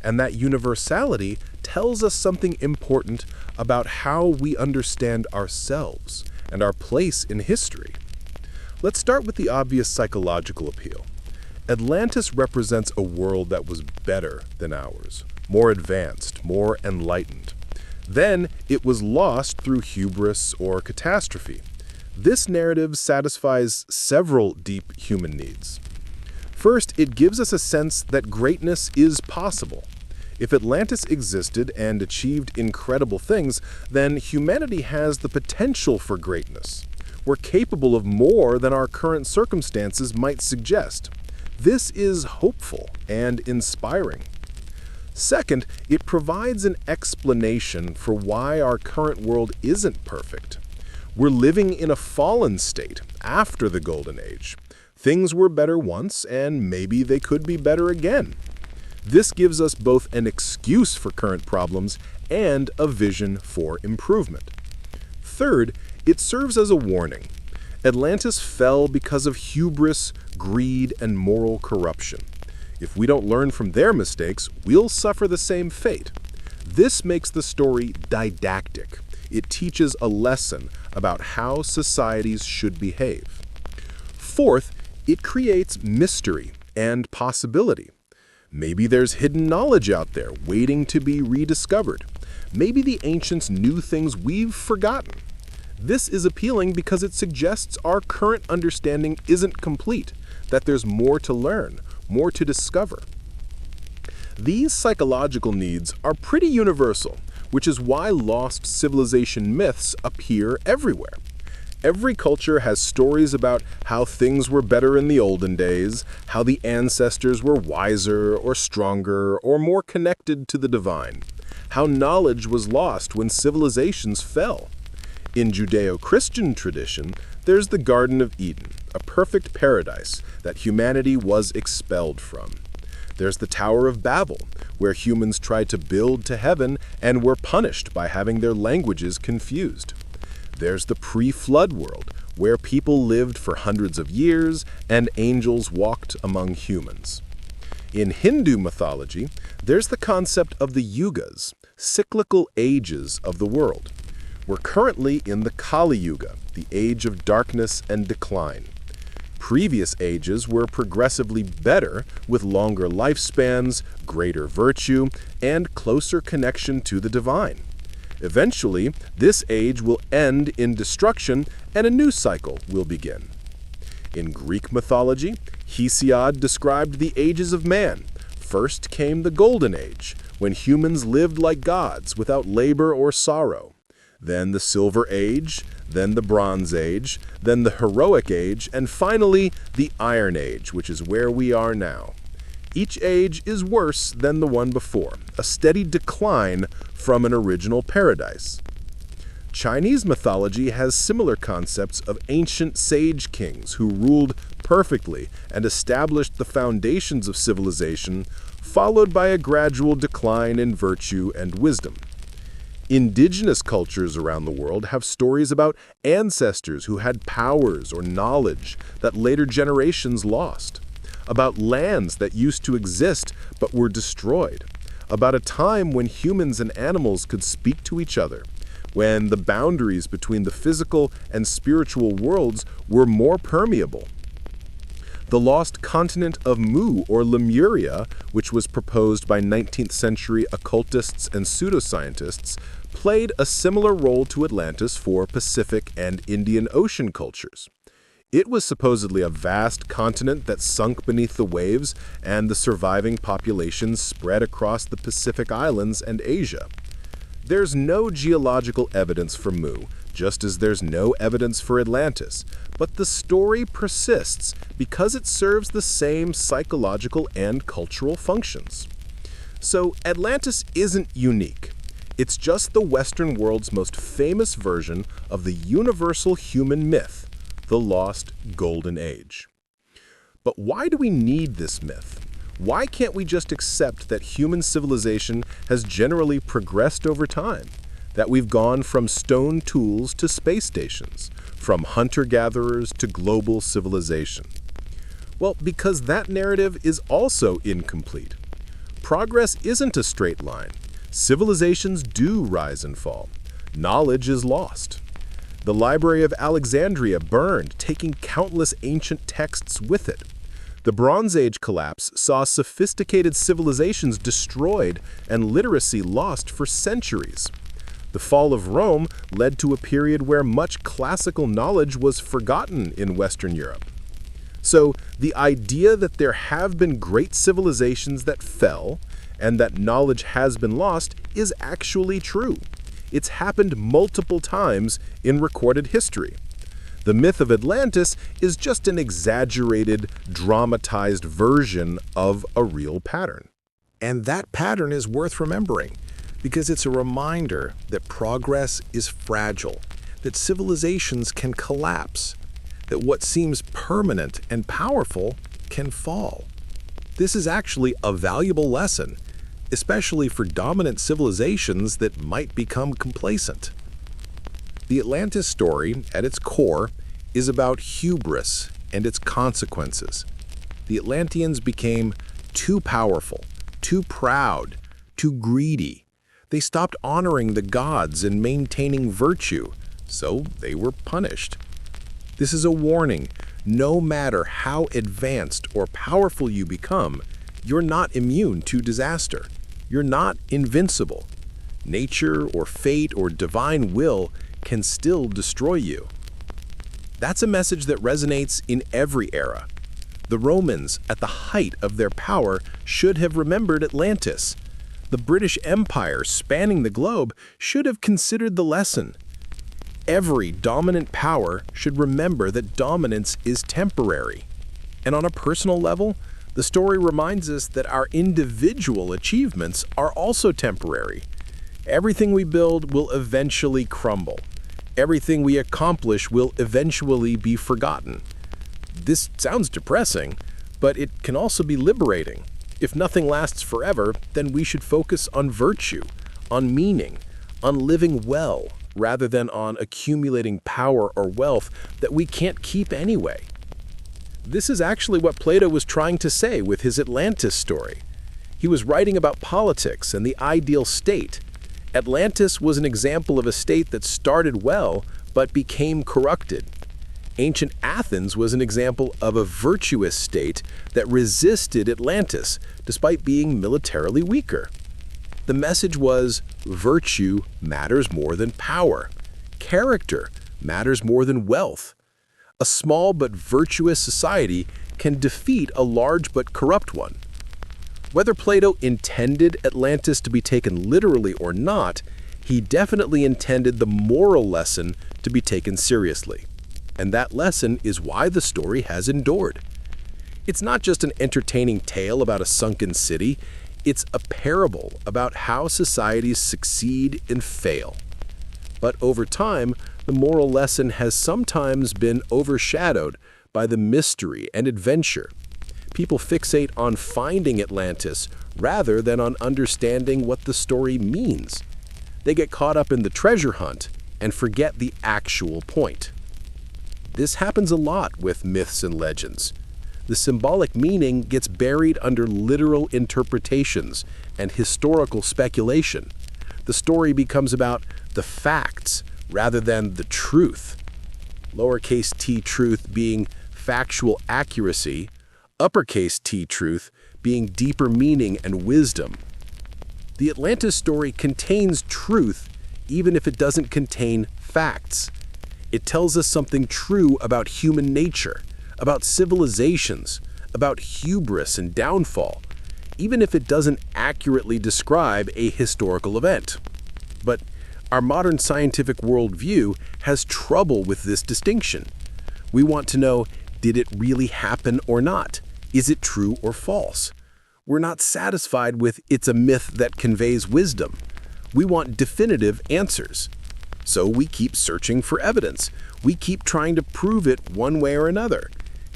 And that universality tells us something important about how we understand ourselves and our place in history. Let's start with the obvious psychological appeal. Atlantis represents a world that was better than ours, more advanced, more enlightened. Then it was lost through hubris or catastrophe. This narrative satisfies several deep human needs. First, it gives us a sense that greatness is possible. If Atlantis existed and achieved incredible things, then humanity has the potential for greatness. We're capable of more than our current circumstances might suggest. This is hopeful and inspiring. Second, it provides an explanation for why our current world isn't perfect. We're living in a fallen state after the Golden Age. Things were better once, and maybe they could be better again. This gives us both an excuse for current problems and a vision for improvement. Third, it serves as a warning. Atlantis fell because of hubris, greed, and moral corruption. If we don't learn from their mistakes, we'll suffer the same fate. This makes the story didactic. It teaches a lesson about how societies should behave. Fourth, it creates mystery and possibility. Maybe there's hidden knowledge out there waiting to be rediscovered. Maybe the ancients knew things we've forgotten. This is appealing because it suggests our current understanding isn't complete, that there's more to learn, more to discover. These psychological needs are pretty universal, which is why lost civilization myths appear everywhere. Every culture has stories about how things were better in the olden days, how the ancestors were wiser or stronger or more connected to the divine, how knowledge was lost when civilizations fell. In Judeo-Christian tradition, there's the Garden of Eden, a perfect paradise that humanity was expelled from. There's the Tower of Babel, where humans tried to build to heaven and were punished by having their languages confused. There's the pre-flood world, where people lived for hundreds of years and angels walked among humans. In Hindu mythology, there's the concept of the yugas, cyclical ages of the world. We're currently in the Kali Yuga, the age of darkness and decline. Previous ages were progressively better, with longer lifespans, greater virtue, and closer connection to the divine. Eventually, this age will end in destruction and a new cycle will begin. In Greek mythology, Hesiod described the ages of man. First came the Golden Age, when humans lived like gods without labor or sorrow. Then the Silver Age, then the Bronze Age, then the Heroic Age, and finally the Iron Age, which is where we are now. Each age is worse than the one before, a steady decline from an original paradise. Chinese mythology has similar concepts of ancient sage kings who ruled perfectly and established the foundations of civilization, followed by a gradual decline in virtue and wisdom. Indigenous cultures around the world have stories about ancestors who had powers or knowledge that later generations lost, about lands that used to exist but were destroyed, about a time when humans and animals could speak to each other, when the boundaries between the physical and spiritual worlds were more permeable. The lost continent of Mu or Lemuria, which was proposed by 19th century occultists and pseudoscientists, played a similar role to Atlantis for Pacific and Indian Ocean cultures. It was supposedly a vast continent that sunk beneath the waves, and the surviving population spread across the Pacific Islands and Asia. There's no geological evidence for Mu, just as there's no evidence for Atlantis, but the story persists because it serves the same psychological and cultural functions. So Atlantis isn't unique. It's just the Western world's most famous version of the universal human myth, the lost Golden Age. But why do we need this myth? Why can't we just accept that human civilization has generally progressed over time? That we've gone from stone tools to space stations, from hunter-gatherers to global civilization? Well, because that narrative is also incomplete. Progress isn't a straight line. Civilizations do rise and fall. Knowledge is lost. The Library of Alexandria burned, taking countless ancient texts with it. The Bronze Age collapse saw sophisticated civilizations destroyed and literacy lost for centuries. The fall of Rome led to a period where much classical knowledge was forgotten in Western Europe. So, the idea that there have been great civilizations that fell and that knowledge has been lost is actually true. It's happened multiple times in recorded history. The myth of Atlantis is just an exaggerated, dramatized version of a real pattern. And that pattern is worth remembering, because it's a reminder that progress is fragile, that civilizations can collapse, that what seems permanent and powerful can fall. This is actually a valuable lesson, especially for dominant civilizations that might become complacent. The Atlantis story, at its core, is about hubris and its consequences. The Atlanteans became too powerful, too proud, too greedy. They stopped honoring the gods and maintaining virtue, so they were punished. This is a warning. No matter how advanced or powerful you become, you're not immune to disaster. You're not invincible. Nature or fate or divine will can still destroy you. That's a message that resonates in every era. The Romans, at the height of their power, should have remembered Atlantis. The British Empire, spanning the globe, should have considered the lesson. Every dominant power should remember that dominance is temporary. And on a personal level, the story reminds us that our individual achievements are also temporary. Everything we build will eventually crumble. Everything we accomplish will eventually be forgotten. This sounds depressing, but it can also be liberating. If nothing lasts forever, then we should focus on virtue, on meaning, on living well, rather than on accumulating power or wealth that we can't keep anyway. This is actually what Plato was trying to say with his Atlantis story. He was writing about politics and the ideal state. Atlantis was an example of a state that started well, but became corrupted. Ancient Athens was an example of a virtuous state that resisted Atlantis, despite being militarily weaker. The message was, virtue matters more than power. Character matters more than wealth. A small but virtuous society can defeat a large but corrupt one. Whether Plato intended Atlantis to be taken literally or not, he definitely intended the moral lesson to be taken seriously. And that lesson is why the story has endured. It's not just an entertaining tale about a sunken city, it's a parable about how societies succeed and fail. But over time, the moral lesson has sometimes been overshadowed by the mystery and adventure. People fixate on finding Atlantis rather than on understanding what the story means. They get caught up in the treasure hunt and forget the actual point. This happens a lot with myths and legends. The symbolic meaning gets buried under literal interpretations and historical speculation. The story becomes about the facts rather than the truth. Lowercase t truth being factual accuracy, uppercase T truth being deeper meaning and wisdom. The Atlantis story contains truth even if it doesn't contain facts. It tells us something true about human nature, about civilizations, about hubris and downfall, even if it doesn't accurately describe a historical event. But our modern scientific worldview has trouble with this distinction. We want to know, did it really happen or not? Is it true or false? We're not satisfied with it's a myth that conveys wisdom. We want definitive answers. So we keep searching for evidence. We keep trying to prove it one way or another.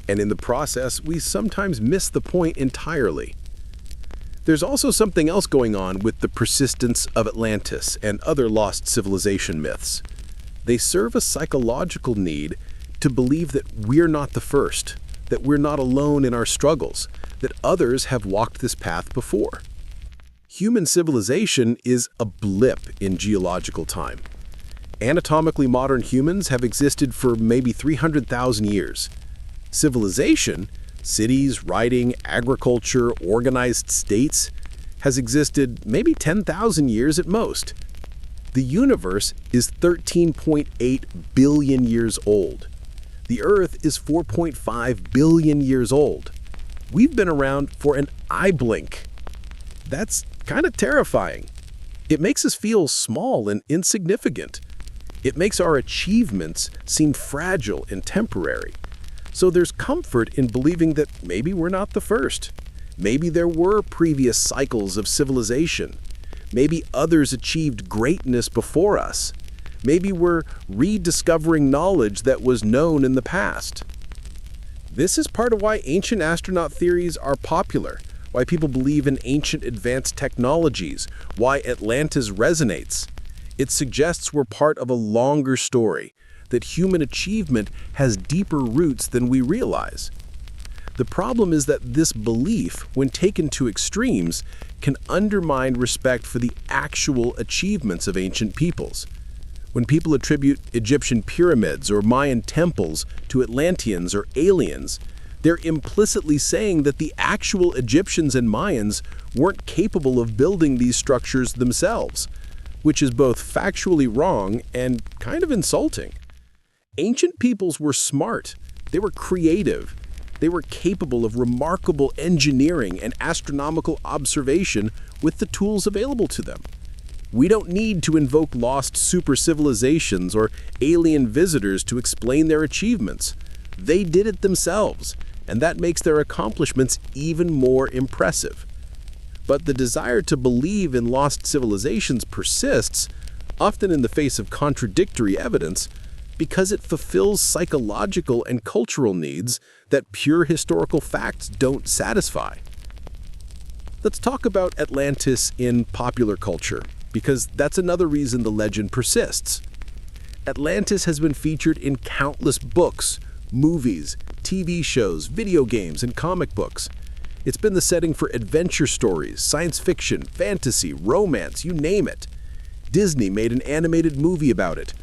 And in the process, we sometimes miss the point entirely. There's also something else going on with the persistence of Atlantis and other lost civilization myths. They serve a psychological need to believe that we're not the first, that we're not alone in our struggles, that others have walked this path before. Human civilization is a blip in geological time. Anatomically modern humans have existed for maybe 300,000 years. Civilization, cities, writing, agriculture, organized states, has existed maybe 10,000 years at most. The universe is 13.8 billion years old. The Earth is 4.5 billion years old. We've been around for an eye blink. That's kind of terrifying. It makes us feel small and insignificant. It makes our achievements seem fragile and temporary. So there's comfort in believing that maybe we're not the first. Maybe there were previous cycles of civilization. Maybe others achieved greatness before us. Maybe we're rediscovering knowledge that was known in the past. This is part of why ancient astronaut theories are popular, why people believe in ancient advanced technologies, why Atlantis resonates. It suggests we're part of a longer story, that human achievement has deeper roots than we realize. The problem is that this belief, when taken to extremes, can undermine respect for the actual achievements of ancient peoples. When people attribute Egyptian pyramids or Mayan temples to Atlanteans or aliens, they're implicitly saying that the actual Egyptians and Mayans weren't capable of building these structures themselves, which is both factually wrong and kind of insulting. Ancient peoples were smart, they were creative, They were capable of remarkable engineering and astronomical observation with the tools available to them. We don't need to invoke lost super civilizations or alien visitors to explain their achievements. They did it themselves, and that makes their accomplishments even more impressive. But the desire to believe in lost civilizations persists, often in the face of contradictory evidence, because it fulfills psychological and cultural needs that pure historical facts don't satisfy. Let's talk about Atlantis in popular culture, because that's another reason the legend persists. Atlantis has been featured in countless books, movies, TV shows, video games, and comic books. It's been the setting for adventure stories, science fiction, fantasy, romance, you name it. Disney made an animated movie about it.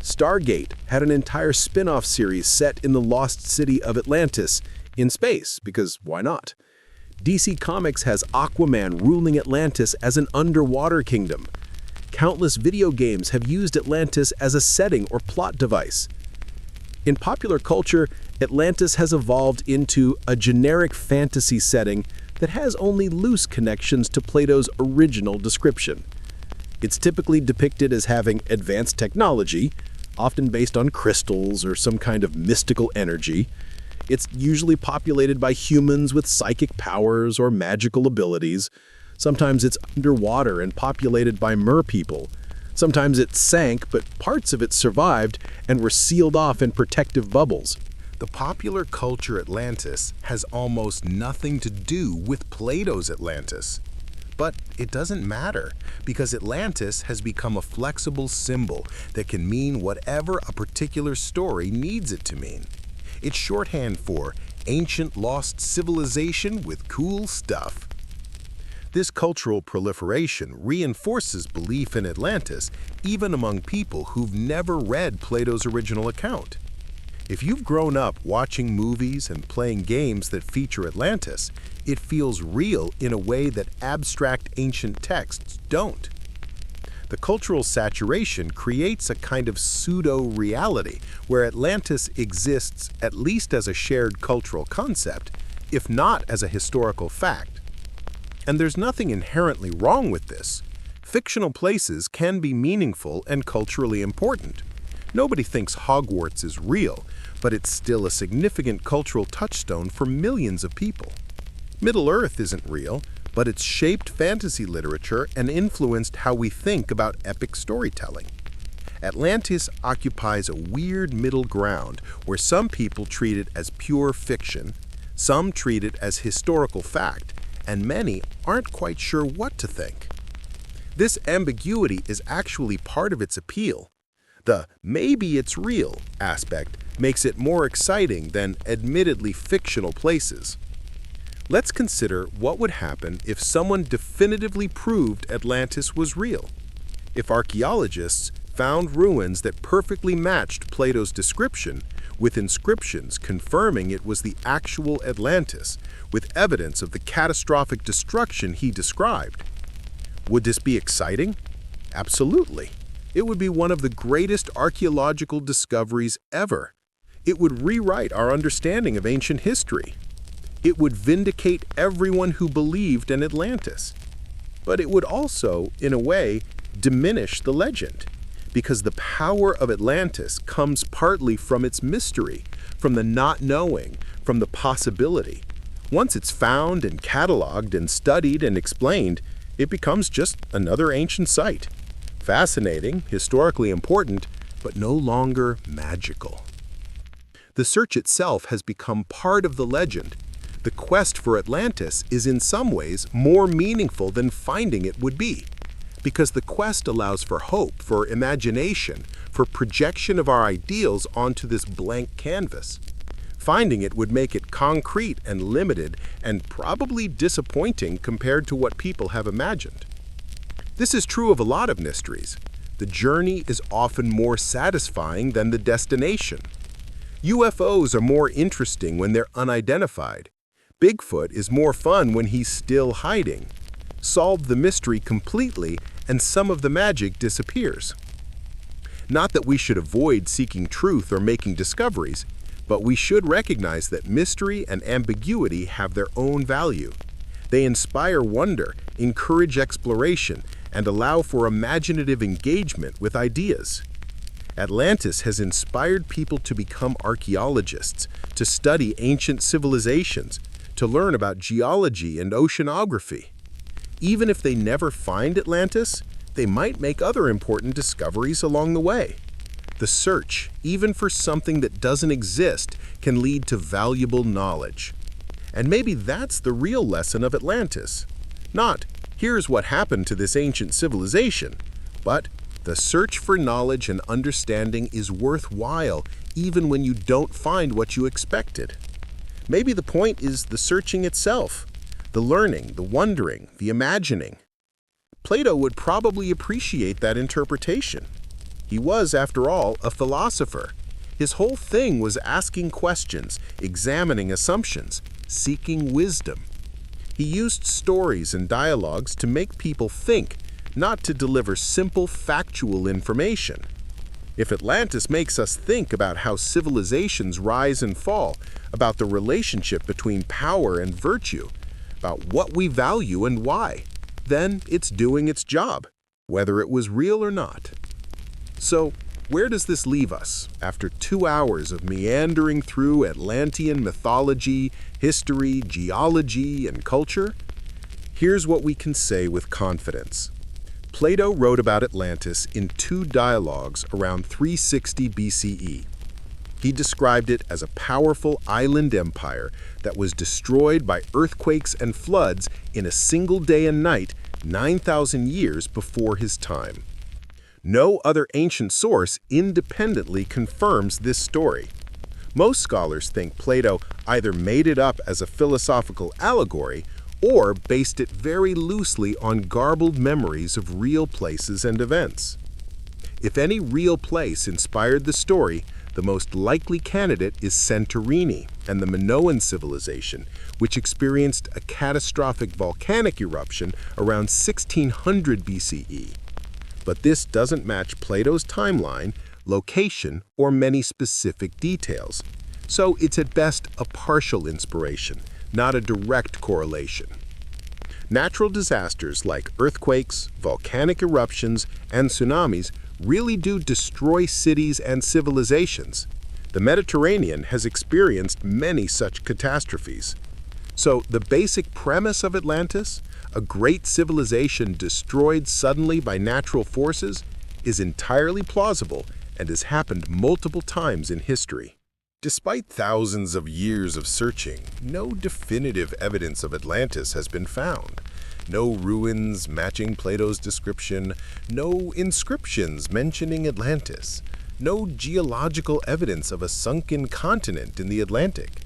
Stargate had an entire spin-off series set in the Lost City of Atlantis in space, because why not? DC Comics has Aquaman ruling Atlantis as an underwater kingdom. Countless video games have used Atlantis as a setting or plot device. In popular culture, Atlantis has evolved into a generic fantasy setting that has only loose connections to Plato's original description. It's typically depicted as having advanced technology, often based on crystals or some kind of mystical energy. It's usually populated by humans with psychic powers or magical abilities. Sometimes it's underwater and populated by merpeople. Sometimes it sank, but parts of it survived and were sealed off in protective bubbles. The popular culture Atlantis has almost nothing to do with Plato's Atlantis. But it doesn't matter, because Atlantis has become a flexible symbol that can mean whatever a particular story needs it to mean. It's shorthand for ancient lost civilization with cool stuff. This cultural proliferation reinforces belief in Atlantis even among people who've never read Plato's original account. If you've grown up watching movies and playing games that feature Atlantis, it feels real in a way that abstract ancient texts don't. The cultural saturation creates a kind of pseudo-reality where Atlantis exists at least as a shared cultural concept, if not as a historical fact. And there's nothing inherently wrong with this. Fictional places can be meaningful and culturally important. Nobody thinks Hogwarts is real, but it's still a significant cultural touchstone for millions of people. Middle-earth isn't real, but it's shaped fantasy literature and influenced how we think about epic storytelling. Atlantis occupies a weird middle ground where some people treat it as pure fiction, some treat it as historical fact, and many aren't quite sure what to think. This ambiguity is actually part of its appeal. The "maybe it's real" aspect makes it more exciting than admittedly fictional places. Let's consider what would happen if someone definitively proved Atlantis was real. If archaeologists found ruins that perfectly matched Plato's description, with inscriptions confirming it was the actual Atlantis, with evidence of the catastrophic destruction he described. Would this be exciting? Absolutely. It would be one of the greatest archaeological discoveries ever. It would rewrite our understanding of ancient history. It would vindicate everyone who believed in Atlantis. But it would also, in a way, diminish the legend, because the power of Atlantis comes partly from its mystery, from the not knowing, from the possibility. Once it's found and cataloged and studied and explained, it becomes just another ancient site. Fascinating, historically important, but no longer magical. The search itself has become part of the legend. The quest for Atlantis is in some ways more meaningful than finding it would be, because the quest allows for hope, for imagination, for projection of our ideals onto this blank canvas. Finding it would make it concrete and limited and probably disappointing compared to what people have imagined. This is true of a lot of mysteries. The journey is often more satisfying than the destination. UFOs are more interesting when they're unidentified. Bigfoot is more fun when he's still hiding. Solve the mystery completely and some of the magic disappears. Not that we should avoid seeking truth or making discoveries, But we should recognize that mystery and ambiguity have their own value. They inspire wonder, encourage exploration, and allow for imaginative engagement with ideas. Atlantis has inspired people to become archaeologists, to study ancient civilizations, to learn about geology and oceanography. Even if they never find Atlantis, they might make other important discoveries along the way. The search, even for something that doesn't exist, can lead to valuable knowledge. And maybe that's the real lesson of Atlantis. Not, here's what happened to this ancient civilization, but the search for knowledge and understanding is worthwhile even when you don't find what you expected. Maybe the point is the searching itself, the learning, the wondering, the imagining. Plato would probably appreciate that interpretation. He was, after all, a philosopher. His whole thing was asking questions, examining assumptions, seeking wisdom. He used stories and dialogues to make people think, not to deliver simple, factual information. If Atlantis makes us think about how civilizations rise and fall, about the relationship between power and virtue, about what we value and why, then it's doing its job, whether it was real or not. So, where does this leave us after 2 hours of meandering through Atlantean mythology, history, geology, and culture? Here's what we can say with confidence. Plato wrote about Atlantis in 2 dialogues around 360 BCE. He described it as a powerful island empire that was destroyed by earthquakes and floods in a single day and night 9,000 years before his time. No other ancient source independently confirms this story. Most scholars think Plato either made it up as a philosophical allegory or based it very loosely on garbled memories of real places and events. If any real place inspired the story, the most likely candidate is Santorini and the Minoan civilization, which experienced a catastrophic volcanic eruption around 1600 BCE. But this doesn't match Plato's timeline, location, or many specific details. So it's at best a partial inspiration, not a direct correlation. Natural disasters like earthquakes, volcanic eruptions, and tsunamis really do destroy cities and civilizations. The Mediterranean has experienced many such catastrophes. So the basic premise of Atlantis, a great civilization destroyed suddenly by natural forces, is entirely plausible and has happened multiple times in history. Despite thousands of years of searching, no definitive evidence of Atlantis has been found. No ruins matching Plato's description, no inscriptions mentioning Atlantis, no geological evidence of a sunken continent in the Atlantic.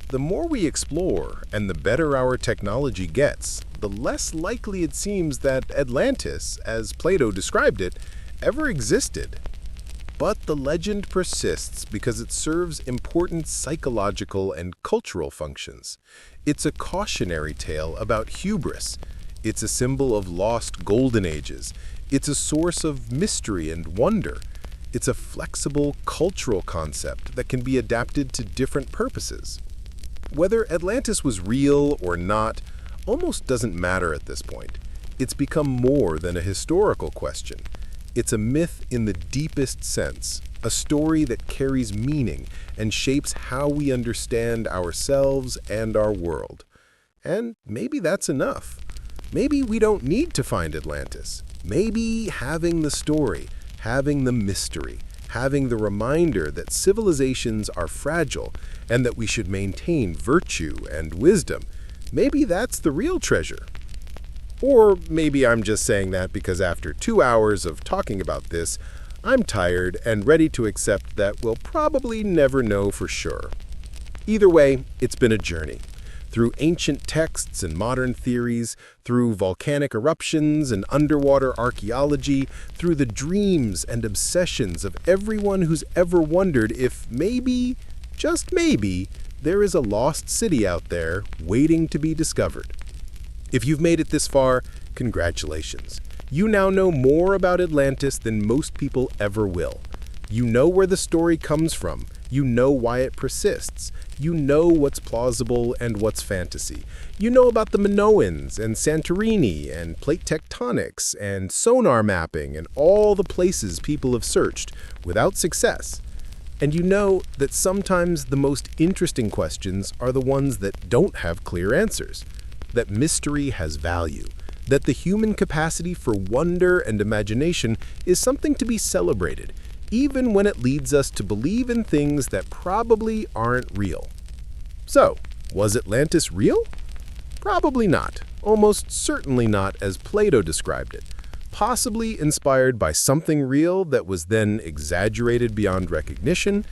The more we explore and the better our technology gets, the less likely it seems that Atlantis, as Plato described it, ever existed. But the legend persists because it serves important psychological and cultural functions. It's a cautionary tale about hubris. It's a symbol of lost golden ages. It's a source of mystery and wonder. It's a flexible cultural concept that can be adapted to different purposes. Whether Atlantis was real or not almost doesn't matter at this point. It's become more than a historical question. It's a myth in the deepest sense, a story that carries meaning and shapes how we understand ourselves and our world. And maybe that's enough. Maybe we don't need to find Atlantis. Maybe having the story, having the mystery, having the reminder that civilizations are fragile and that we should maintain virtue and wisdom, maybe that's the real treasure. Or maybe I'm just saying that because after 2 hours of talking about this, I'm tired and ready to accept that we'll probably never know for sure. Either way, it's been a journey. Through ancient texts and modern theories, through volcanic eruptions and underwater archaeology, through the dreams and obsessions of everyone who's ever wondered if maybe, just maybe, there is a lost city out there waiting to be discovered. If you've made it this far, congratulations. You now know more about Atlantis than most people ever will. You know where the story comes from, You know why it persists. You know what's plausible and what's fantasy. You know about the Minoans and Santorini and plate tectonics and sonar mapping and all the places people have searched without success. And you know that sometimes the most interesting questions are the ones that don't have clear answers, that mystery has value, that the human capacity for wonder and imagination is something to be celebrated, even when it leads us to believe in things that probably aren't real. So, was Atlantis real? Probably not. Almost certainly not as Plato described it. Possibly inspired by something real that was then exaggerated beyond recognition,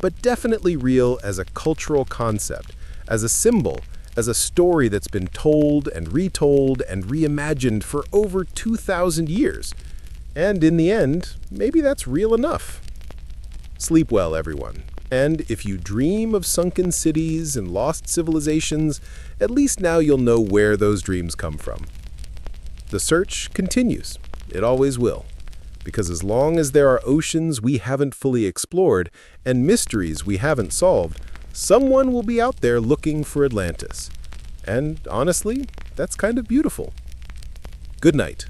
but definitely real as a cultural concept, as a symbol, as a story that's been told and retold and reimagined for over 2,000 years. And in the end, maybe that's real enough. Sleep well, everyone. And if you dream of sunken cities and lost civilizations, at least now you'll know where those dreams come from. The search continues. It always will. Because as long as there are oceans we haven't fully explored and mysteries we haven't solved, someone will be out there looking for Atlantis. And honestly, that's kind of beautiful. Good night.